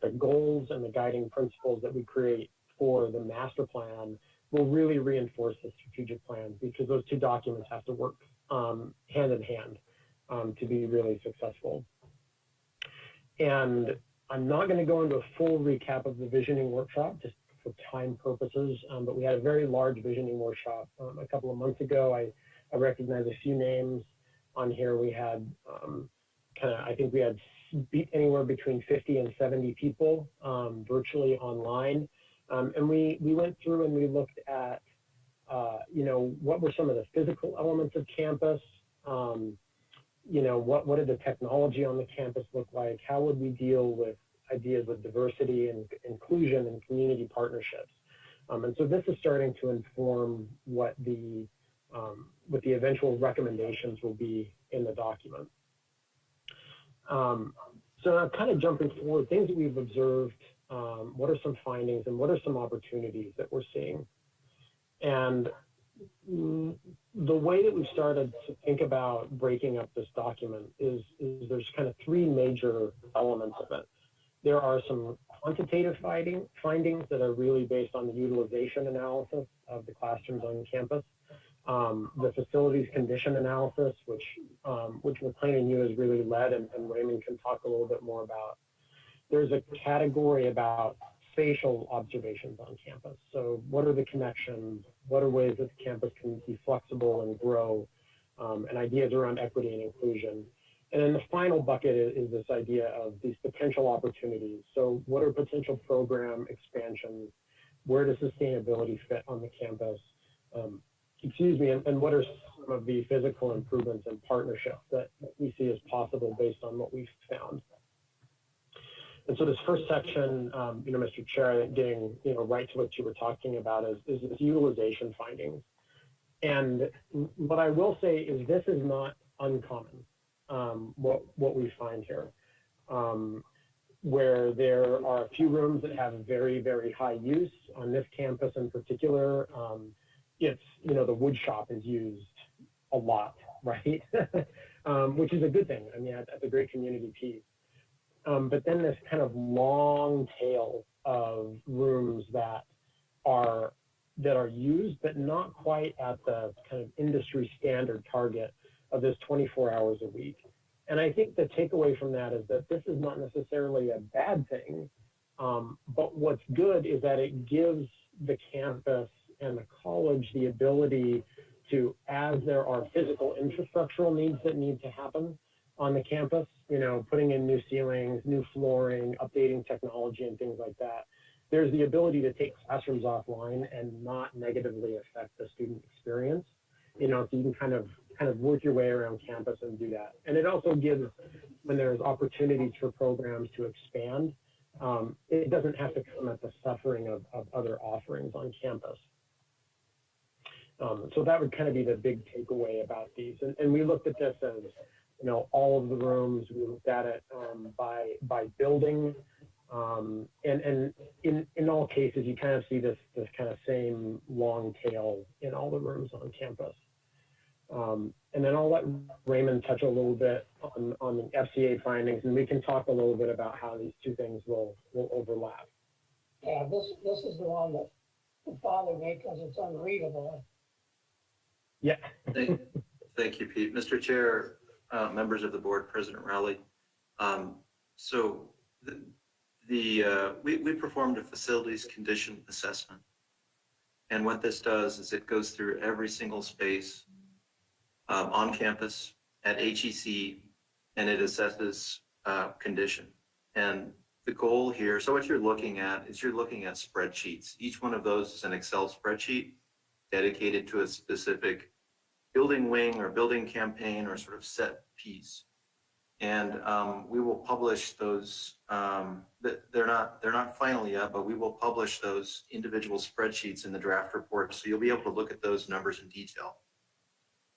the goals and the guiding principles that we create for the master plan will really reinforce the strategic plan, because those two documents have to work hand in hand to be really successful. And I'm not going to go into a full recap of the visioning workshop just for time purposes, but we had a very large visioning workshop a couple of months ago. I recognize a few names on here. We had I think we had anywhere between 50 and 70 people virtually online. And we went through and we looked at, what were some of the physical elements of campus? What did the technology on the campus look like? How would we deal with ideas of diversity and inclusion and community partnerships? And so this is starting to inform what the eventual recommendations will be in the document. So I'm kind of jumping forward, things that we've observed, what are some findings and what are some opportunities that we're seeing? And the way that we've started to think about breaking up this document is there's kind of three major elements of it. There are some quantitative findings that are really based on the utilization analysis of the classrooms on campus. The facilities condition analysis, which McLean and you has really led, and Raymond can talk a little bit more about. There's a category about spatial observations on campus. So what are the connections? What are ways that the campus can be flexible and grow? And ideas around equity and inclusion. And then the final bucket is this idea of these potential opportunities. So what are potential program expansions? Where does sustainability fit on the campus? And what are some of the physical improvements and partnerships that we see as possible based on what we've found? And so this first section, Mr. Chair, getting right to what you were talking about is this utilization findings. And what I will say is this is not uncommon, what we find here, where there are a few rooms that have very, very high use. On this campus in particular, it's, the wood shop is used a lot, right? Which is a good thing. I mean, that's a great community piece. But then this kind of long tail of rooms that are used, but not quite at the kind of industry standard target of this 24 hours a week. And I think the takeaway from that is that this is not necessarily a bad thing, but what's good is that it gives the campus and the college the ability to, as there are physical infrastructural needs that need to happen on the campus, putting in new ceilings, new flooring, updating technology and things like that, there's the ability to take classrooms offline and not negatively affect the student experience. So you can kind of work your way around campus and do that. And it also gives when there's opportunities for programs to expand, it doesn't have to come at the suffering of other offerings on campus. So that would kind of be the big takeaway about these. And we looked at this as, you know, all of the rooms. We looked at it by building. And in all cases, you kind of see this kind of same long tail in all the rooms on campus. And then I'll let Raymond touch a little bit on the FCA findings, and we can talk a little bit about how these two things will overlap. Yeah, this is the one that would bother me because it's unreadable. Yeah. Thank you, Pete. Mr. Chair, members of the board, President Rowley. So we performed a facilities condition assessment. And what this does is it goes through every single space on campus at HEC, and it assesses condition. And the goal here, so what you're looking at is you're looking at spreadsheets. Each one of those is an Excel spreadsheet dedicated to a specific building wing or building campaign or sort of set piece. And we will publish those, they're not final yet, but we will publish those individual spreadsheets in the draft report. So you'll be able to look at those numbers in detail.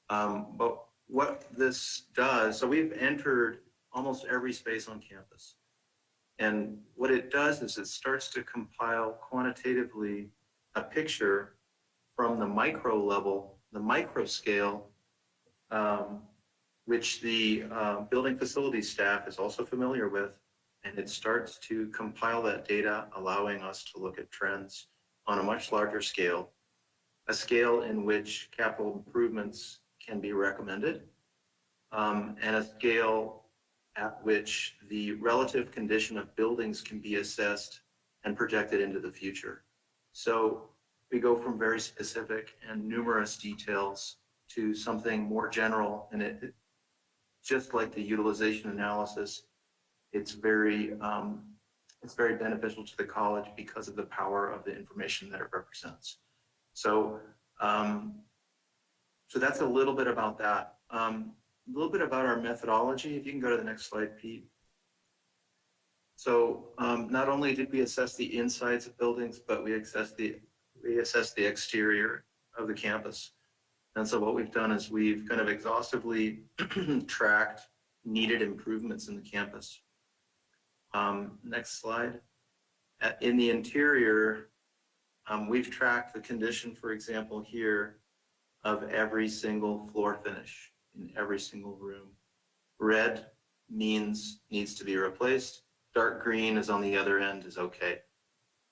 But what this does, so we've entered almost every space on campus. And what it does is it starts to compile quantitatively a picture from the micro level, the micro scale, which the building facilities staff is also familiar with. And it starts to compile that data, allowing us to look at trends on a much larger scale, a scale in which capital improvements can be recommended, and a scale at which the relative condition of buildings can be assessed and projected into the future. So we go from very specific and numerous details to something more general, and it just like the utilization analysis, it's very beneficial to the college because of the power of the information that it represents. So, so that's a little bit about that. A little bit about our methodology. If you can go to the next slide, Pete. So not only did we assess the insides of buildings, but we assessed the exterior of the campus. And so what we've done is we've kind of exhaustively tracked needed improvements in the campus. Next slide. In the interior, we've tracked the condition, for example, here of every single floor finish in every single room. Red means needs to be replaced. Dark green is on the other end is okay.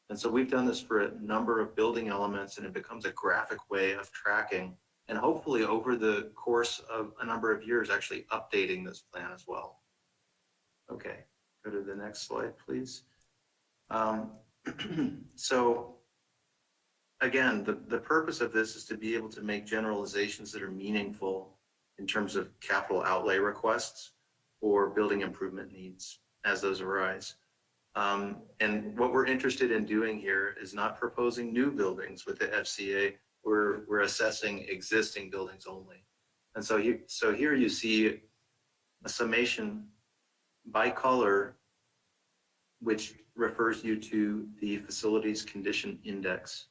And so we've done this for a number of building elements, and it becomes a graphic way of tracking, and hopefully over the course of a number of years, actually updating this plan as well. Okay, go to the next slide, please. So again, the purpose of this is to be able to make generalizations that are meaningful in terms of capital outlay requests or building improvement needs as those arise. And what we're interested in doing here is not proposing new buildings with the FCA. We're assessing existing buildings only. And so here you see a summation by color, which refers you to the facilities condition index.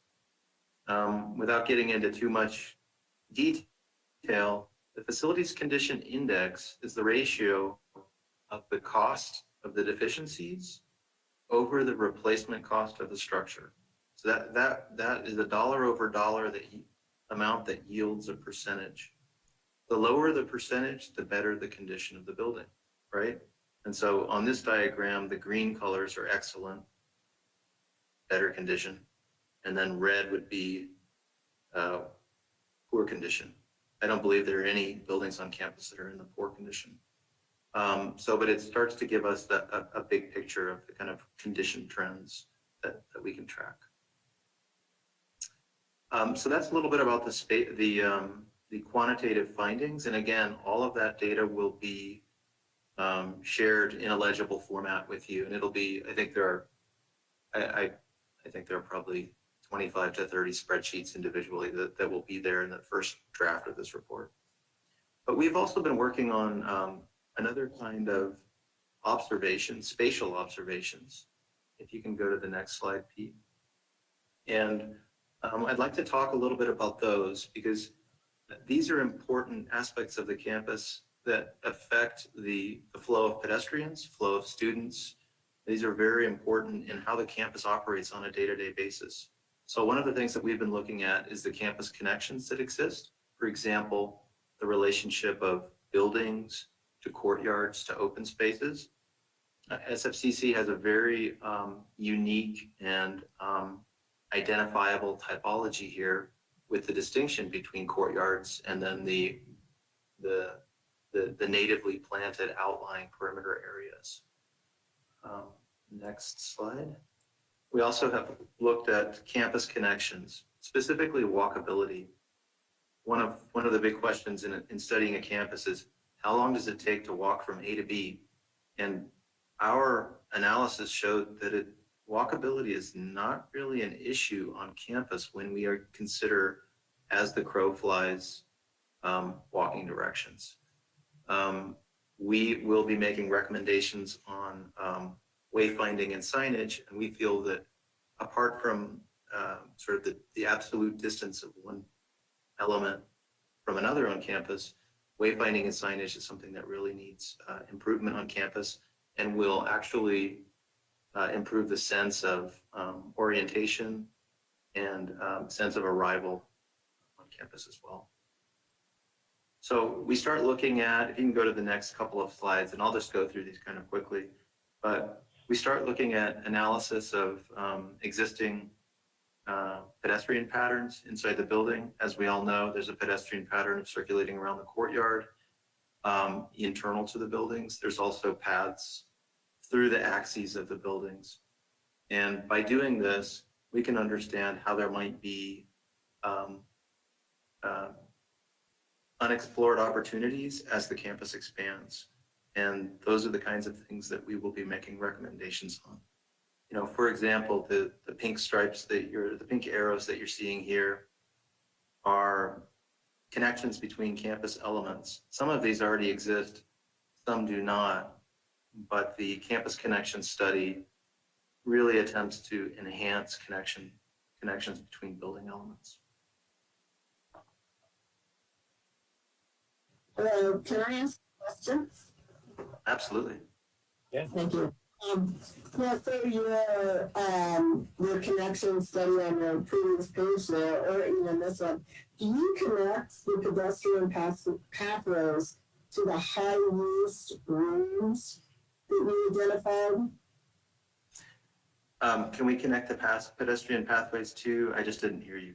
Without getting into too much detail, the facilities condition index is the ratio of the cost of the deficiencies over the replacement cost of the structure. So that is a dollar over dollar amount that yields a percentage. The lower the percentage, the better the condition of the building, right? And so on this diagram, the green colors are excellent, better condition, and then red would be poor condition. I don't believe there are any buildings on campus that are in the poor condition. But it starts to give us a big picture of the kind of condition trends that we can track. So that's a little bit about the quantitative findings. And again, all of that data will be shared in a legible format with you. And it'll be, I think there are probably 25 to 30 spreadsheets individually that will be there in the first draft of this report. But we've also been working on another kind of observations, spatial observations. If you can go to the next slide, Pete. And I'd like to talk a little bit about those because these are important aspects of the campus that affect the flow of pedestrians, flow of students. These are very important in how the campus operates on a day-to-day basis. So one of the things that we've been looking at is the campus connections that exist. For example, the relationship of buildings to courtyards to open spaces. SFCC has a very unique and identifiable typology here with the distinction between courtyards and then the natively planted outlying perimeter areas. Next slide. We also have looked at campus connections, specifically walkability. One of the big questions in studying a campus is how long does it take to walk from A to B? And our analysis showed that walkability is not really an issue on campus when we consider as the crow flies walking directions. We will be making recommendations on wayfinding and signage, and we feel that apart from sort of the absolute distance of one element from another on campus, wayfinding and signage is something that really needs improvement on campus and will actually improve the sense of orientation and sense of arrival on campus as well. So we start looking at, if you can go to the next couple of slides, and I'll just go through these kind of quickly, but we start looking at analysis of existing pedestrian patterns inside the building. As we all know, there's a pedestrian pattern of circulating around the courtyard internal to the buildings. There's also paths through the axes of the buildings. And by doing this, we can understand how there might be unexplored opportunities as the campus expands. And those are the kinds of things that we will be making recommendations on. You know, for example, the pink stripes the pink arrows that you're seeing here are connections between campus elements. Some of these already exist, some do not, but the campus connection study really attempts to enhance connections between building elements. Hello, can I ask a question? Absolutely. Yeah. Thank you. Yeah, so your connection study on the previous page there, or even this one, do you connect the pedestrian pathways to the high-use rooms that you identified? Can we connect the pedestrian pathways to? I just didn't hear you.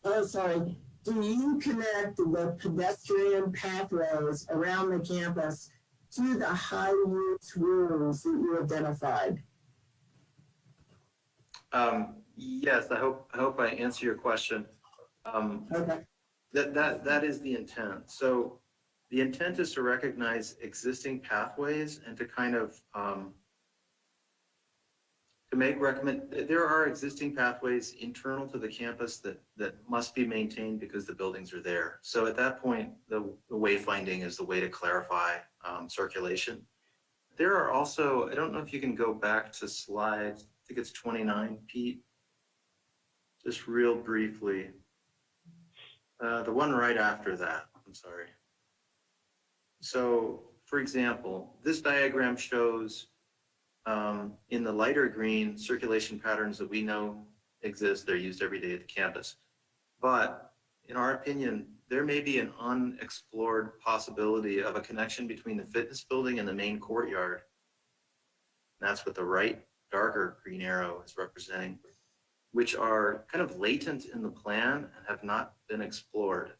Oh, sorry. Do you connect the pedestrian pathways around the campus to the high-use rooms that you identified? Yes, I hope I answer your question. Okay. That is the intent. So the intent is to recognize existing pathways and to kind of to make there are existing pathways internal to the campus that must be maintained because the buildings are there. So at that point, the wayfinding is the way to clarify circulation. There are also, I don't know if you can go back to slide, I think it's 29, Pete, just real briefly. The one right after that, I'm sorry. So for example, this diagram shows in the lighter green circulation patterns that we know exist. They're used every day at the campus. But in our opinion, there may be an unexplored possibility of a connection between the fitness building and the main courtyard. And that's what the right darker green arrow is representing, which are kind of latent in the plan and have not been explored.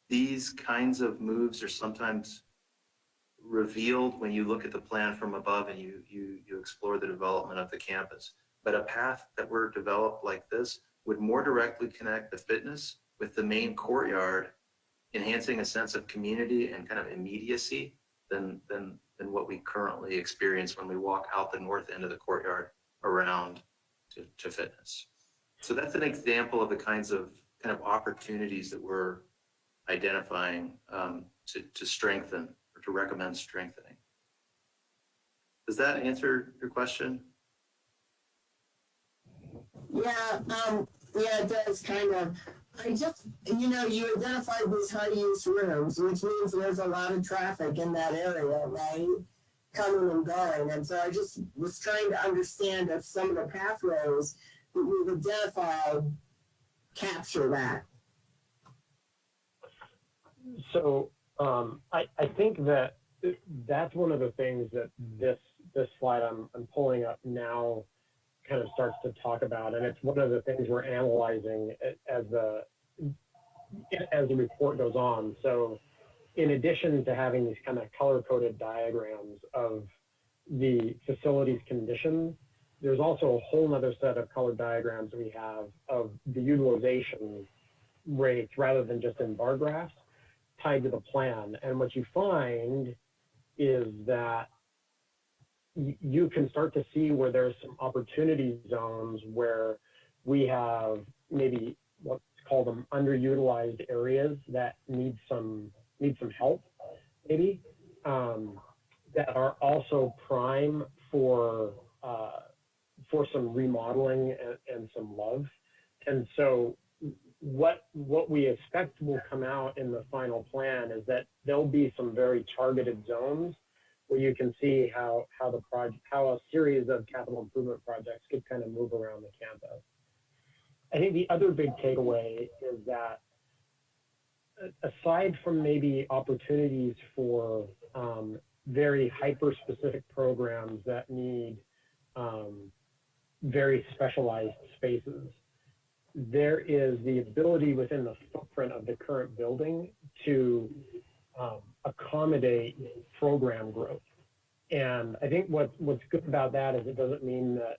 These kinds of moves are sometimes revealed when you look at the plan from above and you explore the development of the campus. But a path that were developed like this would more directly connect the fitness with the main courtyard, enhancing a sense of community and kind of immediacy than what we currently experience when we walk out the north end of the courtyard around to fitness. So that's an example of the kinds of opportunities that we're identifying to strengthen or to recommend strengthening. Does that answer your question? Yeah, yeah, it does kind of. I just, you identified these high use rooms, which means there's a lot of traffic in that area, right? Coming and going. And so I just was trying to understand if some of the pathways that we've identified capture that. So I think that that's one of the things that this slide I'm pulling up now kind of starts to talk about, and it's one of the things we're analyzing as the report goes on. So in addition to having these kind of color-coded diagrams of the facility's conditions, there's also a whole other set of colored diagrams we have of the utilization rates rather than just in bar graphs tied to the plan. And what you find is that you can start to see where there's some opportunity zones where we have maybe let's call them underutilized areas that need some help, maybe that are also prime for some remodeling and some love. And so what we expect will come out in the final plan is that there'll be some very targeted zones where you can see how a series of capital improvement projects could kind of move around the campus. I think the other big takeaway is that aside from maybe opportunities for very hyper-specific programs that need very specialized spaces, there is the ability within the footprint of the current building to accommodate program growth. And I think what's good about that is it doesn't mean that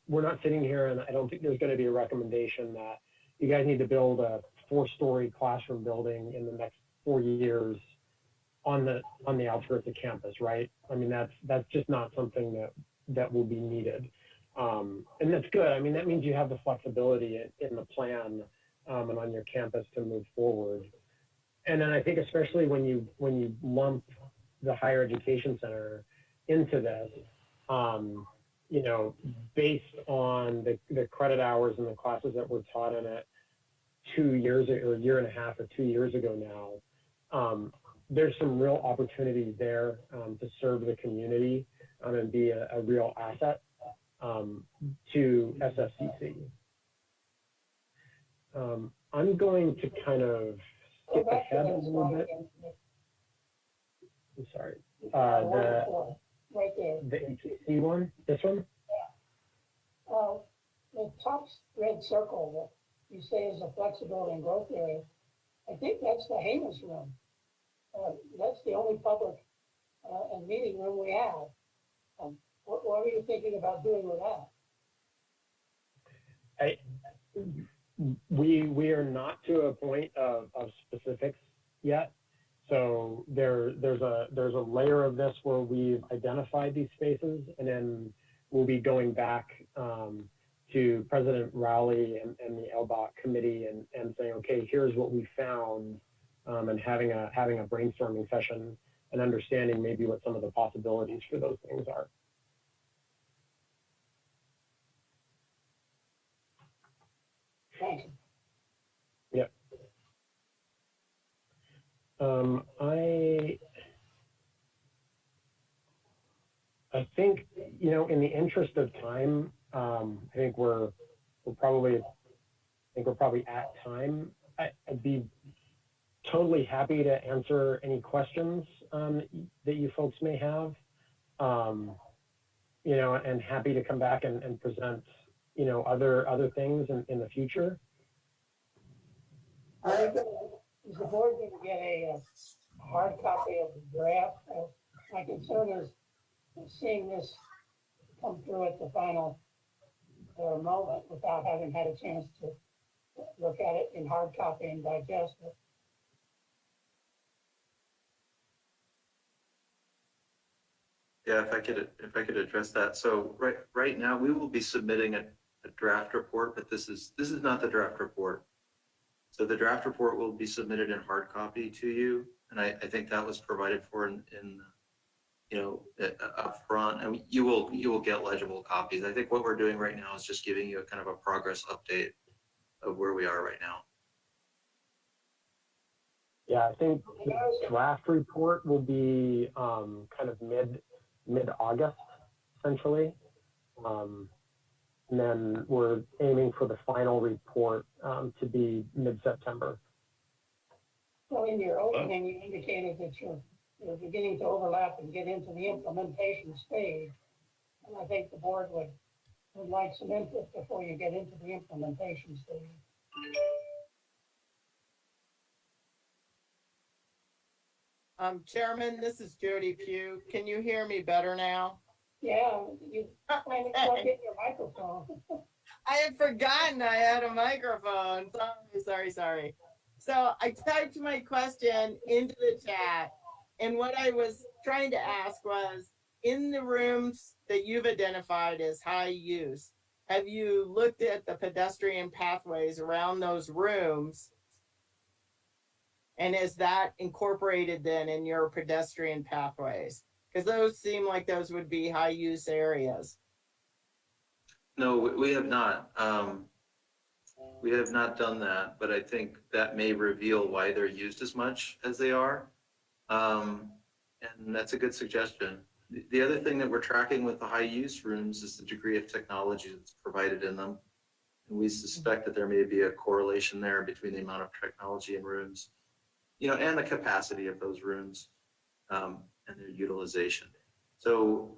we're not sitting here, and I don't think there's going to be a recommendation that you guys need to build a 4-story classroom building in the next 4 years on the outskirts of campus, right? I mean, that's just not something that will be needed. And that's good. I mean, that means you have the flexibility in the plan and on your campus to move forward. And then I think especially when you lump the higher education center into this, based on the credit hours and the classes that were taught in it 2 years or a year and a half or 2 years ago now, there's some real opportunities there to serve the community and be a real asset to SFCC. I'm going to kind of skip ahead a little bit. I'm sorry. Right there. The HCC one, this one? The top red circle that you say is a flexibility and growth area, I think that's the Hamus room. That's the only public and meeting room we have. What are you thinking about doing with that? We are not to a point of specifics yet. So there's a layer of this where we've identified these spaces, and then we'll be going back to President Rowley and the LBOC committee and saying, okay, here's what we found, and having a brainstorming session and understanding maybe what some of the possibilities for those things are. Thank you. Yep. I think, in the interest of time, I think we're probably at time. I'd be totally happy to answer any questions that you folks may have, and happy to come back and present, other things in the future. Is the board going to get a hard copy of the draft? My concern is seeing this come through at the final moment without having had a chance to look at it in hard copy and digest it. Yeah, if I could address that. So right now we will be submitting a draft report, but this is not the draft report. So the draft report will be submitted in hard copy to you. And I think that was provided for in up front, and you will get legible copies. I think what we're doing right now is just giving you a kind of a progress update of where we are right now. Yeah, I think the draft report will be kind of mid-August, essentially. And then we're aiming for the final report to be mid-September. So in your opening, you indicated that you're beginning to overlap and get into the implementation stage. And I think the board would like some input before you get into the implementation stage. Chairman, this is Jody Pugh. Can you hear me better now? Yeah, you kind of plug in your microphone. I had forgotten I had a microphone. Sorry. So I typed my question into the chat, and what I was trying to ask was, in the rooms that you've identified as high use, have you looked at the pedestrian pathways around those rooms? And is that incorporated then in your pedestrian pathways? Because those seem like those would be high use areas. No, we have not. We have not done that, but I think that may reveal why they're used as much as they are. And that's a good suggestion. The other thing that we're tracking with the high use rooms is the degree of technology that's provided in them. And we suspect that there may be a correlation there between the amount of technology in rooms, and the capacity of those rooms, and their utilization. So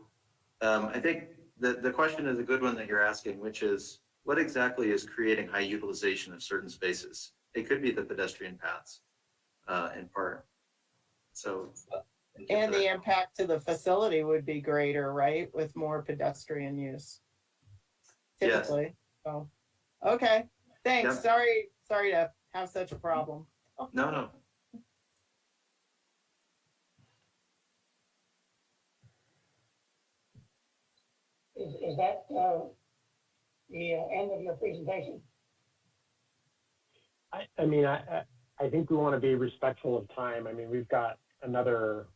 I think the question is a good one that you're asking, which is, what exactly is creating high utilization of certain spaces? It could be the pedestrian paths, in part. So. And the impact to the facility would be greater, right? With more pedestrian use. Typically. Yes. So, okay. Thanks. Yep. Sorry to have such a problem. No. Is that the end of your presentation? I think we want to be respectful of time. I mean, we've got another,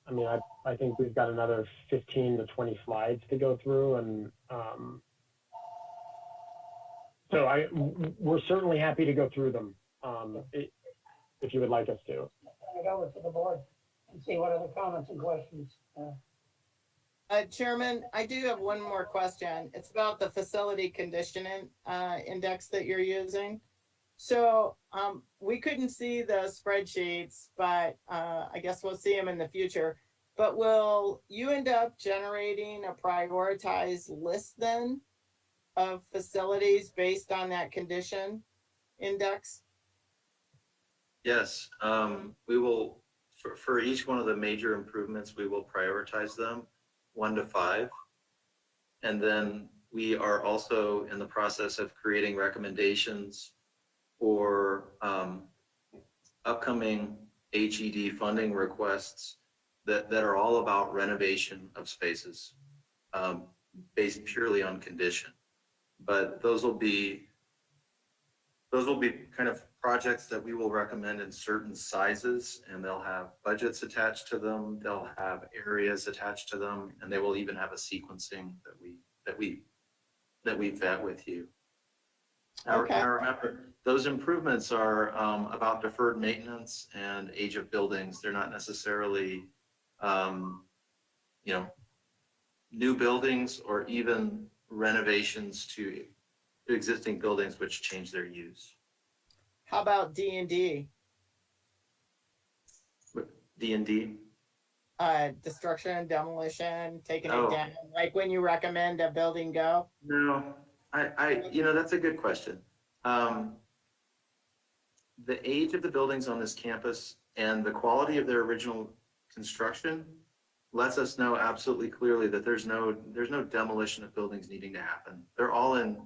I think we've got another 15 to 20 slides to go through. And so we're certainly happy to go through them if you would like us to. I go over to the board and see what other comments and questions. Chairman, I do have one more question. It's about the facility condition index that you're using. So we couldn't see the spreadsheets, but I guess we'll see them in the future. But will you end up generating a prioritized list then of facilities based on that condition index? Yes, we will, for each one of the major improvements, we will prioritize them 1 to 5. And then we are also in the process of creating recommendations for upcoming HED funding requests that are all about renovation of spaces, based purely on condition. But those will be kind of projects that we will recommend in certain sizes, and they'll have budgets attached to them, they'll have areas attached to them, and they will even have a sequencing that we vet with you. Okay. Now remember, those improvements are about deferred maintenance and age of buildings. They're not necessarily new buildings or even renovations to existing buildings which change their use. How about D&D? D&D? Destruction, demolition, taking Oh. it down, like when you recommend a building go? No, that's a good question. The age of the buildings on this campus and the quality of their original construction lets us know absolutely clearly that there's no demolition of buildings needing to happen. They're all in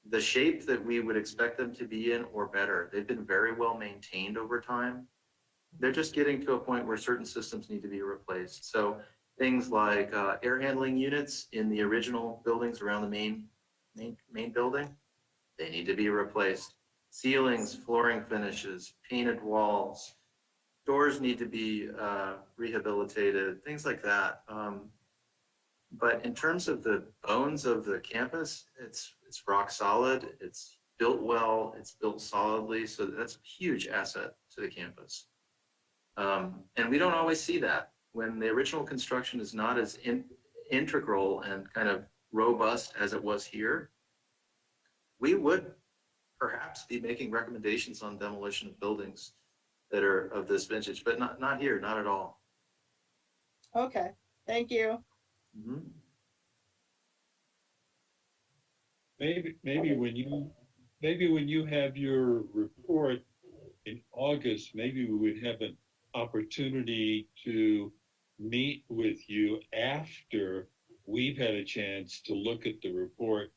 the shape that we would expect them to be in or better. They've been very well maintained over time. They're just getting to a point where certain systems need to be replaced. So things like air handling units in the original buildings around the main building, they need to be replaced. Ceilings, flooring finishes, painted walls, doors need to be rehabilitated, things like that. But in terms of the bones of the campus, it's rock solid, it's built well, it's built solidly, so that's a huge asset to the campus. And we don't always see that. When the original construction is not as integral and kind of robust as it was here, we would perhaps be making recommendations on demolition of buildings that are of this vintage, but not here, not at all. Okay, thank you. Mhm. Maybe when you have your report in August, maybe we would have an opportunity to meet with you after we've had a chance to look at the report.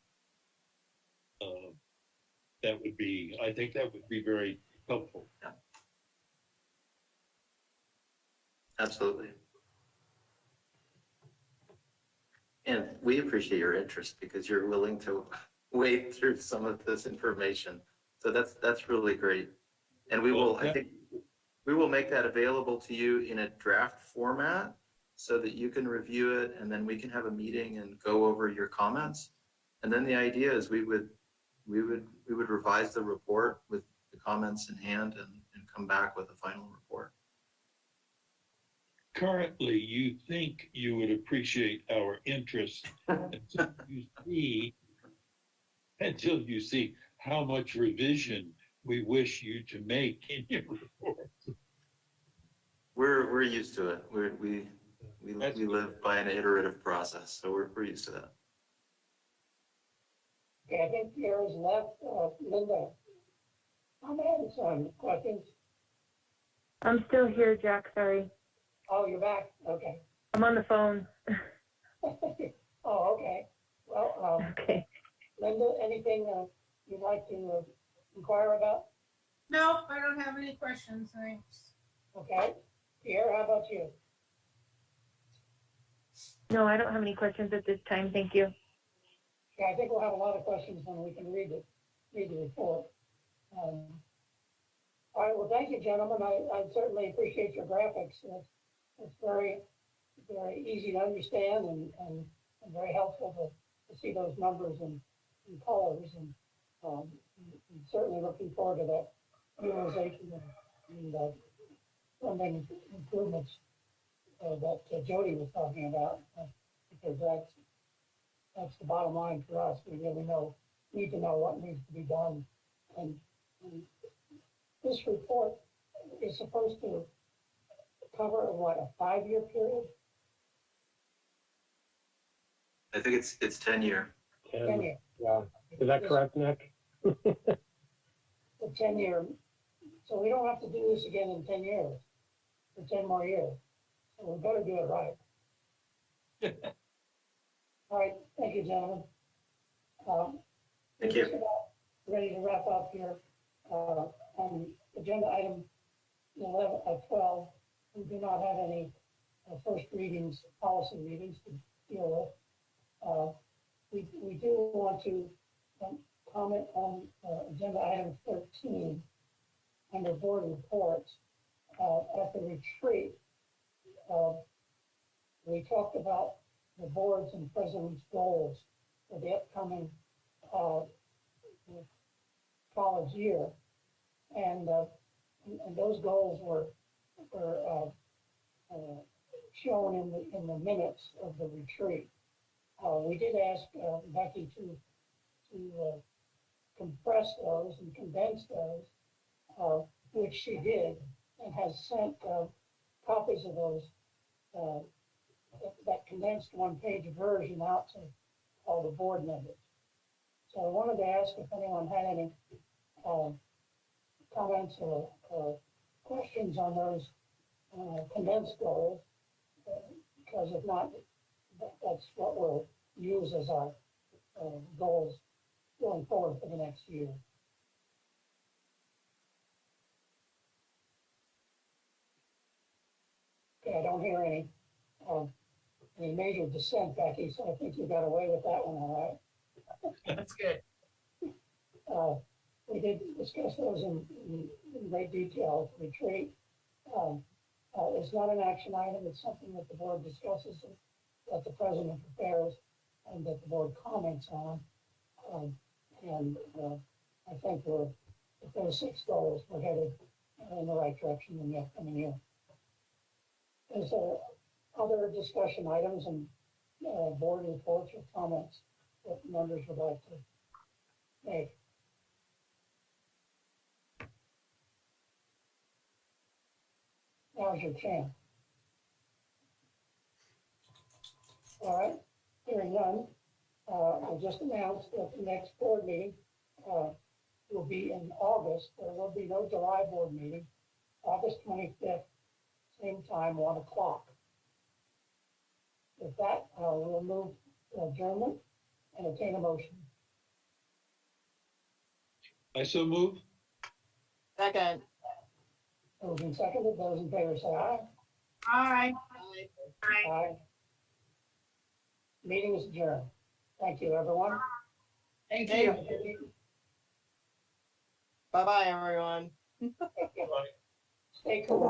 I think that would be very helpful. Yeah. Absolutely. And we appreciate your interest because you're willing to wade through some of this information. So that's really great. And we will, I think, we will make that available to you in a draft format so that you can review it, and then we can have a meeting and go over your comments. And then the idea is we would revise the report with the comments in hand and come back with a final report. Currently, you think you would appreciate our interest until you see how much revision we wish you to make in your report. We're used to it. We live by an iterative process, so we're used to that. Okay, I think Pierre's left. Linda, comments on questions? I'm still here, Jack, sorry. Oh, you're back, okay. I'm on the phone. Oh, okay. Well, Okay. Linda, anything you'd like to inquire about? No, I don't have any questions, thanks. Okay. Pierre, how about you? No, I don't have any questions at this time, thank you. Yeah, I think we'll have a lot of questions when we can read the report. All right, well, thank you, gentlemen. I certainly appreciate your graphics. It's very, very easy to understand and very helpful to see those numbers and colors. And certainly looking forward to that utilization and funding improvements that Jody was talking about, because that's the bottom line for us. We really need to know what needs to be done. And this report is supposed to cover a 5-year period? I think it's 10 year. 10 year. Yeah, is that correct, Nick? The 10 year. So we don't have to do this again in 10 years, for 10 more years. So we better do it right. All right, thank you, gentlemen. Thank we're you. just about ready to wrap up here. On agenda item 12, we do not have any first readings, policy readings to deal with. We do want to comment on agenda item 13 under board reports. At the retreat, we talked about the board's and president's goals for the upcoming college year, and those goals were shown in the minutes of the retreat. We did ask Becky to compress those and condense those, which she did, and has sent copies of those, that condensed one-page version out to all the board members. So I wanted to ask if anyone had any comments or questions on those condensed goals, because if not, that's what we'll use as our goals going forward for the next year. Okay, I don't hear any major dissent, Becky, so I think you got away with that one all right. That's good. We did discuss those in great detail at the retreat. It's not an action item, it's something that the board discusses, that the president prepares, and that the board comments on. I think if there's 6 goals, we're headed in the right direction in the upcoming year. Is there other discussion items and board reports or comments that members would like to make? Now's your chance. All right, hearing none, I'll just announce that the next board meeting will be in August. There will be no July board meeting, August 25th, same time, 1 o'clock. With that, we'll move to adjournment and obtain a motion. I so move. Second. Moved and seconded, those in favor say aye. Aye. Aye. Meeting is adjourned. Thank you, everyone. Thank you. Bye-bye, everyone. Stay cool.